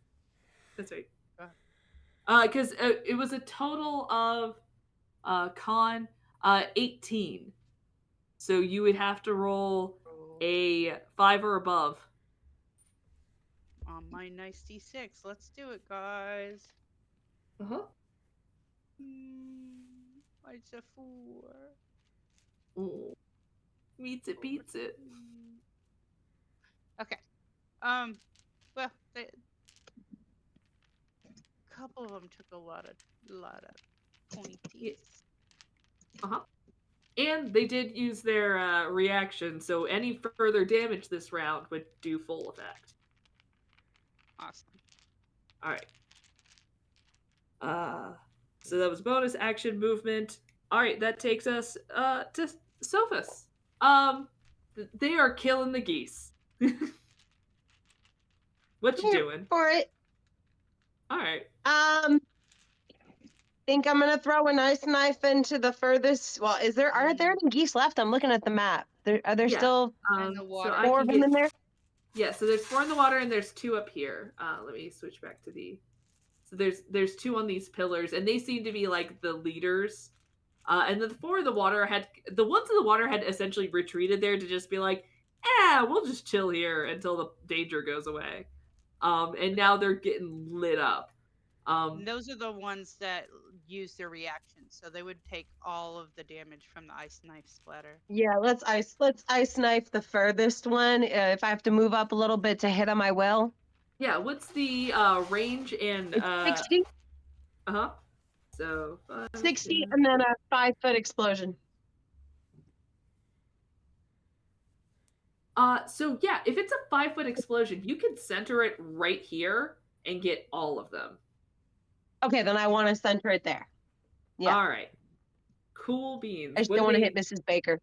That's right. Because it was a total of con 18. So you would have to roll a 5 or above. On my nice D6. Let's do it, guys. Uh-huh. It's a 4. Ooh. Meets it, beats it. Okay. Well, a couple of them took a lot of pointies. Uh-huh. And they did use their reaction, so any further damage this round would do full effect. Awesome. Alright. So that was bonus action movement. Alright, that takes us to Sophos. They are killing the geese. What you doing? For it. Alright. Think I'm gonna throw an ice knife into the furthest. Well, are there any geese left? I'm looking at the map. Are there still in the water? So 4 of them in there? Yeah, so there's 4 in the water and there's 2 up here. Let me switch back to so there's 2 on these pillars, and they seem to be like the leaders. And the 4 in the water the ones in the water had essentially retreated there to just be like, we'll just chill here until the danger goes away. And now they're getting lit up. And those are the ones that use their reaction, so they would take all of the damage from the ice knife splatter. Yeah, let's ice knife the furthest one. If I have to move up a little bit to hit him, I will. Yeah, what's the range and 60? Uh-huh. So 5, 60 10. and then a 5-foot explosion. So yeah, if it's a 5-foot explosion, you can center it right here and get all of them. Okay, then I want to center it there. Yeah. All right. Cool beans. I just don't want to hit Mrs. Baker.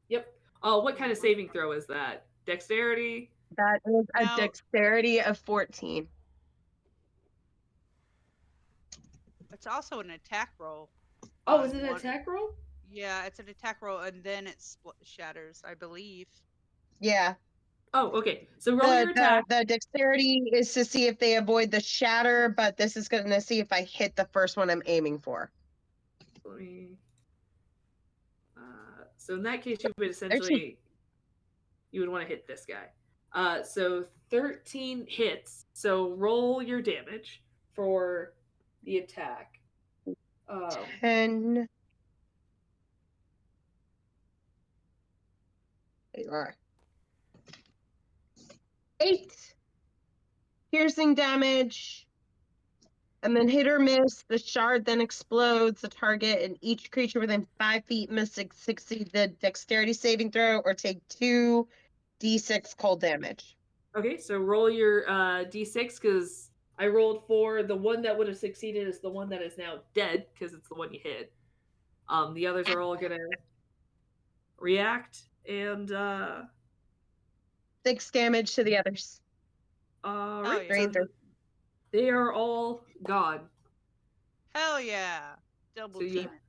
Yep. What kind of saving throw is that? Dexterity? That is a Now- dexterity of 14. It's also an attack roll. Oh, on is it an one- attack roll? Yeah, it's an attack roll, and then it shatters, I believe. Yeah. Oh, okay. So roll your The, attack. the dexterity is to see if they avoid the shatter, but this is going to see if I hit the first one I'm aiming for. Let me. So in that case, you would essentially you would want to hit this guy. So 13 hits. So roll your damage for the attack. 10. There you are. 8 piercing damage. And then hit or miss, the shard then explodes the target, and each creature within 5 feet must succeed the dexterity saving throw or take 2d6 cold damage. Okay, so roll your d6 because I rolled 4. The one that would have succeeded is the one that is now dead because it's the one you hit. The others are all gonna react and 6 damage to the others. right. Drain through. They are all gone. Hell yeah! Double So you- team it.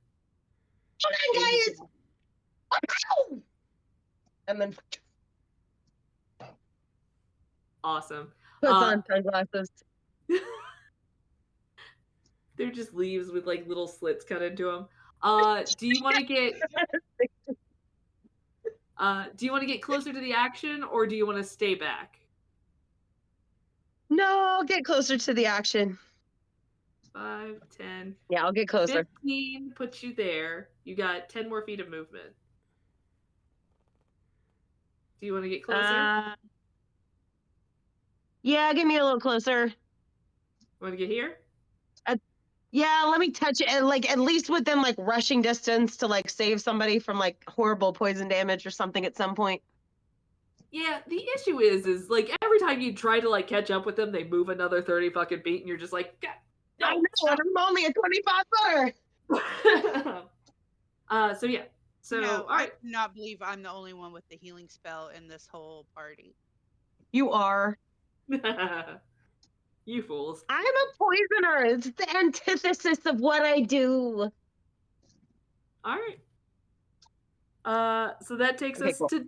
Hold on, guys! Oh! And then Awesome. puts on sunglasses. They're just leaves with like little slits cut into them. Do you want to get? Do you want to get closer to the action, or do you want to stay back? No, I'll get closer to the action. 5, 10, Yeah, I'll get closer. 15 puts you there. You got 10 more feet of movement. Do you want to get closer? Yeah, get me a little closer. Want to get here? Yeah, let me touch it, like at least within like rushing distance to like save somebody from like horrible poison damage or something at some point. Yeah, the issue is like every time you try to like catch up with them, they move another 30 fucking feet, and you're just like, God, I no, know, and I'm only a 25 footer. So yeah. So No, all I right. do not believe I'm the only one with the healing spell in this whole party. You are. You fools. I'm a poisoner. It's the antithesis of what I do. All right. So that takes Okay, us cool. to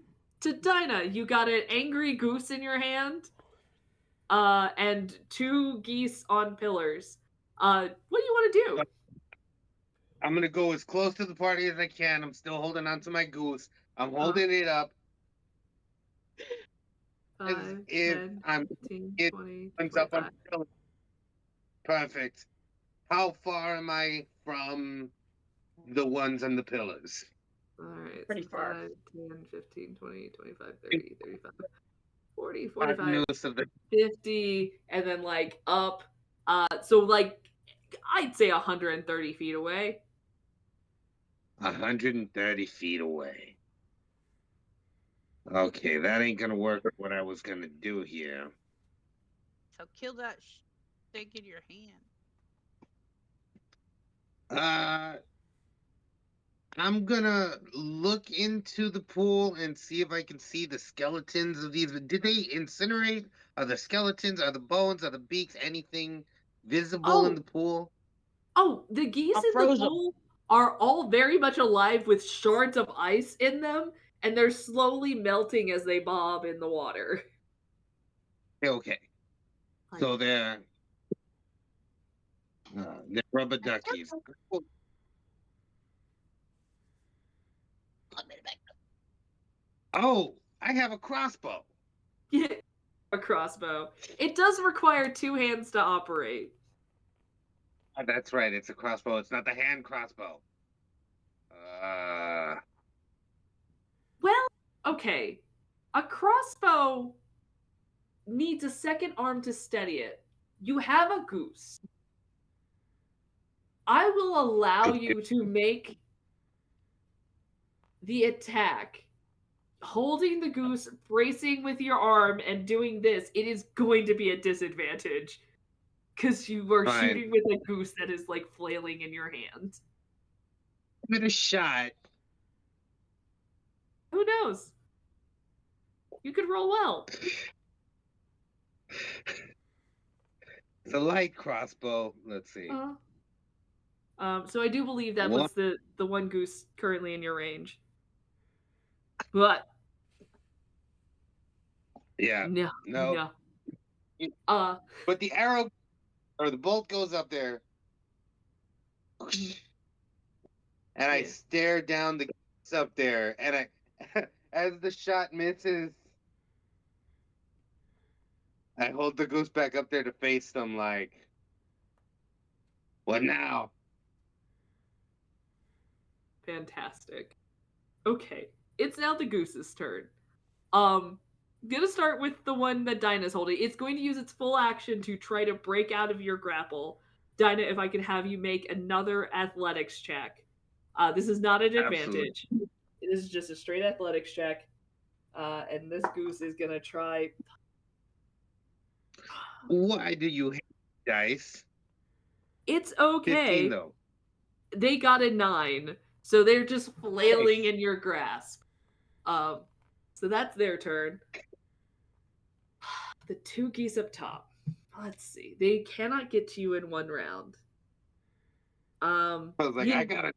Dynah. You got an angry goose in your hand, and 2 geese on pillars. What do you want to do? I'm gonna go as close to the party as I can. I'm still holding on to my goose. I'm Uh-huh. holding it up. 5, if 10, I'm 15, it 20, comes up 25. on perfect. How far am I from the ones on the pillars? All right. Pretty So far. 5, 10, 15, 20, 25, 30, 35, 40, I've 45, noticed of the 50, and then like up. So like I'd say 130 feet away. 130 feet away. Okay, that ain't gonna work with what I was gonna do here. So kill that thing in your hand. I'm gonna look into the pool and see if I can see the skeletons of these. Did they incinerate? Are the skeletons? Are the bones? Are the beaks? Anything visible in the pool? Oh, the geese I'll in the froze 'em. pool are all very much alive with shards of ice in them, and they're slowly melting as they bob in the water. Okay, so they're rubber duckies. Oh, I have a crossbow. Yeah, a crossbow. It does require 2 hands to operate. That's right, it's a crossbow. It's not the hand crossbow. Well, okay. A crossbow needs a second arm to steady it. You have a goose. I will allow you to make the attack. Holding the goose, bracing with your arm, and doing this, it is going to be a disadvantage. Because you are Fine. shooting with a goose that is like flailing in your hand. Give it a shot. Who knows? You could roll well. It's a light crossbow. Let's see. So I do believe that One. was the one goose currently in your range. But Yeah. no. No. But the arrow or the bolt goes up there. And I stare down the goose up there, and I, as the shot misses, I hold the goose back up there to face them. Like, what now? Fantastic. Okay, it's now the goose's turn. Gonna start with the one that Dynah's holding. It's going to use its full action to try to break out of your grapple. Dynah, if I could have you make another athletics check. This is not an advantage. Absolutely. This is just a straight athletics check. And this goose is gonna try. Why do you hate dice? It's okay. 15 though. They got a 9, so they're just flailing in your grasp. So that's their turn. The two geese up top. Let's see. They cannot get to you in one round. I was like,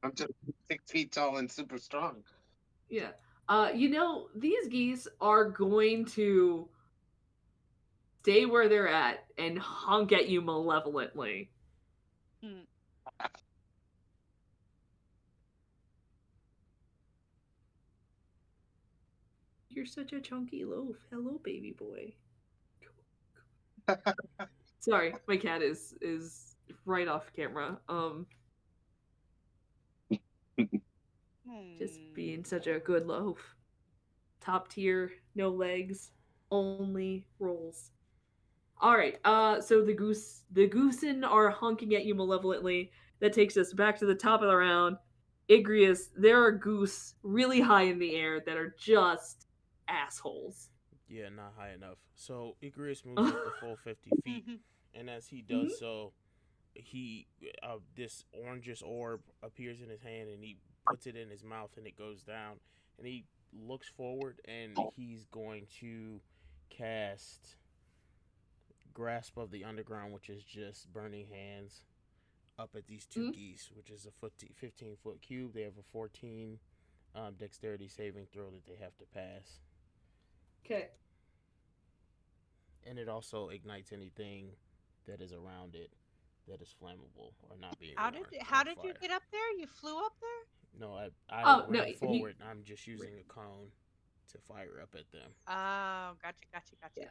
I'm just 6 feet tall and super strong. Yeah. These geese are going to stay where they're at and honk at you malevolently. You're such a chunky loaf. Hello, baby boy. Sorry, my cat is right off camera. Just being such a good loaf. Top tier, no legs, only rolls. All right. So the goosen are honking at you malevolently. That takes us back to the top of the round. Igreus, there are goose really high in the air that are just assholes. Yeah, not high enough. So Igreus moves up the full 50 feet, and as he does so, he this orangish orb appears in his hand, and he puts it in his mouth, and it goes down, and he looks forward, and he's going to cast Grasp of the Underground, which is just burning hands, up at these two geese, which is a 15-foot cube. They have a 14 dexterity saving throw that they have to pass. Okay. And it also ignites anything that is around it that is flammable or not being How did you get up there? You flew up there? No, I ran forward. I'm just using a cone to fire up at them. Oh, gotcha. Yeah.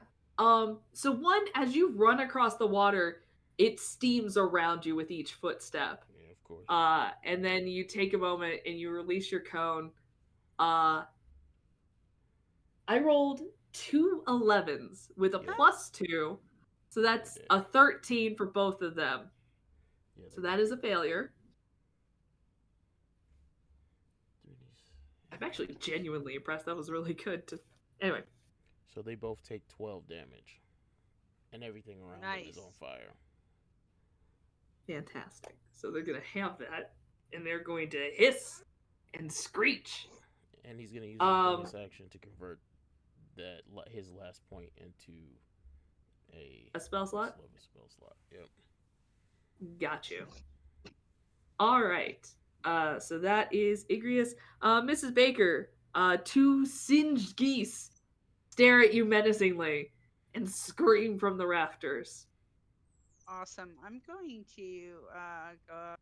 So one, as you run across the water, it steams around you with each footstep. Yeah, of course. And then you take a moment and you release your cone. I rolled 2 11s with a +2, so that's a 13 for both of them. Yeah, so that is a failure. I'm actually genuinely impressed. That was really good. Anyway. So they both take 12 damage, and everything around them is on fire. Fantastic. So they're going to have that, and they're going to hiss and screech. And he's going to use his bonus action to convert his last point into a spell slot? Spell slot, yep. Got you. All right. So that is Igreus. Mrs. Baker, 2 singed geese stare at you menacingly and scream from the rafters. Awesome. I'm going to go.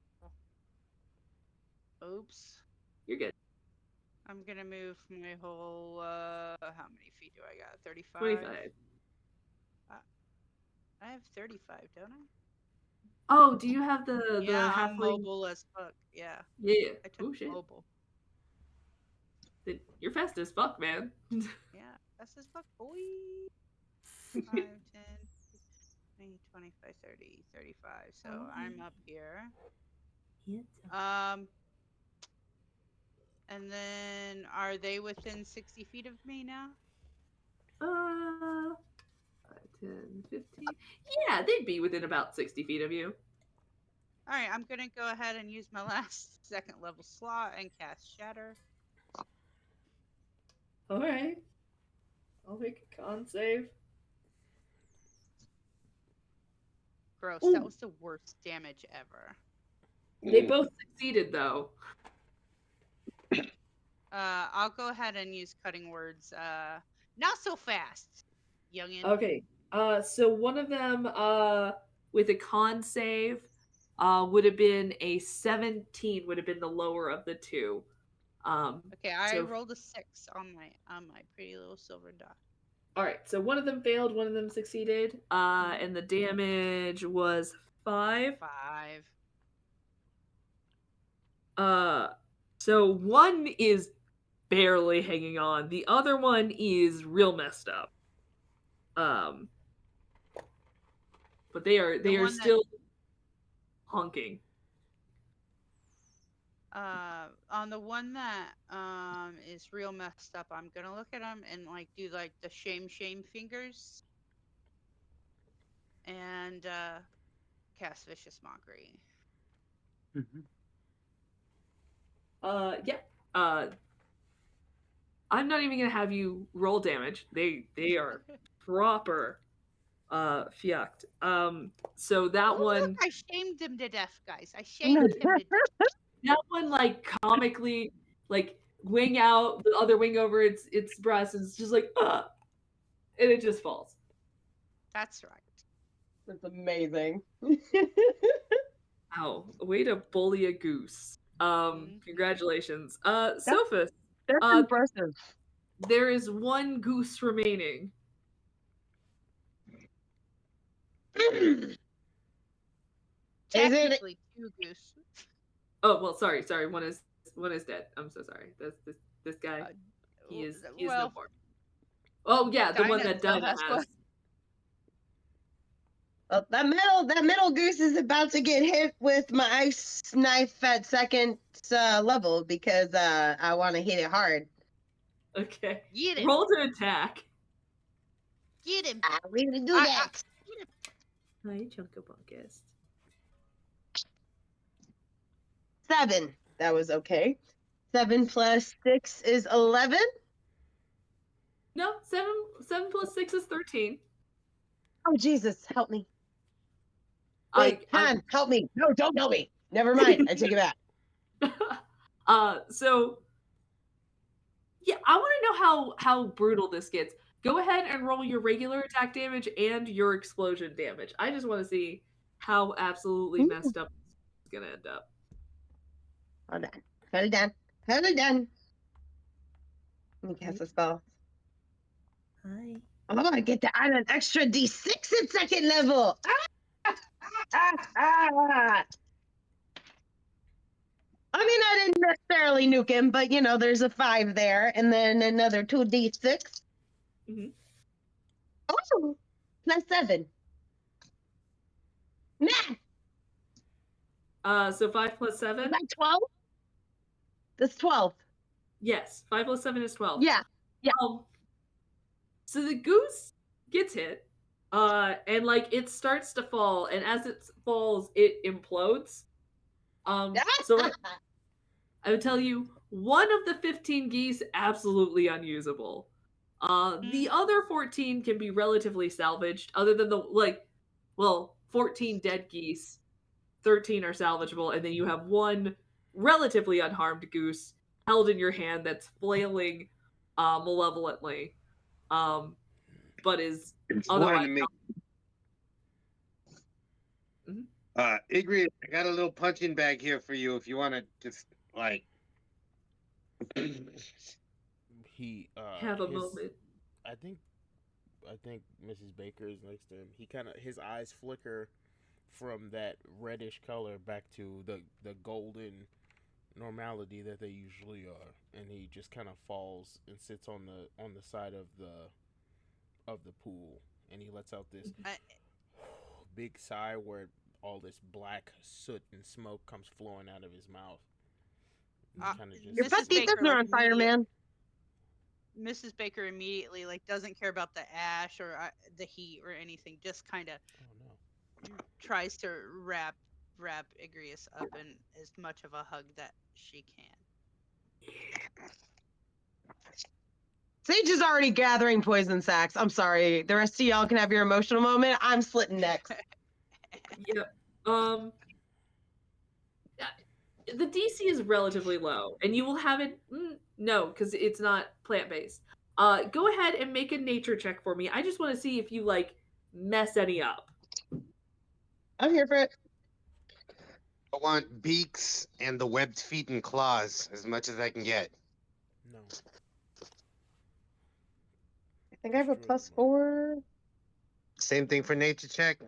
Oops. You're good. I'm gonna move my whole. How many feet do I got? 35. 25. I have 35, don't I? Oh, do you have the I'm mobile as fuck. Yeah. Yeah. I took mobile. You're fast as fuck, man. Yeah, fast as fuck, boy. 5, 10, 20, 25, 30, 35. So I'm up here. And then are they within 60 feet of me now? 5, 10, 15. Yeah, they'd be within about 60 feet of you. All right, I'm going to go ahead and use my last 2nd level slot and cast Shatter. All right. I'll make a con save. Gross. That Ooh, was the worst damage ever. they both succeeded though. I'll go ahead and use cutting words. Not so fast, youngin. Okay. So one of them, with a con save, would have been a 17. Would have been the lower of the two. Okay, I So rolled a 6 on my pretty little silver dot. all right. So one of them failed. One of them succeeded. And the damage was 5. 5. So one is barely hanging on. The other one is real messed up. But they are still honking. On the one that is real messed up, I'm gonna look at him and like do like the shame fingers and cast vicious mockery. Yeah. I'm not even gonna have you roll damage. They are proper fucked. So that Oh, one look, I shamed him to death, guys. I shamed him to death. that one like comically like wing out, the other wing over its breast, and it's just like and it just falls. That's right. That's amazing. Ow, way to bully a goose. Congratulations. Sophos, That's impressive. there is one goose remaining. Technically, 2 goose. Oh well, sorry. One is dead. I'm so sorry. This guy. He is no more. Oh yeah, the one that Dynah has. Well, that middle goose is about to get hit with my ice knife at second level because I want to hit it hard. Okay. Get him. Roll to attack. Get him. We can do that. Hi, Chunkabunkus. 7. That was okay. 7 plus 6 is 11. No, 7 plus 6 is 13. Oh Jesus, help me! Wait, Han, help me! No, don't help me. Never mind. I take it back. So yeah, I want to know how brutal this gets. Go ahead and roll your regular attack damage and your explosion damage. I just want to see how absolutely messed up it's gonna end up. Hold on. Hold on. Hold on. Let me cast a spell. Hi. Oh, I get to add an extra D6 at second level. I mean, I didn't necessarily nuke him, but you know, there's a 5 there, and then another 2d6. Mm-hmm. Oh, plus 7. Nah. So 5 plus 7? Is that 12? That's 12. Yes, 5 plus 7 is 12. Yeah. So the goose gets hit, and like it starts to fall, and as it falls, it implodes. So I would tell you, one of the 15 geese absolutely unusable. The other 14 can be relatively salvaged, other than 14 dead geese, 13 are salvageable, and then you have one relatively unharmed goose held in your hand that's flailing malevolently, but is otherwise. Igreus, I got a little punching bag here for you if you want to just like. He have a moment. I think Mrs. Baker is next to him. He kind of his eyes flicker from that reddish color back to the golden normality that they usually are, and he just kind of falls and sits on the side of the pool, and he lets out this big sigh where all this black soot and smoke comes flowing out of his mouth. Your butt teeth are on fire, man. Mrs. Baker immediately doesn't care about the ash or the heat or anything. Just kind of tries to wrap Igreus up in as much of a hug that she can. Sage is already gathering poison sacks. I'm sorry. The rest of y'all can have your emotional moment. I'm slitting necks. Yeah. The DC is relatively low, and you will have it. No, because it's not plant based. Go ahead and make a nature check for me. I just want to see if you like mess any up. I'm here for it. I want beaks and the webbed feet and claws as much as I can get. No. I think I have a +4. Same thing for nature check.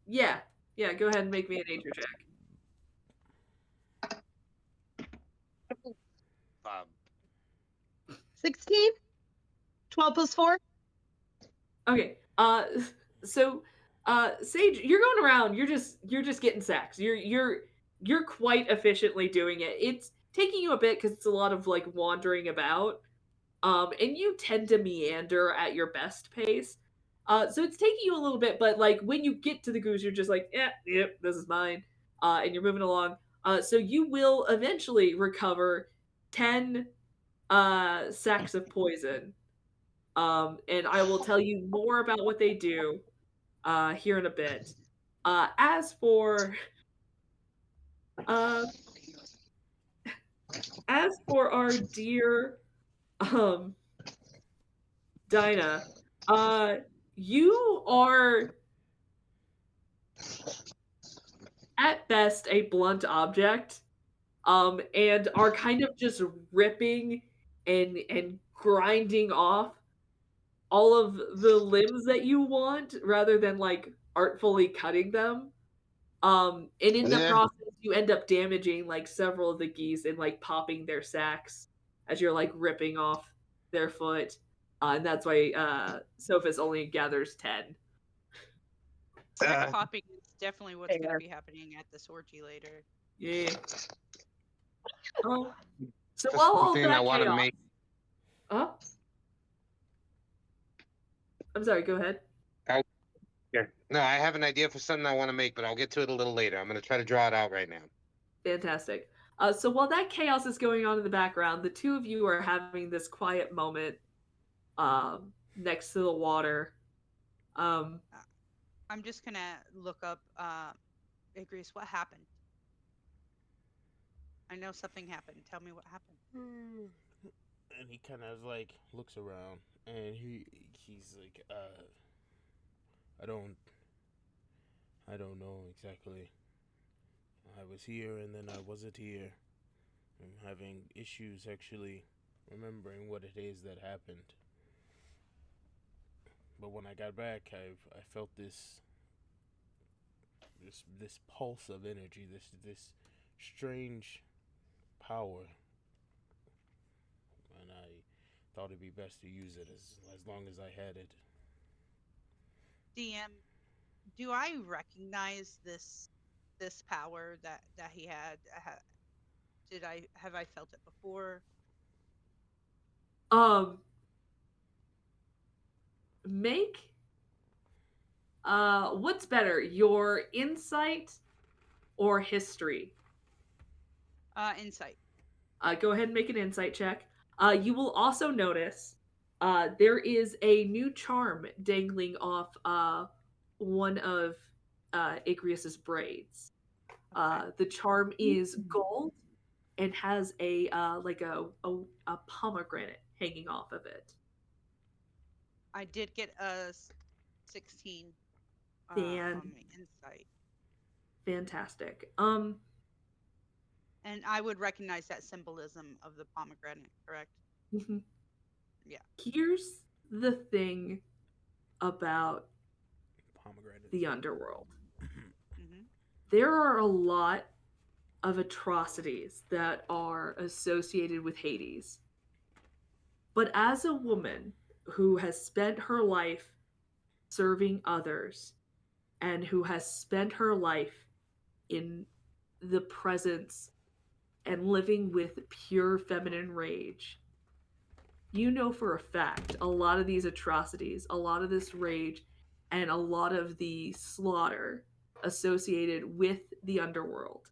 Yeah. Go ahead and make me a nature check. 16? 12 + 4? Okay. So, Sage, you're going around. You're just getting sacks. You're quite efficiently doing it. It's taking you a bit because it's a lot of like wandering about. And you tend to meander at your best pace. So it's taking you a little bit, but like when you get to the goose, you're just like, yep, this is mine. And you're moving along. So you will eventually recover 10 sacks of poison. And I will tell you more about what they do here in a bit. As for our dear Dynah, you are at best a blunt object, and are kind of just ripping and grinding off all of the limbs that you want rather than like artfully cutting them. And in the process, you end up damaging like several of the geese and like popping their sacks as you're like ripping off their foot. And that's why Sophos only gathers 10. Sack popping is definitely what's going to be happening at this orgy later. Yeah. So while all that I want to make. Huh? I'm sorry. Go ahead. No, I have an idea for something I want to make, but I'll get to it a little later. I'm going to try to draw it out right now. Fantastic. So while that chaos is going on in the background, the two of you are having this quiet moment next to the water. I'm just going to look up, Igreus, what happened? I know something happened. Tell me what happened. And he kind of like looks around, and he's like, I don't know exactly. I was here and then I wasn't here. I'm having issues actually remembering what it is that happened. But when I got back, I felt this pulse of energy, this strange power, and I thought it'd be best to use it as long as I had it. DM, do I recognize this power that he had? Have I felt it before? Make what's better, your insight or history? Insight. Go ahead and make an insight check. You will also notice there is a new charm dangling off one of Igreus's braids. The charm is gold and has a like a pomegranate hanging off of it. I did get a 16 on my insight. Fantastic. And I would recognize that symbolism of the pomegranate, correct? Mm-hmm. Yeah. Here's the thing about the underworld. Mm-hmm. There are a lot of atrocities that are associated with Hades. But as a woman who has spent her life serving others and who has spent her life in the presence and living with pure feminine rage, you know for a fact a lot of these atrocities, a lot of this rage, and a lot of the slaughter associated with the underworld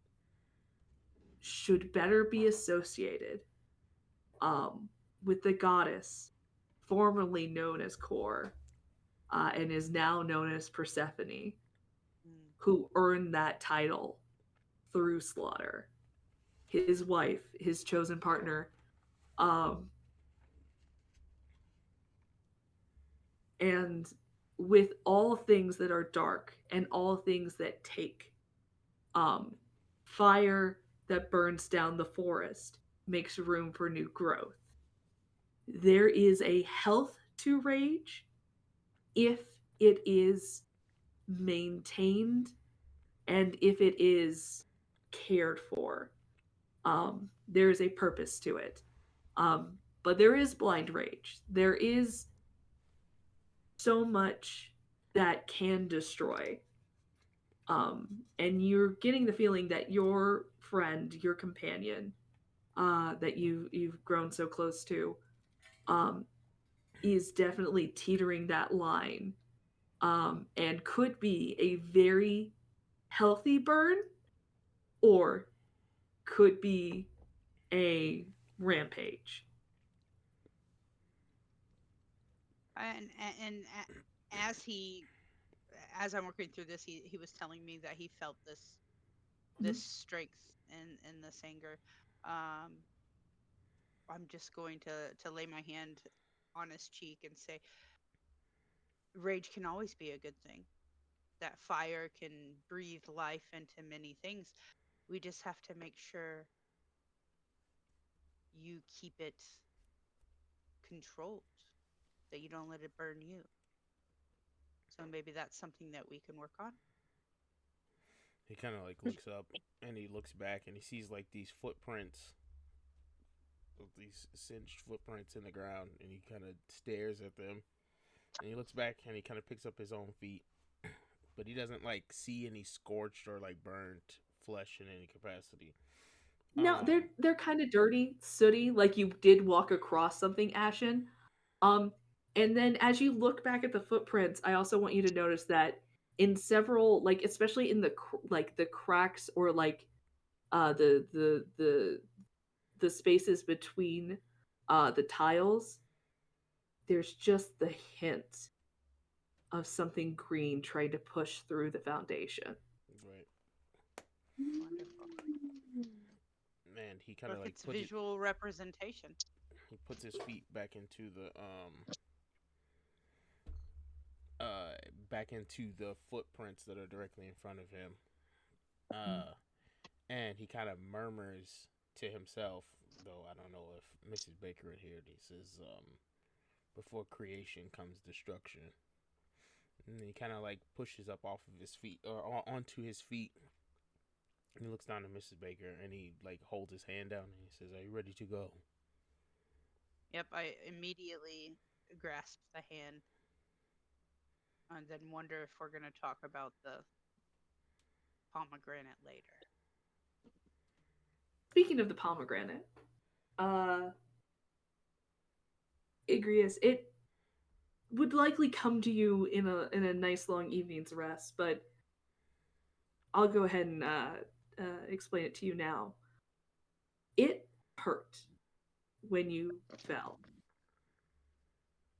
should better be associated with the goddess formerly known as Kor, and is now known as Persephone, who earned that title through slaughter. His wife, his chosen partner, and with all things that are dark and all things that take fire that burns down the forest makes room for new growth. There is a health to rage if it is maintained and if it is cared for. There is a purpose to it. But there is blind rage. There is so much that can destroy. And you're getting the feeling that your friend, your companion, that you've grown so close to, is definitely teetering that line, and could be a very healthy burn, or could be a rampage. And as he, as I'm working through this, he was telling me that he felt this strength and this anger. I'm just going to lay my hand on his cheek and say, rage can always be a good thing. That fire can breathe life into many things. We just have to make sure you keep it controlled, that you don't let it burn you. So maybe that's something that we can work on. He kind of like looks up and he looks back and he sees like these footprints, these singed footprints in the ground, and he kind of stares at them. And he looks back and he kind of picks up his own feet, but he doesn't like see any scorched or like burnt flesh in any capacity. No, they're kind of dirty, sooty, like you did walk across something ashen. And then as you look back at the footprints, I also want you to notice that in several, like especially in the like the cracks, or like the spaces between the tiles, there's just the hint of something green trying to push through the foundation. Right. Wonderful. Man, he kind of like It's visual representation. He puts his feet back into the footprints that are directly in front of him. And he kind of murmurs to himself, though I don't know if Mrs. Baker would hear this, is before creation comes destruction. And he kind of like pushes up off of his feet, or onto his feet. And he looks down at Mrs. Baker and he like holds his hand down and he says, "Are you ready to go?" Yep, I immediately grasp the hand and then wonder if we're going to talk about the pomegranate later. Speaking of the pomegranate, Igreus, it would likely come to you in a nice long evening's rest, but I'll go ahead and explain it to you now. It hurt when you fell.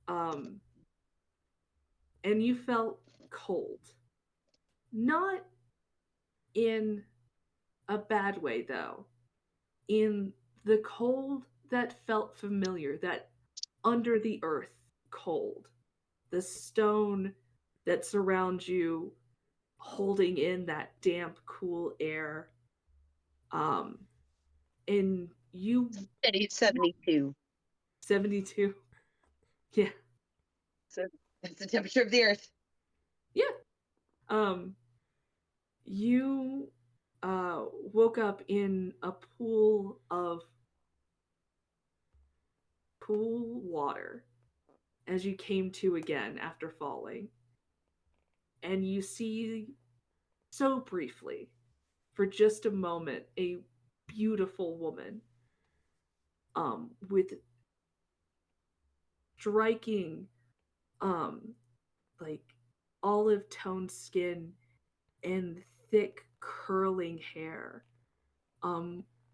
And you felt cold. Not in a bad way, though. In the cold that felt familiar, that under the earth cold. The stone that surrounds you, holding in that damp, cool air. And you... Steady 72. 72. Yeah. So that's the temperature of the earth. Yeah. You woke up in a pool of cool water as you came to again after falling. And you see, so briefly, for just a moment, a beautiful woman with striking like olive toned skin and thick curling hair,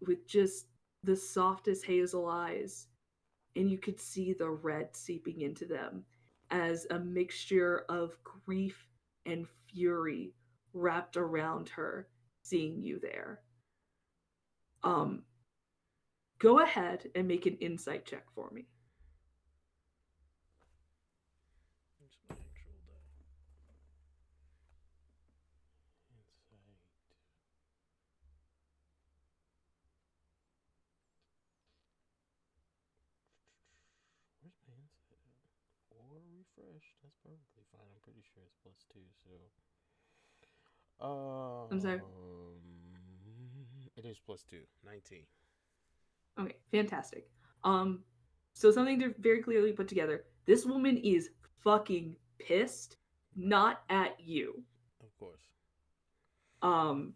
with just the softest hazel eyes and you could see the red seeping into them as a mixture of grief and fury wrapped around her seeing you there. Um, Go ahead and make an insight check for me. It's my actual die. Insight. Where's my insight at? Or refresh. That's perfectly fine. I'm pretty sure it's +2. So, I'm sorry. it is +2. 19. Okay, fantastic. So something to very clearly put together. This woman is fucking pissed, not at you. Of course. Um,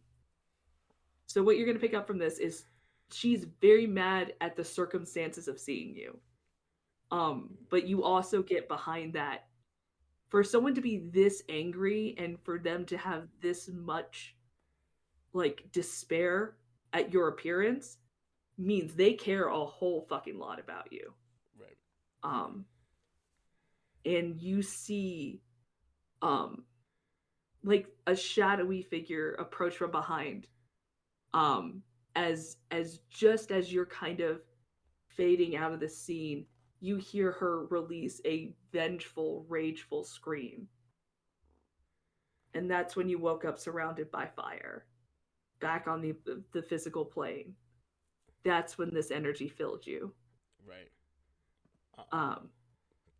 so what you're gonna pick up from this is she's very mad at the circumstances of seeing you. But you also get behind that for someone to be this angry and for them to have this much like despair at your appearance means they care a whole fucking lot about you. Right. Um, and you see um like a shadowy figure approach from behind as just as you're kind of fading out of the scene, you hear her release a vengeful, rageful scream. And that's when you woke up surrounded by fire, back on the physical plane. That's when this energy filled you. Right. Um,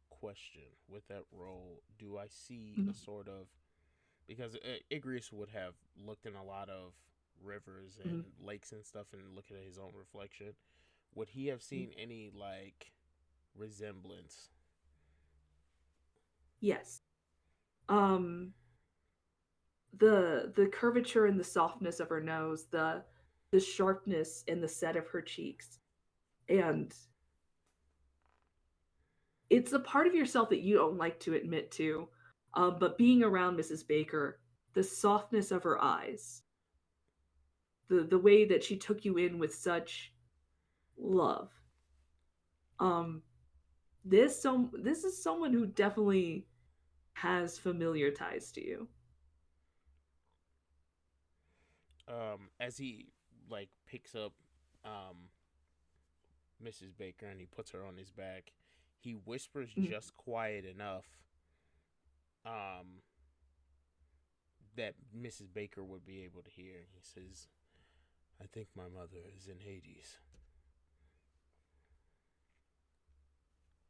Question: with that role, do I see a sort of, because Igreus would have looked in a lot of rivers and lakes and stuff and look at his own reflection. Would he have seen any like resemblance? yes. Um, the curvature and the softness of her nose, the sharpness and the set of her cheeks, and it's a part of yourself that you don't like to admit to. But being around Mrs. Baker, the softness of her eyes, the way that she took you in with such love. Um, this is someone who definitely has familiar ties to you. As he like picks up Mrs. Baker and he puts her on his back, he whispers just quiet enough um that Mrs. Baker would be able to hear. He says, "I think my mother is in Hades."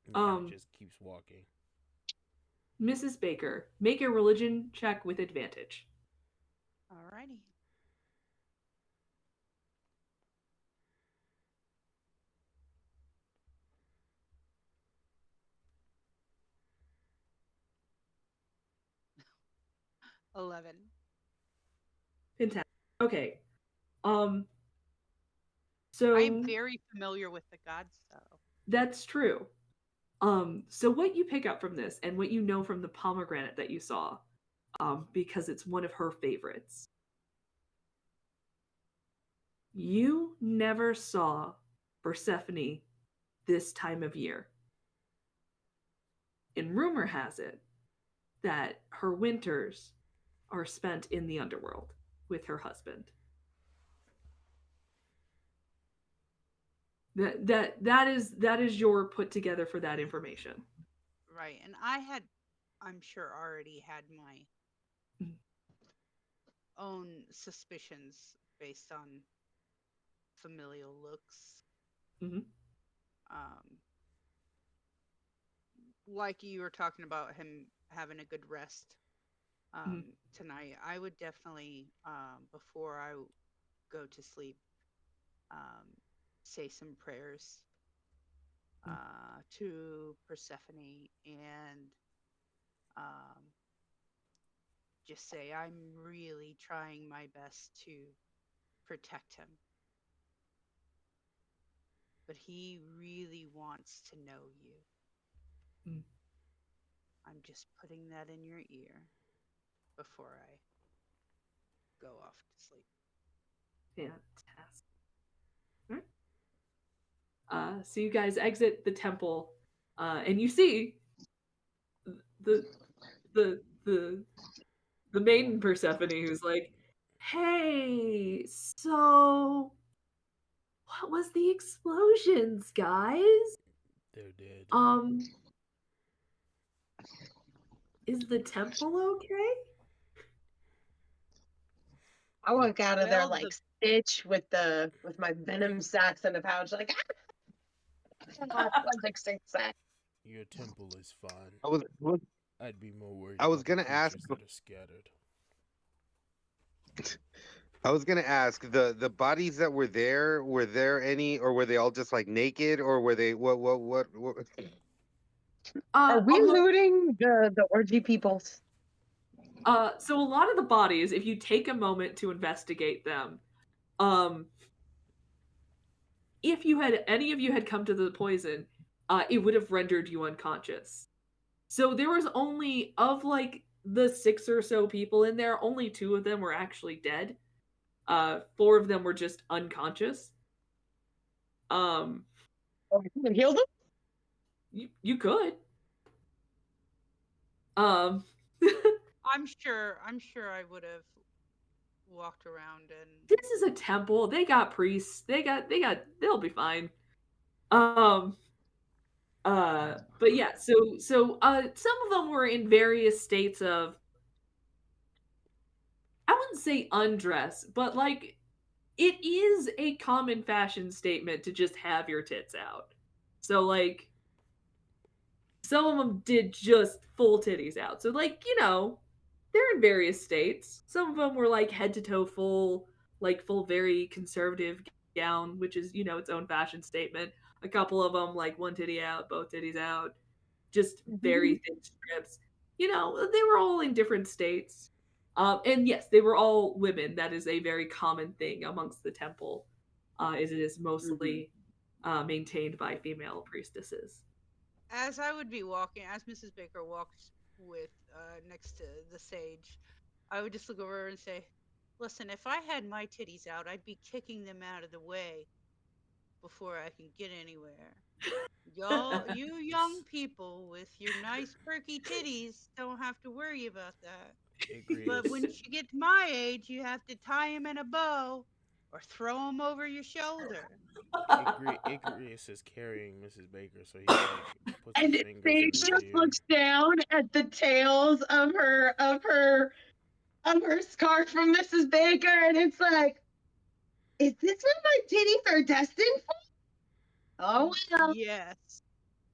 And kind of just keeps walking. Mrs. Baker, make a religion check with advantage. Alrighty. $11. Fantastic. Okay. So I'm very familiar with the gods, though. that's true. So what you pick up from this and what you know from the pomegranate that you saw, because it's one of her favorites. You never saw Persephone this time of year. And rumor has it that her winters are spent in the underworld with her husband. That is your put together for that information. Right. And I'm sure, already had my own suspicions based on familial looks. Mm-hmm. Like you were talking about him having a good rest tonight, I would definitely, before I go to sleep, say some prayers to Persephone and just say I'm really trying my best to protect him. But he really wants to know you. I'm just putting that in your ear before I go off to sleep. Fantastic. Right. So you guys exit the temple, and you see the the the the maiden Persephone, who's like, "Hey, so what was the explosions, guys? They're dead. Is the temple okay?" I walk out of there Well, like Stitch with my venom sacks in a pouch, like like 6 sacks. Your temple is fine. I I'd be more worried was about the gonna ask. creatures that are scattered. I was gonna ask the bodies that were there. Were there any, or were they all just like naked, or were they what? Are we Although, looting the orgy peoples? so a lot of the bodies, if you take a moment to investigate them, if any of you had come to the poison, it would have rendered you unconscious. So there was only, of like the 6 or so people in there, only 2 of them were actually dead. 4 of them were just unconscious. Oh, we can heal them? You could. Um I'm sure I would have walked around and this is a temple. They got priests. They'll be fine. But yeah, so some of them were in various states of, I wouldn't say undress, but like it is a common fashion statement to just have your tits out. So like some of them did just full titties out. So like, they're in various states. Some of them were like head to toe full, like full very conservative gown, which is, its own fashion statement. A couple of them like one titty out, both titties out, just very thin strips. They were all in different states. And yes, they were all women. That is a very common thing amongst the temple, is it is mostly maintained by female priestesses. as I would be walking, as Mrs. Baker walked with next to the sage, I would just look over her and say, "Listen, if I had my titties out, I'd be kicking them out of the way before I can get anywhere. Y'all, you young people with your nice perky titties don't have to worry about that. But when Igreus, you get to my age, you have to tie them in a bow or throw them over your shoulder." Igreus is carrying Mrs. Baker, so he like puts And his fingers Sage in just the air. looks down at the tails of her scarf from Mrs. Baker, and it's like, is this what my titties are destined for? Oh well, Yes.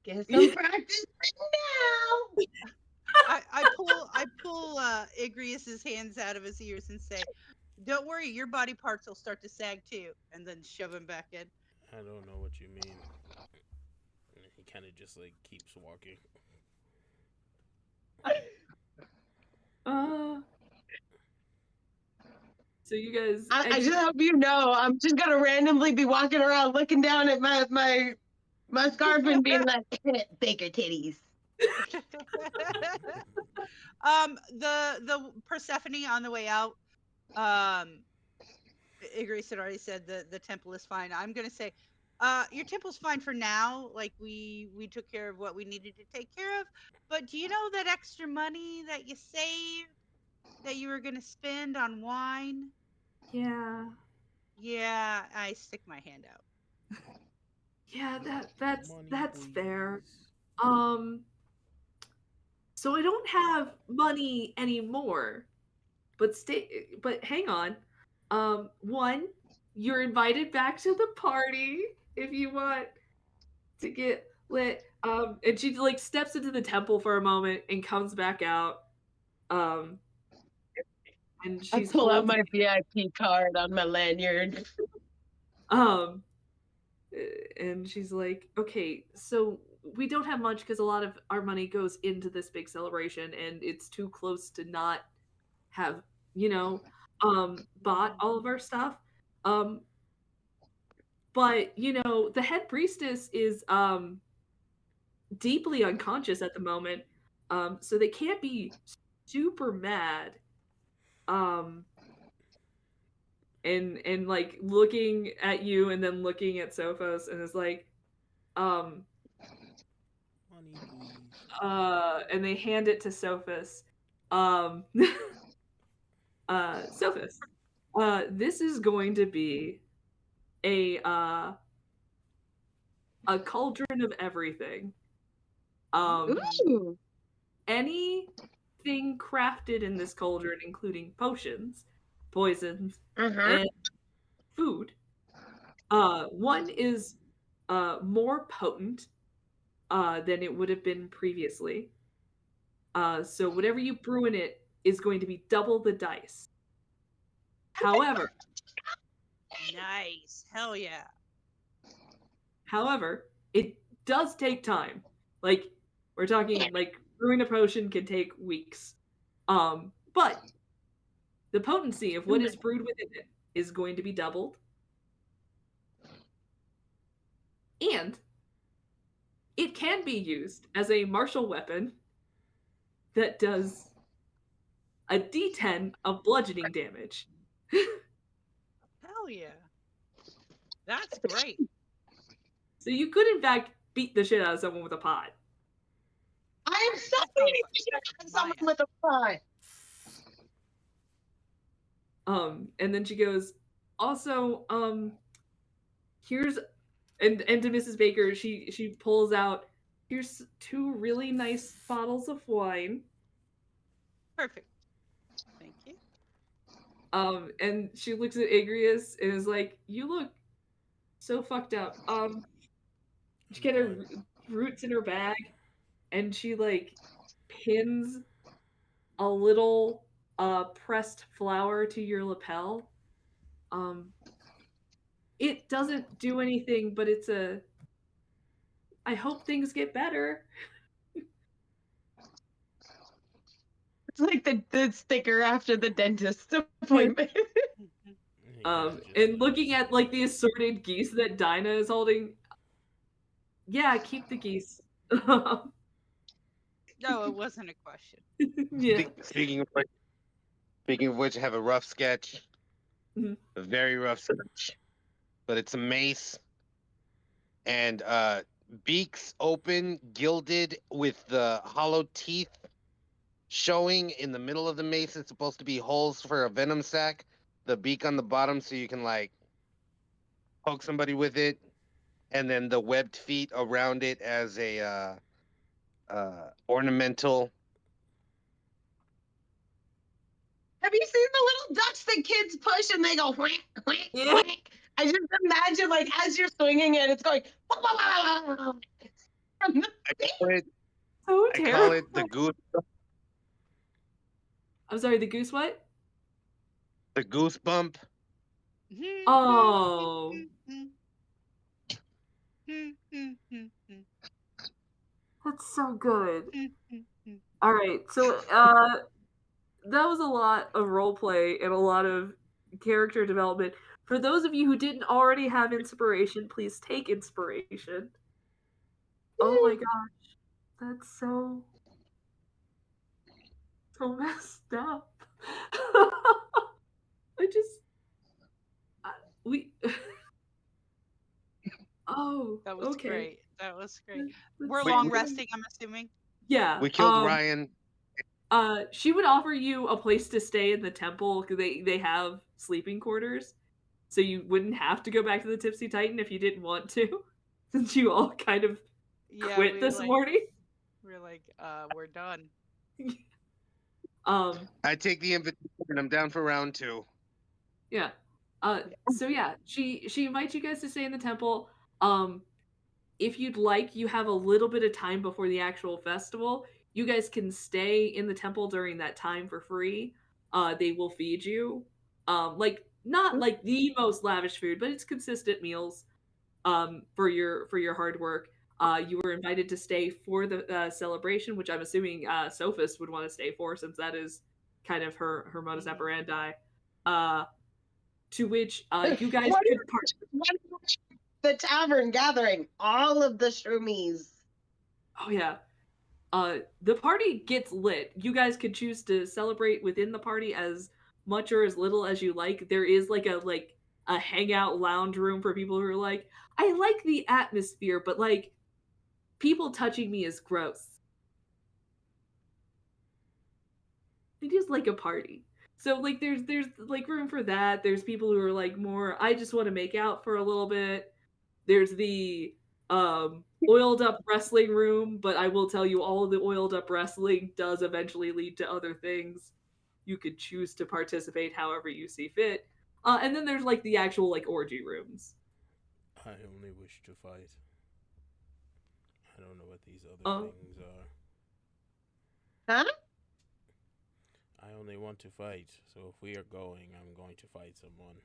get some practice now. I pull Igreus's hands out of his ears and say, "Don't worry, your body parts will start to sag too," and then shove him back in. I don't know what you mean. He kind of just like keeps walking. Uh, so you guys I just hope you know, I'm just gonna randomly be walking around looking down at my scarf and being like, Baker titties. The Persephone on the way out, Igreus had already said the temple is fine. I'm gonna say, your temple's fine for now. Like we took care of what we needed to take care of. But do you know that extra money that you saved that you were gonna spend on wine? Yeah. Yeah, I stick my hand out. Yeah, that's Money, fair. please. So I don't have money anymore. But hang on. One, you're invited back to the party if you want to get lit. And she like steps into the temple for a moment and comes back out. Um, and I she's pull out holding my VIP card on my lanyard. um and she's like, "Okay, so we don't have much because a lot of our money goes into this big celebration and it's too close to not have, bought all of our stuff. Um but the head priestess is deeply unconscious at the moment. So they can't be super mad. Um and like looking at you and then looking at Sophos and is like, Um, Money, please. and they hand it to Sophos. Um, Sophos, this is going to be a cauldron of everything. Ooh. Anything crafted in this cauldron, including potions, poisons, Uh-huh. and food. One is more potent than it would have been previously. So whatever you brew in it is going to be double the dice. However, Nice. Hell yeah. it does take time. Like we're talking like brewing a potion can take weeks. But the potency of what is brewed within it is going to be doubled. And it can be used as a martial weapon that does a d10 of bludgeoning damage. Hell yeah. That's great. So you could, in fact, beat the shit out of someone with a pot. I am so That ready sounds to shit like someone Maya. with a pot. And then she goes, also, here's and to Mrs. Baker, she pulls out, here's 2 really nice bottles of wine. Perfect. Thank you. And she looks at Igreus and is like, you look so fucked up. She get her roots in her bag, and she like pins a little pressed flower to your lapel. It doesn't do anything, but it's a I hope things get better. It's like the sticker after the dentist appointment. And looking at like the assorted geese that Dynah is holding, yeah, keep the geese. No, it wasn't a question. Yeah. Speaking of which, I have a rough sketch. Mhm. A very rough sketch. But it's a mace. And beaks open, gilded, with the hollow teeth showing in the middle of the mace. It's supposed to be holes for a venom sac. The beak on the bottom so you can like poke somebody with it. And then the webbed feet around it as a ornamental. Have you seen the little ducks that kids push and they go whack, whack, Yeah. whack? I just imagine like as you're swinging it, it's going. From the So I call it the terrible. goose. I'm sorry, the goose what? The goosebump. Oh. That's so good. All right, so that was a lot of role play and a lot of character development. For those of you who didn't already have inspiration, please take inspiration. Oh my gosh, that's so messed up. I just we. Oh, That was okay. great. That was great. That's We're so long good. resting, I'm assuming. Yeah. We killed Ryan. She would offer you a place to stay in the temple because they have sleeping quarters, so you wouldn't have to go back to the Tipsy Titan if you didn't want to, since you all kind of Yeah, quit this morning. we're like, we're done. I take the invitation and I'm down for round 2. Yeah. So yeah, she invites you guys to stay in the temple. If you'd like, you have a little bit of time before the actual festival. You guys can stay in the temple during that time for free. They will feed you. Like not like the most lavish food, but it's consistent meals for your hard work. You were invited to stay for the celebration, which I'm assuming Sophos would want to stay for, since that is kind of her modus operandi. To which you guys What could is the tavern gathering? All of the shroomies. Oh yeah. The party gets lit. You guys could choose to celebrate within the party as much or as little as you like. There is like a a hangout lounge room for people who are like, I like the atmosphere, but like people touching me is gross. I just like a party. So like there's like room for that. There's people who are like more I just want to make out for a little bit. There's the oiled up wrestling room, but I will tell you all of the oiled up wrestling does eventually lead to other things. You could choose to participate however you see fit. And then there's like the actual like orgy rooms. I only wish to fight. I don't know what these other Uh, things are. Huh? I only want to fight. So if we are going, I'm going to fight someone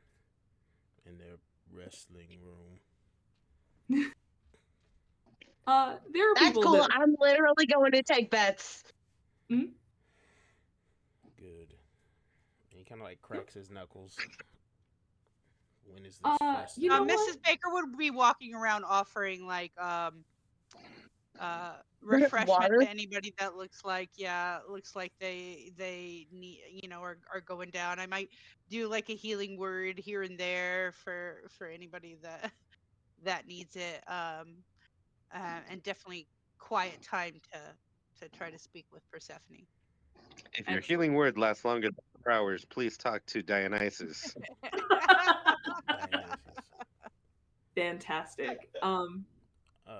in their wrestling room. there are That's people cool. that I'm literally going to take bets. Good. And he kind of like cracks his knuckles. When is this festival? you know what? Mrs. Baker would be walking around offering like refreshment Water? to anybody that looks like they need are going down. I might do like a healing word here and there for anybody that needs it. And definitely quiet time to try to speak with Persephone. If your Excellent. healing word lasts longer than 4 hours, please talk to Dionysus. Dionysus. Fantastic. Uh,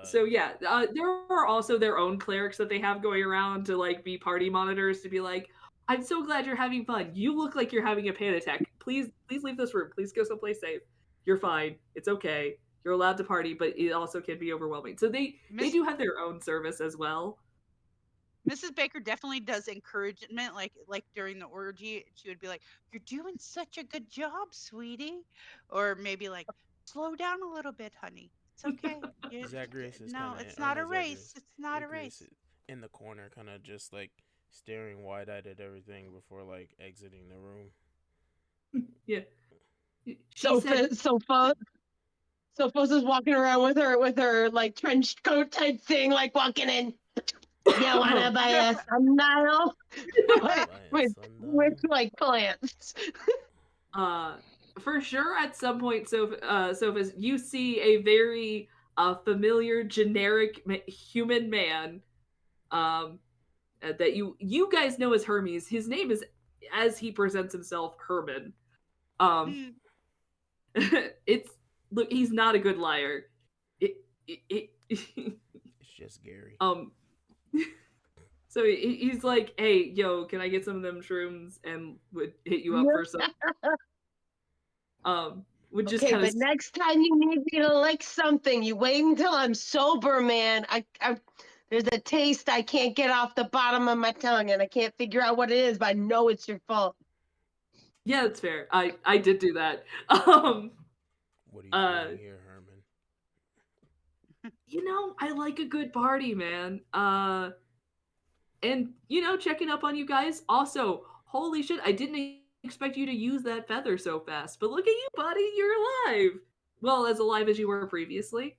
So yeah, there are also their own clerics that they have going around to like be party monitors to be like, I'm so glad you're having fun. You look like you're having a panic attack. Please leave this room. Please go someplace safe. You're fine. It's okay. You're allowed to party, but it also can be overwhelming. So they Miss do have their own service as well. Mrs. Baker definitely does encouragement, like during the orgy, she would be like, "You're doing such a good job, sweetie," or maybe like, "Slow down a little bit, honey. It's okay. Zagreus is No, kind of, it's or not a not race. Zagreus. It's not a Igreus race." is in the corner, kind of just like staring wide-eyed at everything before like exiting the room. Yeah. She said, Sophos is walking around with her like trench coat type thing, like walking in. You wanna buy a sundial? Buy a with sundial? like plants. For sure at some point, Sophus, you see a very familiar generic human man that you guys know as Hermes. His name is, as he presents himself, Herman. Hmm. It's look, he's not a good liar. It's just Gary. So he's like, hey, yo, can I get some of them shrooms? And would hit you up for some. Would just Okay, kind of. but next time you need me to lick something, you wait until I'm sober, man. There's a taste I can't get off the bottom of my tongue, and I can't figure out what it is, but I know it's your fault. Yeah, that's fair. I did do that. What are you doing here, Herman? You know, I like a good party, man. And you know, checking up on you guys. Also, holy shit, I didn't expect you to use that feather so fast. But look at you, buddy. You're alive. Well, as alive as you were previously.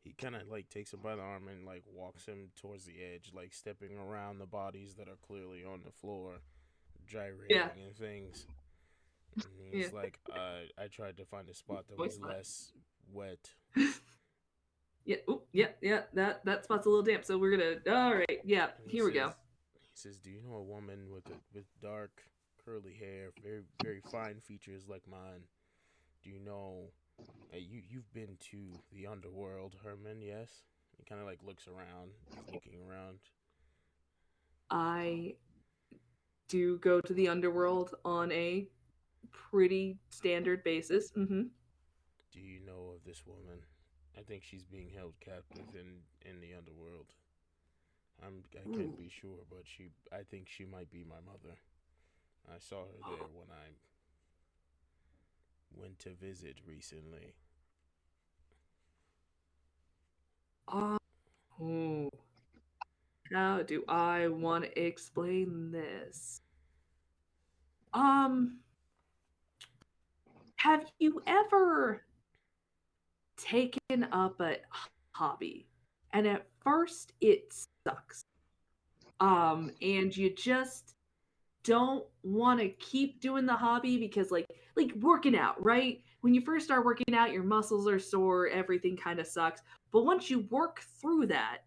He kind of like takes him by the arm and like walks him towards the edge, like stepping around the bodies that are clearly on the floor, gyrating and things. And he's like, I tried to find a spot that was less wet. Yeah, ooh, yeah. That spot's a little damp, so we're gonna. All right, yeah. Here we go. He says, "Do you know a woman with dark, curly hair, very very fine features like mine? Do you know? You've been to the underworld, Herman? Yes." He kind of like looks around, looking around. I do go to the underworld on a pretty standard basis. Mm-hmm. Do you know of this woman? I think she's being held captive in the underworld. I can't be sure, but I think she might be my mother. I saw her there when I went to visit recently. Oh, how do I want to explain this? Have you ever taken up a hobby and at first it sucks? And you just don't want to keep doing the hobby because like working out, right? When you first start working out, your muscles are sore, everything kind of sucks. But once you work through that,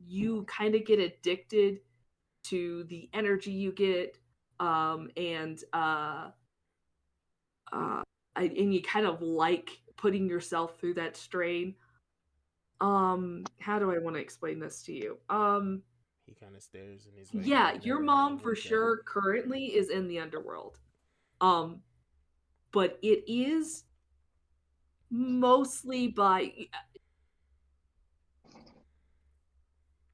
you kind of get addicted to the energy you get, and you kind of like putting yourself through that strain. How do I want to explain this to you? He kind of stares and he's like, Yeah, I've your never had to mom for work out. sure currently is in the underworld. But it is mostly by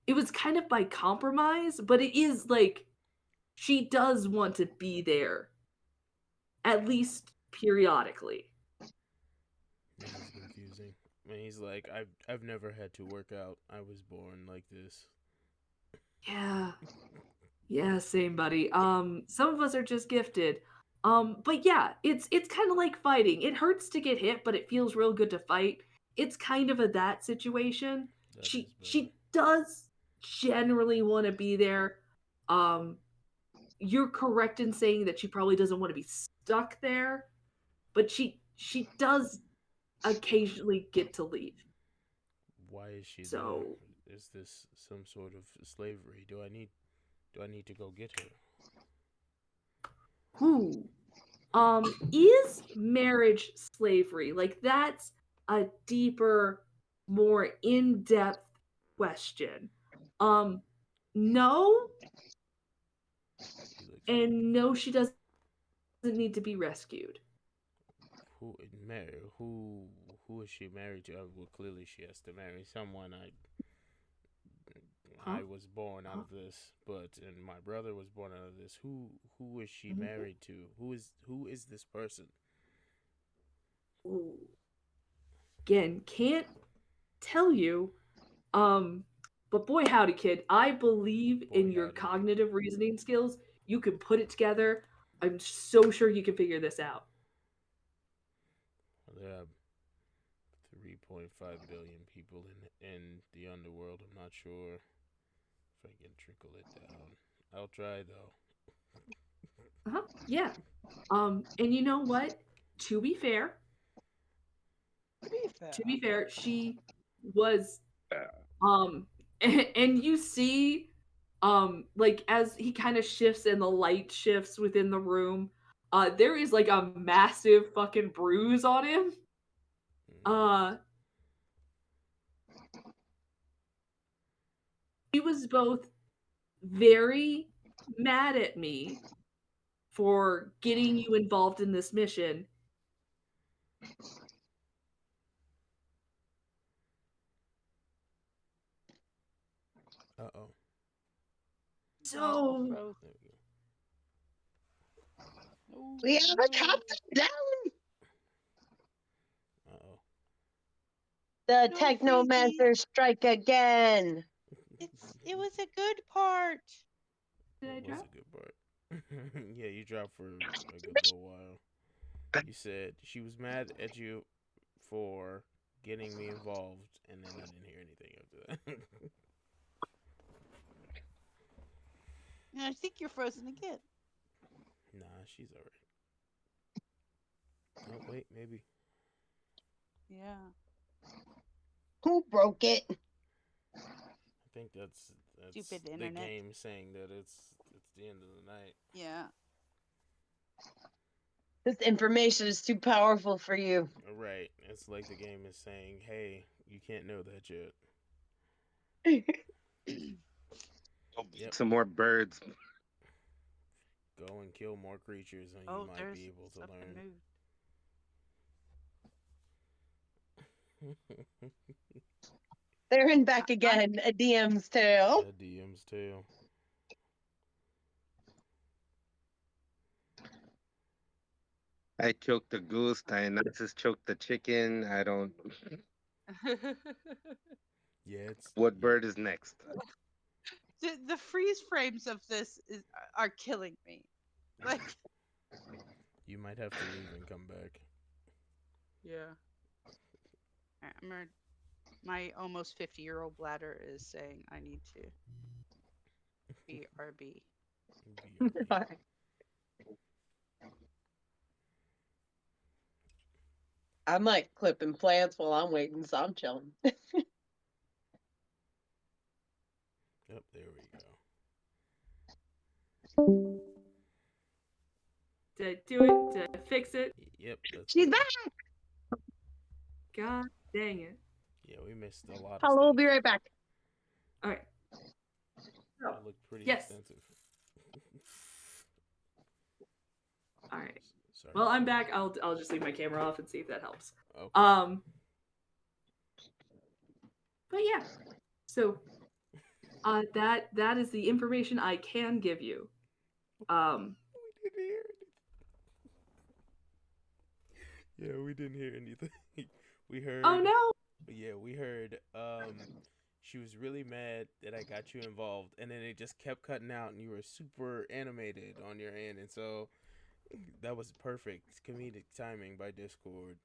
it was kind of by compromise, but it is like she does want to be there at least periodically. This is confusing. I mean, he's like, I've never had to work out. I was born like this. Yeah. Yeah, same buddy. Some of us are just gifted. But yeah, it's kind of like fighting. It hurts to get hit, but it feels real good to fight. It's kind of a that situation. That is better. She does generally want to be there. Um, you're correct in saying that she probably doesn't want to be stuck there, but she does occasionally get to leave. Why is she So, there? Is this some sort of slavery? Do I need to go get her? who is marriage slavery? Like that's a deeper, more in-depth question. No, and no, she doesn't need to be rescued. Who is she married to? Well, clearly she has to marry someone. Huh? I was born out of this, and my brother was born out of this. Who is she married to? Who is this person? Ooh. Again, can't tell you. But boy howdy kid, I believe in your cognitive reasoning skills. You can put it together. I'm so sure you can figure this out. There are 3.5 billion people in the underworld. I'm not sure if I can trickle it down. I'll try though. Yeah. And you know what? To be fair, she was and you see like as he kind of shifts and the light shifts within the room, there is like a massive fucking bruise on him. He was both very mad at me for getting you involved in this mission. Uh-oh. So we have a top down. Uh-oh. The technomancer strike again. It was a good part. Did I drop? Was a good part. Yeah, you dropped for a good little while. You said she was mad at you for getting me involved, and then I didn't hear anything after that. I think you're frozen again. Nah, she's alright. Oh wait, maybe. Yeah. Who broke it? I think that's Stupid the internet. game saying that it's the end of the night. Yeah. This information is too powerful for you. Right. It's like the game is saying, hey, you can't know that yet. Yep. Some more birds. Go and kill more creatures and you might be able to learn. They're in back again. A DM's tale. A DM's tale. I choked the goose. Dionysus choked the chicken. I don't. Yeah, What bird is next? The freeze frames of this are killing me. Like, you might have to leave and come back. Yeah. My almost 50-year-old bladder is saying I need to be RB. Beauty. Alright. I'm like clipping plants while I'm waiting, so I'm chilling. Yep, there we go. Did I do it? Did I fix it? Yep, that's She's good. back. God dang it. Yeah, we missed a lot of Paula will stuff. be right back. All right. So, It looked pretty yes. extensive. All right. Sorry. Well, I'm back. I'll just leave my camera off and see if that helps. Okay. But yeah. So that is the information I can give you. We didn't hear anything. Yeah, we didn't hear anything. We heard. Oh no. Yeah, we heard. She was really mad that I got you involved, and then it just kept cutting out, and you were super animated on your end, and so that was perfect comedic timing by Discord,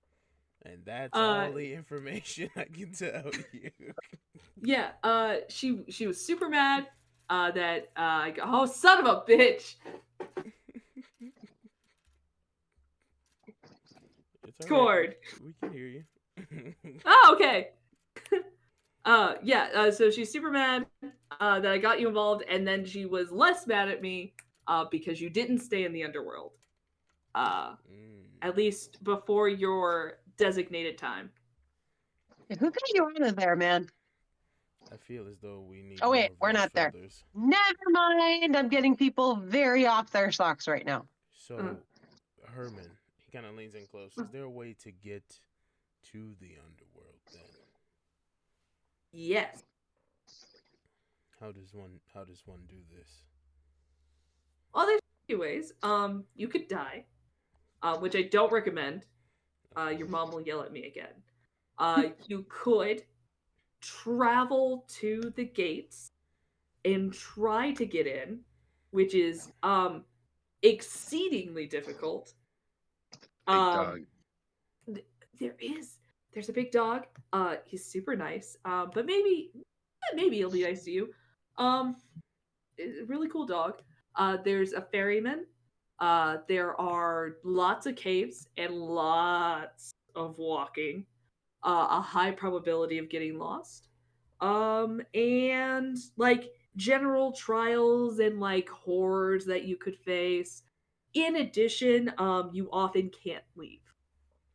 and that's all the information I can tell you. Yeah. She was super mad. That oh son of a bitch. It's Discord. Right. We can hear you. Oh, okay. Yeah, so she's super mad that I got you involved, and then she was less mad at me because you didn't stay in the underworld. At least before your designated time. Who got you out of there, man? I feel as though we need. Oh wait, more we're not there. feathers. Never mind. I'm getting people very off their socks right now. So, Herman, he kind of leans in close. Is there a way to get to the underworld then? Yes. How does one do this? Well, there's a few ways. You could die, which I don't recommend. Your mom will yell at me again. You could travel to the gates and try to get in, which is exceedingly difficult. Big dog. There's a big dog. He's super nice. But maybe he'll be nice to you. Really cool dog. There's a ferryman. There are lots of caves and lots of walking. A high probability of getting lost. And like general trials and like horrors that you could face. In addition, you often can't leave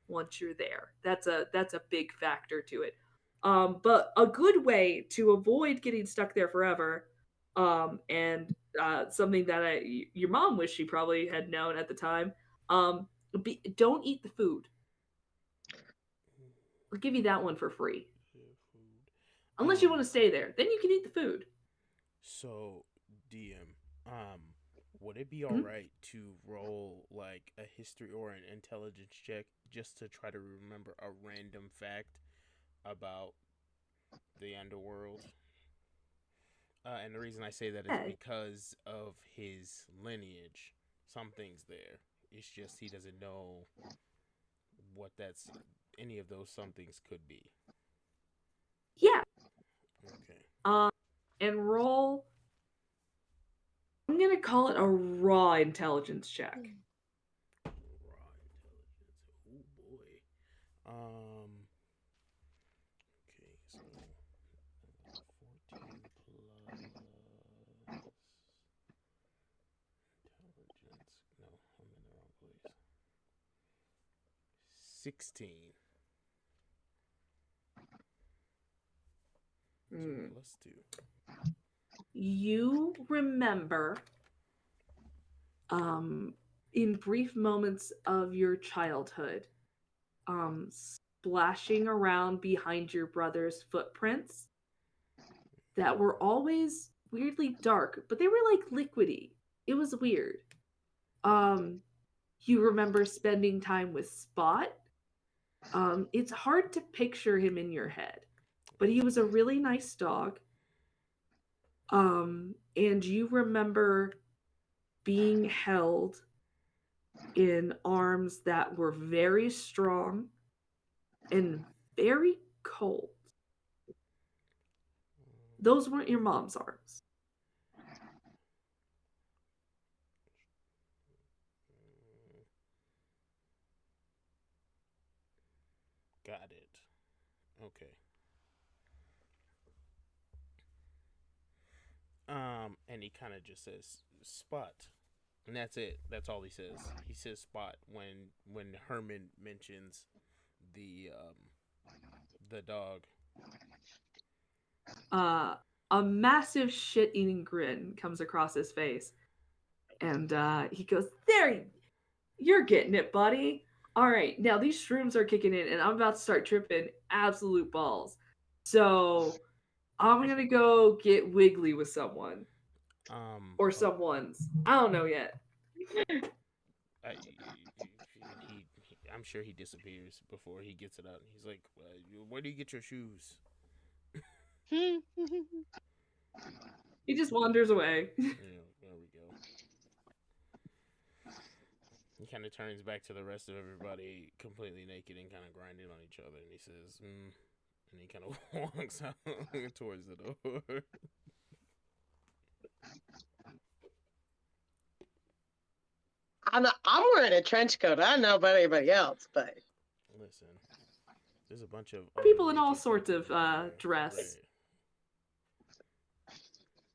once you're there. That's a big factor to it. But a good way to avoid getting stuck there forever, and something that your mom wished she probably had known at the time, don't eat the food. I'll give you that one for free. Unless you want to stay there, then you can eat the food. So, DM, would it be alright to roll like a history or an intelligence check just to try to remember a random fact about the underworld? And the reason I say that is because of his lineage. Something's there. It's just he doesn't know what any of those somethings could be. Yeah. Okay. And roll. I'm gonna call it a raw intelligence check. Raw intelligence. Oh boy. Okay, so 14 plus intelligence. No, I'm in the wrong place. 16. 2 plus 2. You remember, in brief moments of your childhood, splashing around behind your brother's footprints that were always weirdly dark, but they were like liquidy. It was weird. You remember spending time with Spot. It's hard to picture him in your head, but he was a really nice dog. And you remember being held in arms that were very strong and very cold. Those weren't your mom's arms. Got it. Okay. And he kind of just says spot, and that's it. That's all he says. He says spot when Herman mentions the dog. A massive shit-eating grin comes across his face, and he goes, "There, you're getting it, buddy. All right, now these shrooms are kicking in, and I'm about to start tripping absolute balls. So I'm gonna go get wiggly with someone, or someone's. I don't know yet." I'm sure he disappears before he gets it out. He's like, "Where do you get your shoes?" He just wanders away. Yeah, there we go. He kind of turns back to the rest of everybody, completely naked and kind of grinding on each other, and he says, and he kind of walks out towards the door. I'm wearing a trench coat. I don't know about anybody else, but Listen, there's a bunch of People in all naked sorts people of in there. dress. Right.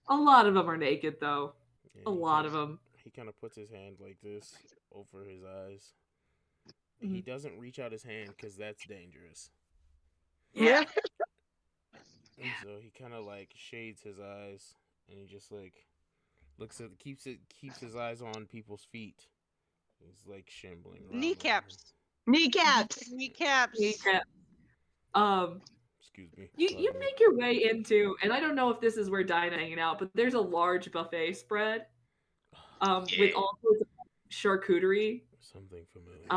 A lot of them are naked, though. Yeah, A lot of them. He kind of puts his hand like this over his eyes. He doesn't reach out his hand because that's dangerous. yeah. And so he kind of like shades his eyes, and he just like keeps his eyes on people's feet. He's like shambling around. Kneecaps. Kneecaps. Kneecaps. Kneecap. Excuse me. You make your way into, and I don't know if this is where Dynah hanging out, but there's a large buffet spread, with all sorts of charcuterie. Something familiar.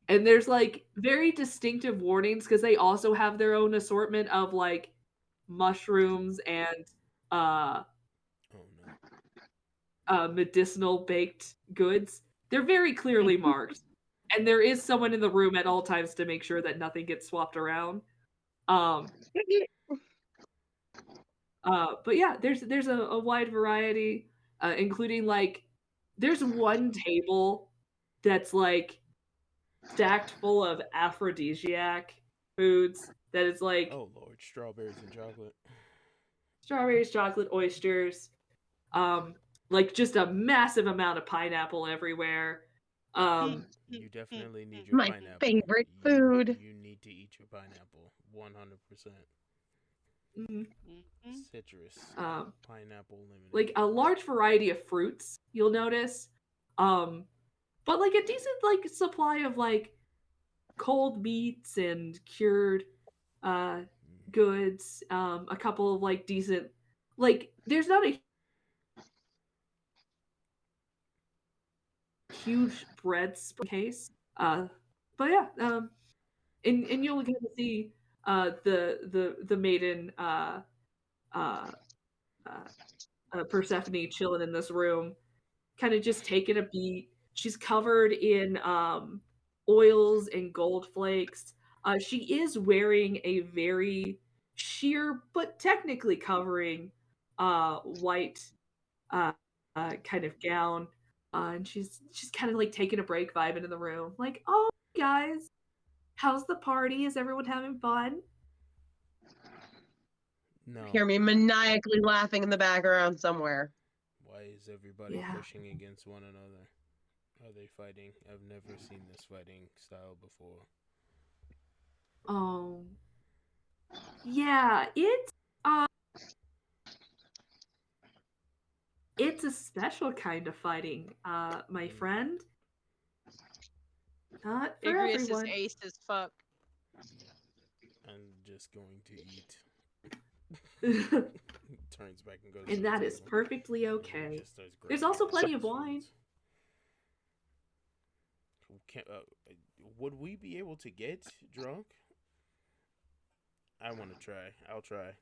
And there's like very distinctive warnings because they also have their own assortment of like mushrooms and Oh no. medicinal baked goods. They're very clearly marked. And there is someone in the room at all times to make sure that nothing gets swapped around. But yeah, there's a wide variety, including like there's one table that's like stacked full of aphrodisiac foods that is like Oh Lord, strawberries and chocolate. strawberries, chocolate, oysters, like just a massive amount of pineapple everywhere. You definitely need your My pineapple. favorite food. You need to eat your pineapple. 100%. Mm-hmm. Citrus. Pineapple lemonade. Like a large variety of fruits, you'll notice. But like a decent like supply of like cold meats and cured goods. A couple of like decent, like there's not a huge bread case. But yeah, and you'll get to see the maiden Persephone chilling in this room, kind of just taking a beat. She's covered in oils and gold flakes. She is wearing a very sheer but technically covering white kind of gown. And she's kind of like taking a break, vibing in the room. Like, oh, guys, how's the party? Is everyone having fun? No. Hear me maniacally laughing in the background somewhere. Why is everybody pushing against one another? Are they fighting? I've never seen this fighting style before. Oh. Yeah, it's a special kind of fighting, my friend. Not for Igreus everyone. is ace as fuck. I'm just going to eat. Turns back and goes. And that is perfectly okay. There's also plenty of wine. Would we be able to get drunk? I want to try. I'll try.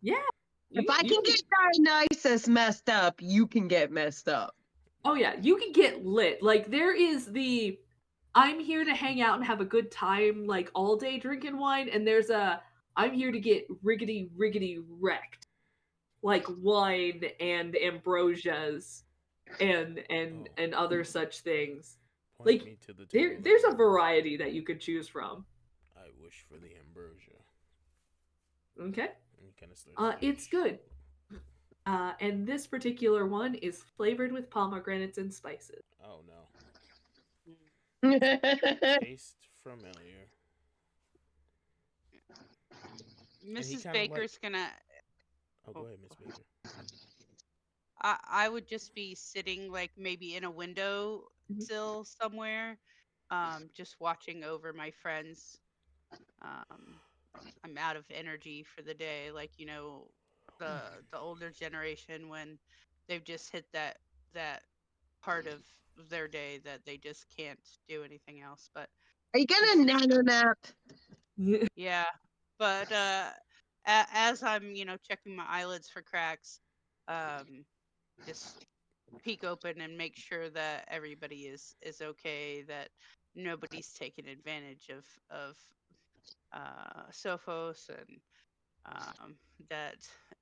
Yeah. If I can get Dionysus messed up, you can get messed up. Oh yeah, you can get lit. Like there is the I'm here to hang out and have a good time, like all day drinking wine, and there's a I'm here to get riggedy wrecked. Like wine and ambrosias and other such things. Point Like, me to the there's a table. variety that you could choose from. I wish for the ambrosia. Okay. And he kind of starts. It's good. And this particular one is flavored with pomegranates and spices. Oh no. Mm. Taste familiar. And he Mrs. kind of Baker's like. gonna. Oh, go ahead, Miss Baker. I would just be sitting like maybe in a window Mhm. sill somewhere, just watching over my friends. Um, I'm out of energy for the day, like the older generation when they've just hit that part of their day that they just can't do anything else. But Are you just gonna nano nap? yeah, but as I'm checking my eyelids for cracks, just peek open and make sure that everybody is okay, that nobody's taking advantage of Sophos, and that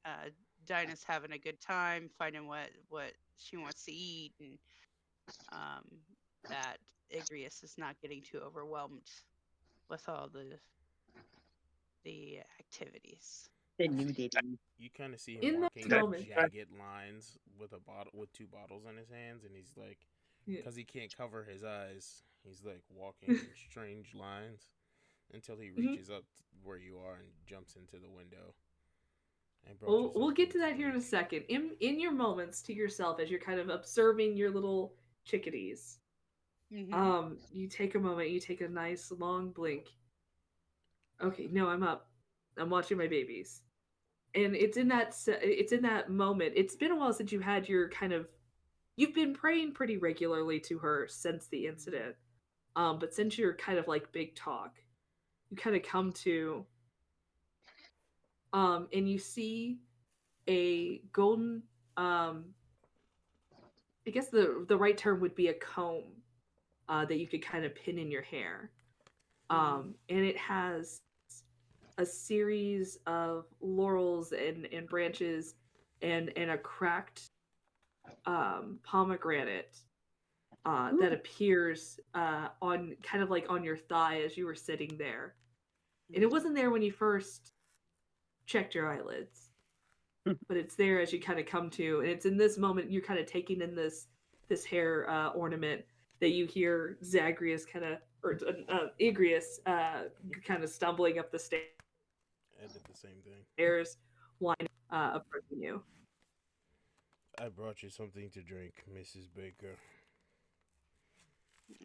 uh, Dinah's having a good time finding what she wants to eat, and um, that Igreus is not getting too overwhelmed with all the activities. The nudity. You kind of see him In this walking moment, jagged lines with a bottle with two bottles in his hands, and he's like, Yeah. because he can't cover his eyes, he's like walking in strange lines until he reaches up where you are and jumps into the window. And brought you we'll get to something that here in a drink. second. In your moments to yourself as you're kind of observing your little chickadees, you take a moment, you take a nice long blink. Okay, no, I'm up. I'm watching my babies, and it's in that moment. It's been a while since you had your kind of you've been praying pretty regularly to her since the incident. But since you're kind of like big talk, you kind of come to and you see a golden I guess the right term would be a comb that you could kind of pin in your hair. And it has a series of laurels and branches and a cracked pomegranate that appears on kind of like on your thigh as you were sitting there. And it wasn't there when you first checked your eyelids, but it's there as you kind of come to, and it's in this moment you're kind of taking in this hair ornament that you hear Zagreus kind of or Igreus kind of stumbling up the I did the same thing. stairs, wine approaching you. I brought you something to drink, Mrs. Baker.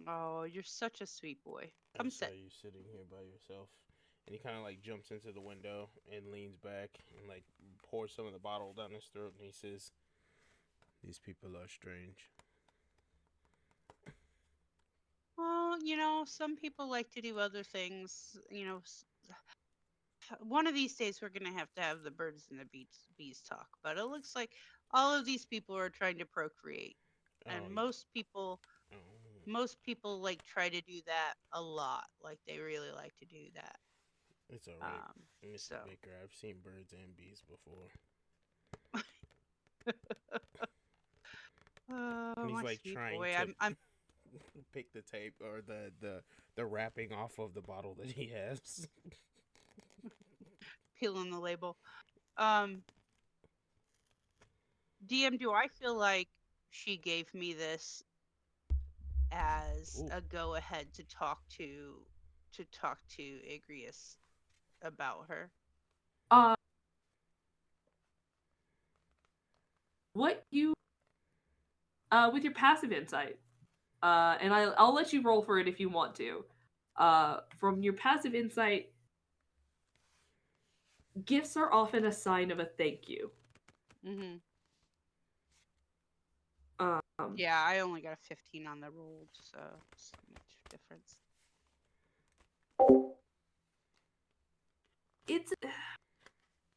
Oh, you're such a sweet boy. I Come saw sit. you sitting here by yourself. And he kind of like jumps into the window and leans back and like pours some of the bottle down his throat. And he says, "These people are strange." Well, some people like to do other things. One of these days we're gonna have to have the birds and the bees talk. But it looks like all of these people are trying to procreate, Oh, and most people oh. most people like try to do that a lot. Like they really like to do that. It's all right, Mrs. So Baker. I've seen birds and bees before. And he's my like sweet trying boy. to I'm pick the tape or the wrapping off of the bottle that he has. peeling the label. Um, DM, do I feel like she gave me this as Ooh. a go ahead to talk to Igreus about her? Uh, what you with your passive insight, and I'll let you roll for it if you want to. From your passive insight, gifts are often a sign of a thank you. Mm-hmm. Um, Yeah, I only got a 15 on the roll, so it's not much difference. it's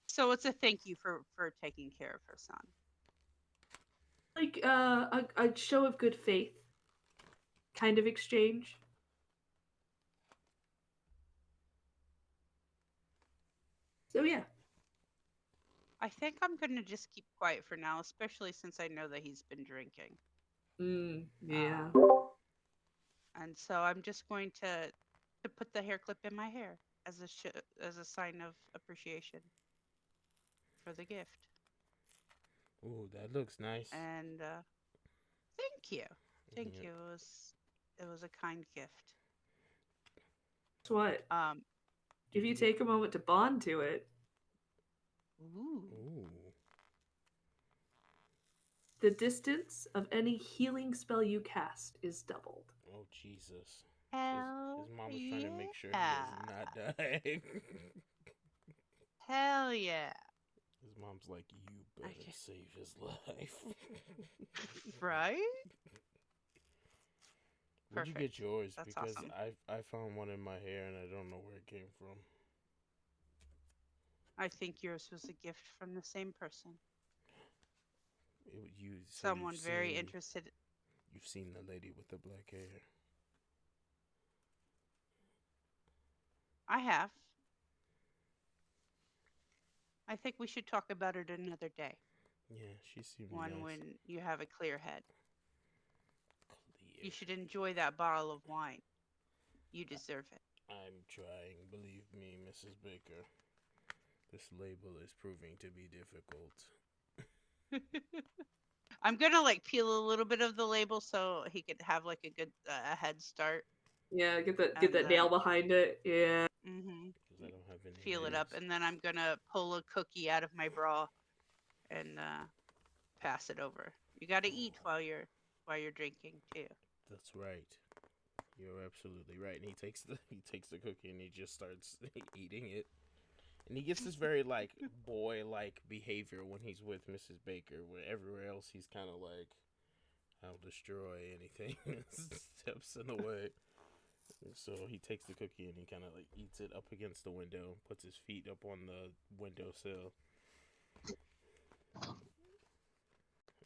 So it's a thank you for taking care of her son. like a show of good faith kind of exchange. So yeah. I think I'm gonna just keep quiet for now, especially since I know that he's been drinking. Yeah. And so I'm just going to put the hair clip in my hair as a sign of appreciation for the gift. Ooh, that looks nice. And thank you. Thank Yeah. you. It was a kind gift. Guess what? If you take a moment to bond to it, Ooh. the distance of any healing spell you cast is doubled. Oh, Jesus. Hell His mom was trying to make sure he yeah. is not dying. Hell yeah. His mom's like, you better save his life. Right? Where'd you get yours? That's because awesome. I found one in my hair and I don't know where it came from. I think yours was a gift from the same person. So Someone very interested. You've seen the lady with the black hair. I have. I think we should talk about it another day. Yeah, she seemed One nice. when you have a clear head. Clear. You should enjoy that bottle of wine. You deserve it. I'm trying, believe me, Mrs. Baker. This label is proving to be difficult. I'm gonna like peel a little bit of the label so he could have like a good a head start. Yeah, get that nail behind it. Yeah. Mm-hmm. Because I don't have any Feel it nails. up, and then I'm gonna pull a cookie out of my bra and pass it over. You gotta eat while you're drinking too. That's right. You're absolutely right. And he takes the cookie and he just starts eating it. And he gets this very like boy like behavior when he's with Mrs. Baker, where everywhere else he's kind of like, I'll destroy anything that steps in the way. And so he takes the cookie and he kind of like eats it up against the window, puts his feet up on the windowsill.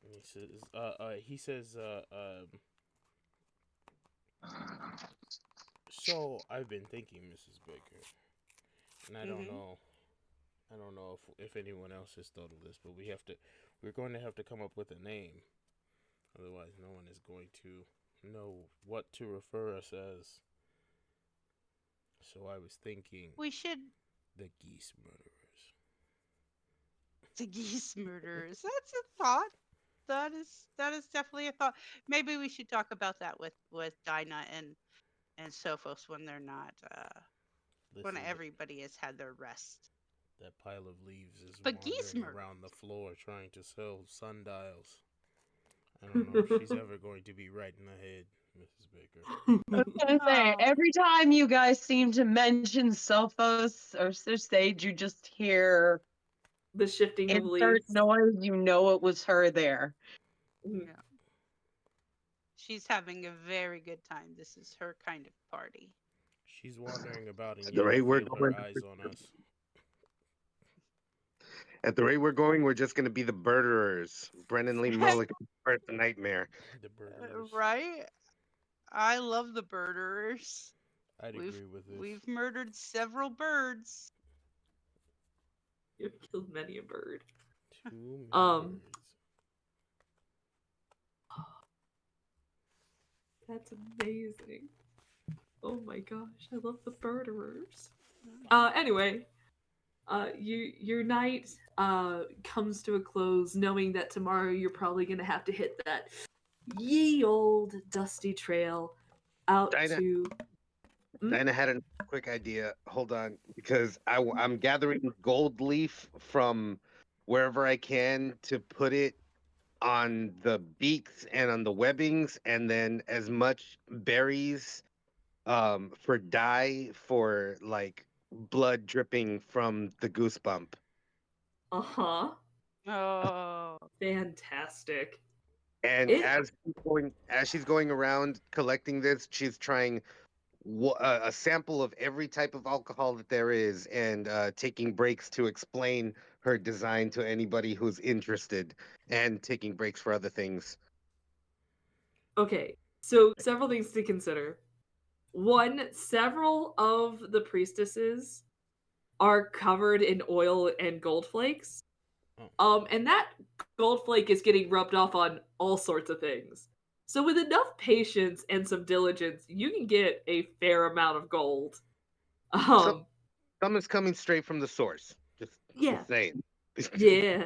And he says, so I've been thinking, Mrs. Baker, and I don't know if anyone else has thought of this, but we're going to have to come up with a name. Otherwise, no one is going to know what to refer us as. So I was thinking, We should. The Geese Murderers. The Geese Murderers. That's a thought. That is definitely a thought. Maybe we should talk about that with Dynah and Sophos when they're not when Listen, everybody has had their rest. that pile of leaves is But geese wandering murder. around the floor trying to sell sundials. I don't know if she's ever going to be right in the head, Mrs. Baker. I was gonna say, every time you guys seem to mention Sophos or Sir Sage, you just hear The shifting of insert leaves. noise. You know it was her there. Mhm. Yeah. She's having a very good time. This is her kind of party. She's wandering about and At you the rate feel we're her going, eyes on us. at the rate we're going, we're just going to be the Birderers. Brennan Lee Mulligan, first the nightmare. The Birderers. Right? I love the Birderers. I'd agree with this. We've murdered several birds. You've killed many a bird. Too many Um, birds. That's amazing. Oh my gosh, I love the Birderers. Anyway, your night comes to a close, knowing that tomorrow you're probably gonna have to hit that ye old dusty trail out Dynah- to. Dynah had a quick idea. Hold on, because I'm gathering gold leaf from wherever I can to put it on the beaks and on the webbings, and then as much berries for dye for like blood dripping from the goosebump. Uh-huh. Oh. Fantastic. And as she's going around collecting this, she's trying a sample of every type of alcohol that there is, and taking breaks to explain her design to anybody who's interested, and taking breaks for other things. Okay, so several things to consider. One, several of the priestesses are covered in oil and gold flakes. And that gold flake is getting rubbed off on all sorts of things. So with enough patience and some diligence, you can get a fair amount of gold. Some is coming straight from the source. Yeah. Saying. Yeah.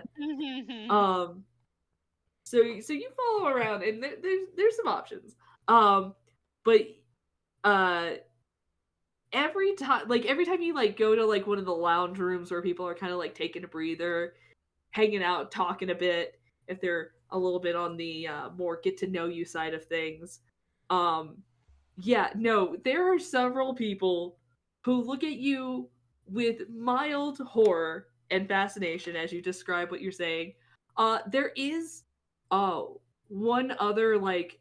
So you follow around, and there's some options. But every time you like go to like one of the lounge rooms where people are kind of like taking a breather, hanging out, talking a bit, if they're a little bit on the more get to know you side of things. Yeah, no, there are several people who look at you with mild horror and fascination as you describe what you're saying. There is one other like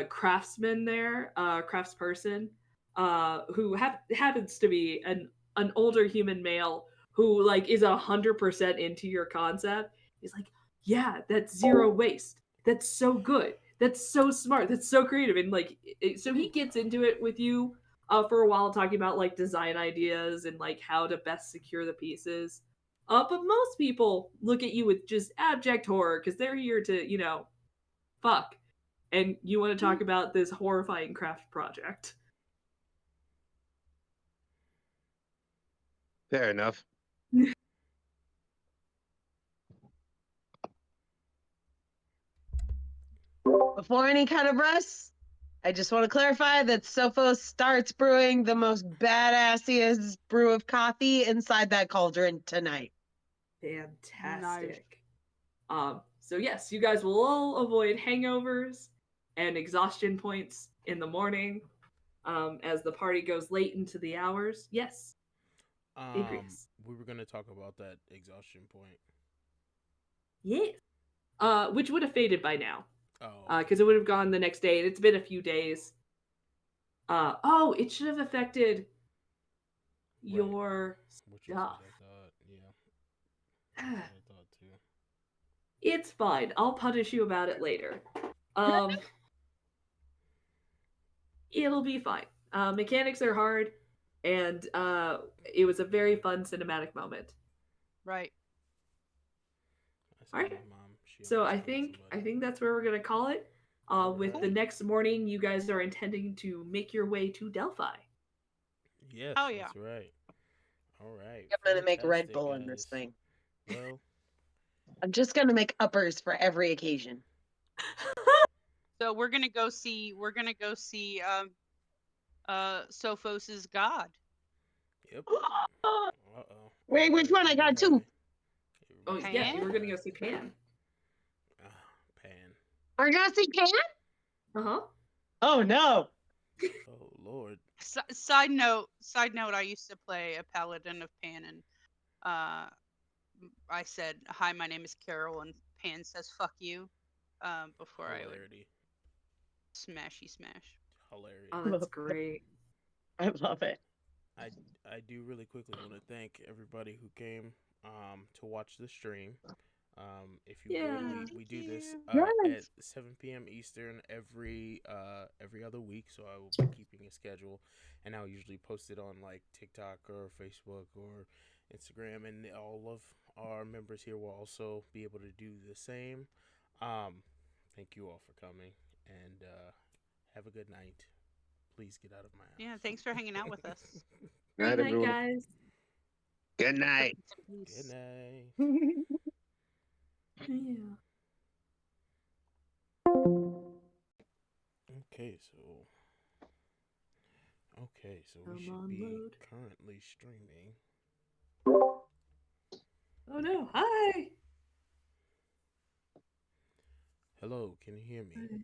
craftsman there, craftsperson, who happens to be an older human male who like is 100% into your concept. He's like, yeah, that's zero waste. That's so good. That's so smart. That's so creative. And like, so he gets into it with you for a while, talking about like design ideas and like how to best secure the pieces. But most people look at you with just abject horror because they're here to, fuck. And you want to talk about this horrifying craft project. Fair enough. Before any kind of rest, I just want to clarify that Sophos starts brewing the most badassiest brew of coffee inside that cauldron tonight. Fantastic. So yes, you guys will all avoid hangovers and exhaustion points in the morning as the party goes late into the hours. Yes. Igreus. We were gonna talk about that exhaustion point. Yes. Which would have faded by now. Oh. Because it would have gone the next day, and it's been a few days. It should have affected your Which is stuff. what I thought, yeah. I thought too. It's fine. I'll punish you about it later. It'll be fine. Mechanics are hard, and it was a very fun cinematic moment. Right. All right. Mom, So I think that's where we're gonna call it. With Right. the next morning, you guys are intending to make your way to Delphi. Yes, Oh, yeah. that's right. All right. I'm gonna make Red fantastic, Bull in this guys. thing. Well, I'm just gonna make uppers for every occasion. So we're gonna go see Sophos's god. yep. Uh-oh. Wait, which one? I got two. Oh Everybody's yeah, Pan? you were gonna go see Pan. Pan. Are you gonna see Pan? Uh-huh. Oh no. Oh Lord. Side note, I used to play a paladin of Pan, and I said, "Hi, my name is Carol," and Pan says, "Fuck you," before I would Hilarity. smashy smash. Hilarious. Oh, that's great. I love it. I do really quickly want to thank everybody who came to watch the stream. If you Yeah. would, we do this Yes. at 7 p.m. Eastern every other week. So I will be keeping a schedule, and I'll usually post it on like TikTok or Facebook or Instagram, and all of our members here will also be able to do the same. Thank you all for coming, and have a good night. Please get out of my house. Yeah, thanks for hanging out with us. Night, Good night, everyone. guys. Good night. Good night. Yeah. Okay, so we I'm should on be load. currently streaming. Oh no! Hi. Hello, can you hear me?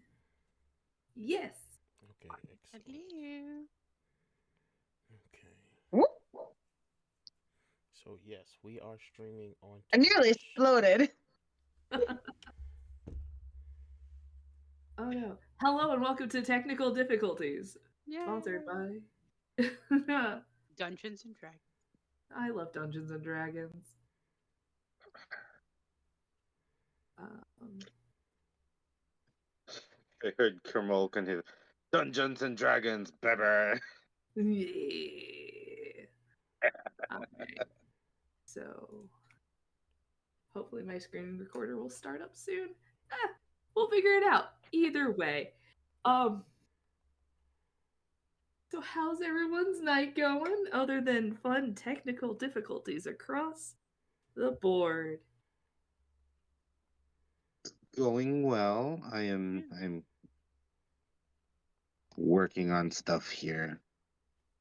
Yes. Okay, excellent. Hello. Okay. So yes, we are streaming on I nearly Twitch. exploded. Oh no! Hello and welcome to Technical Difficulties, Yeah. sponsored by. Dungeons and Dragons. I love Dungeons and Dragons. I heard Kermol can hear Dungeons and Dragons, baby. Yeah. Okay. So, hopefully my screen recorder will start up soon. We'll figure it out. Either way, so how's everyone's night going? Other than fun technical difficulties across the board. Going well. I'm working on stuff here.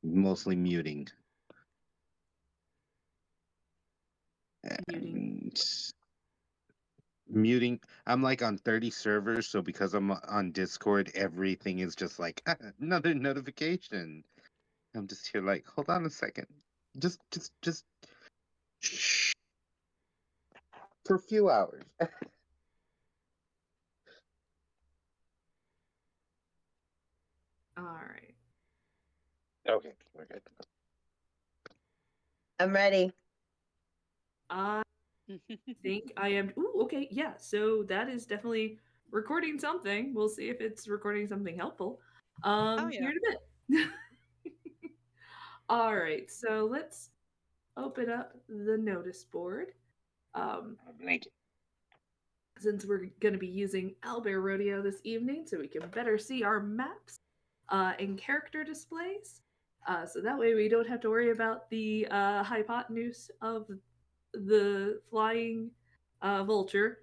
Mostly muting. Muting. And muting. I'm like on 30 servers, so because I'm on Discord, everything is just like another notification. I'm just here like, hold on a second. Just shh for a few hours. All right. Okay, we're good. I'm ready. I think I am. Ooh, okay, yeah. So that is definitely recording something. We'll see if it's recording something helpful. Oh, Here yeah. in a bit. All right, so let's open up the notice board. Blanket. Since we're going to be using Owlbear Rodeo this evening, so we can better see our maps and character displays. So that way we don't have to worry about the hypotenuse of the flying vulture.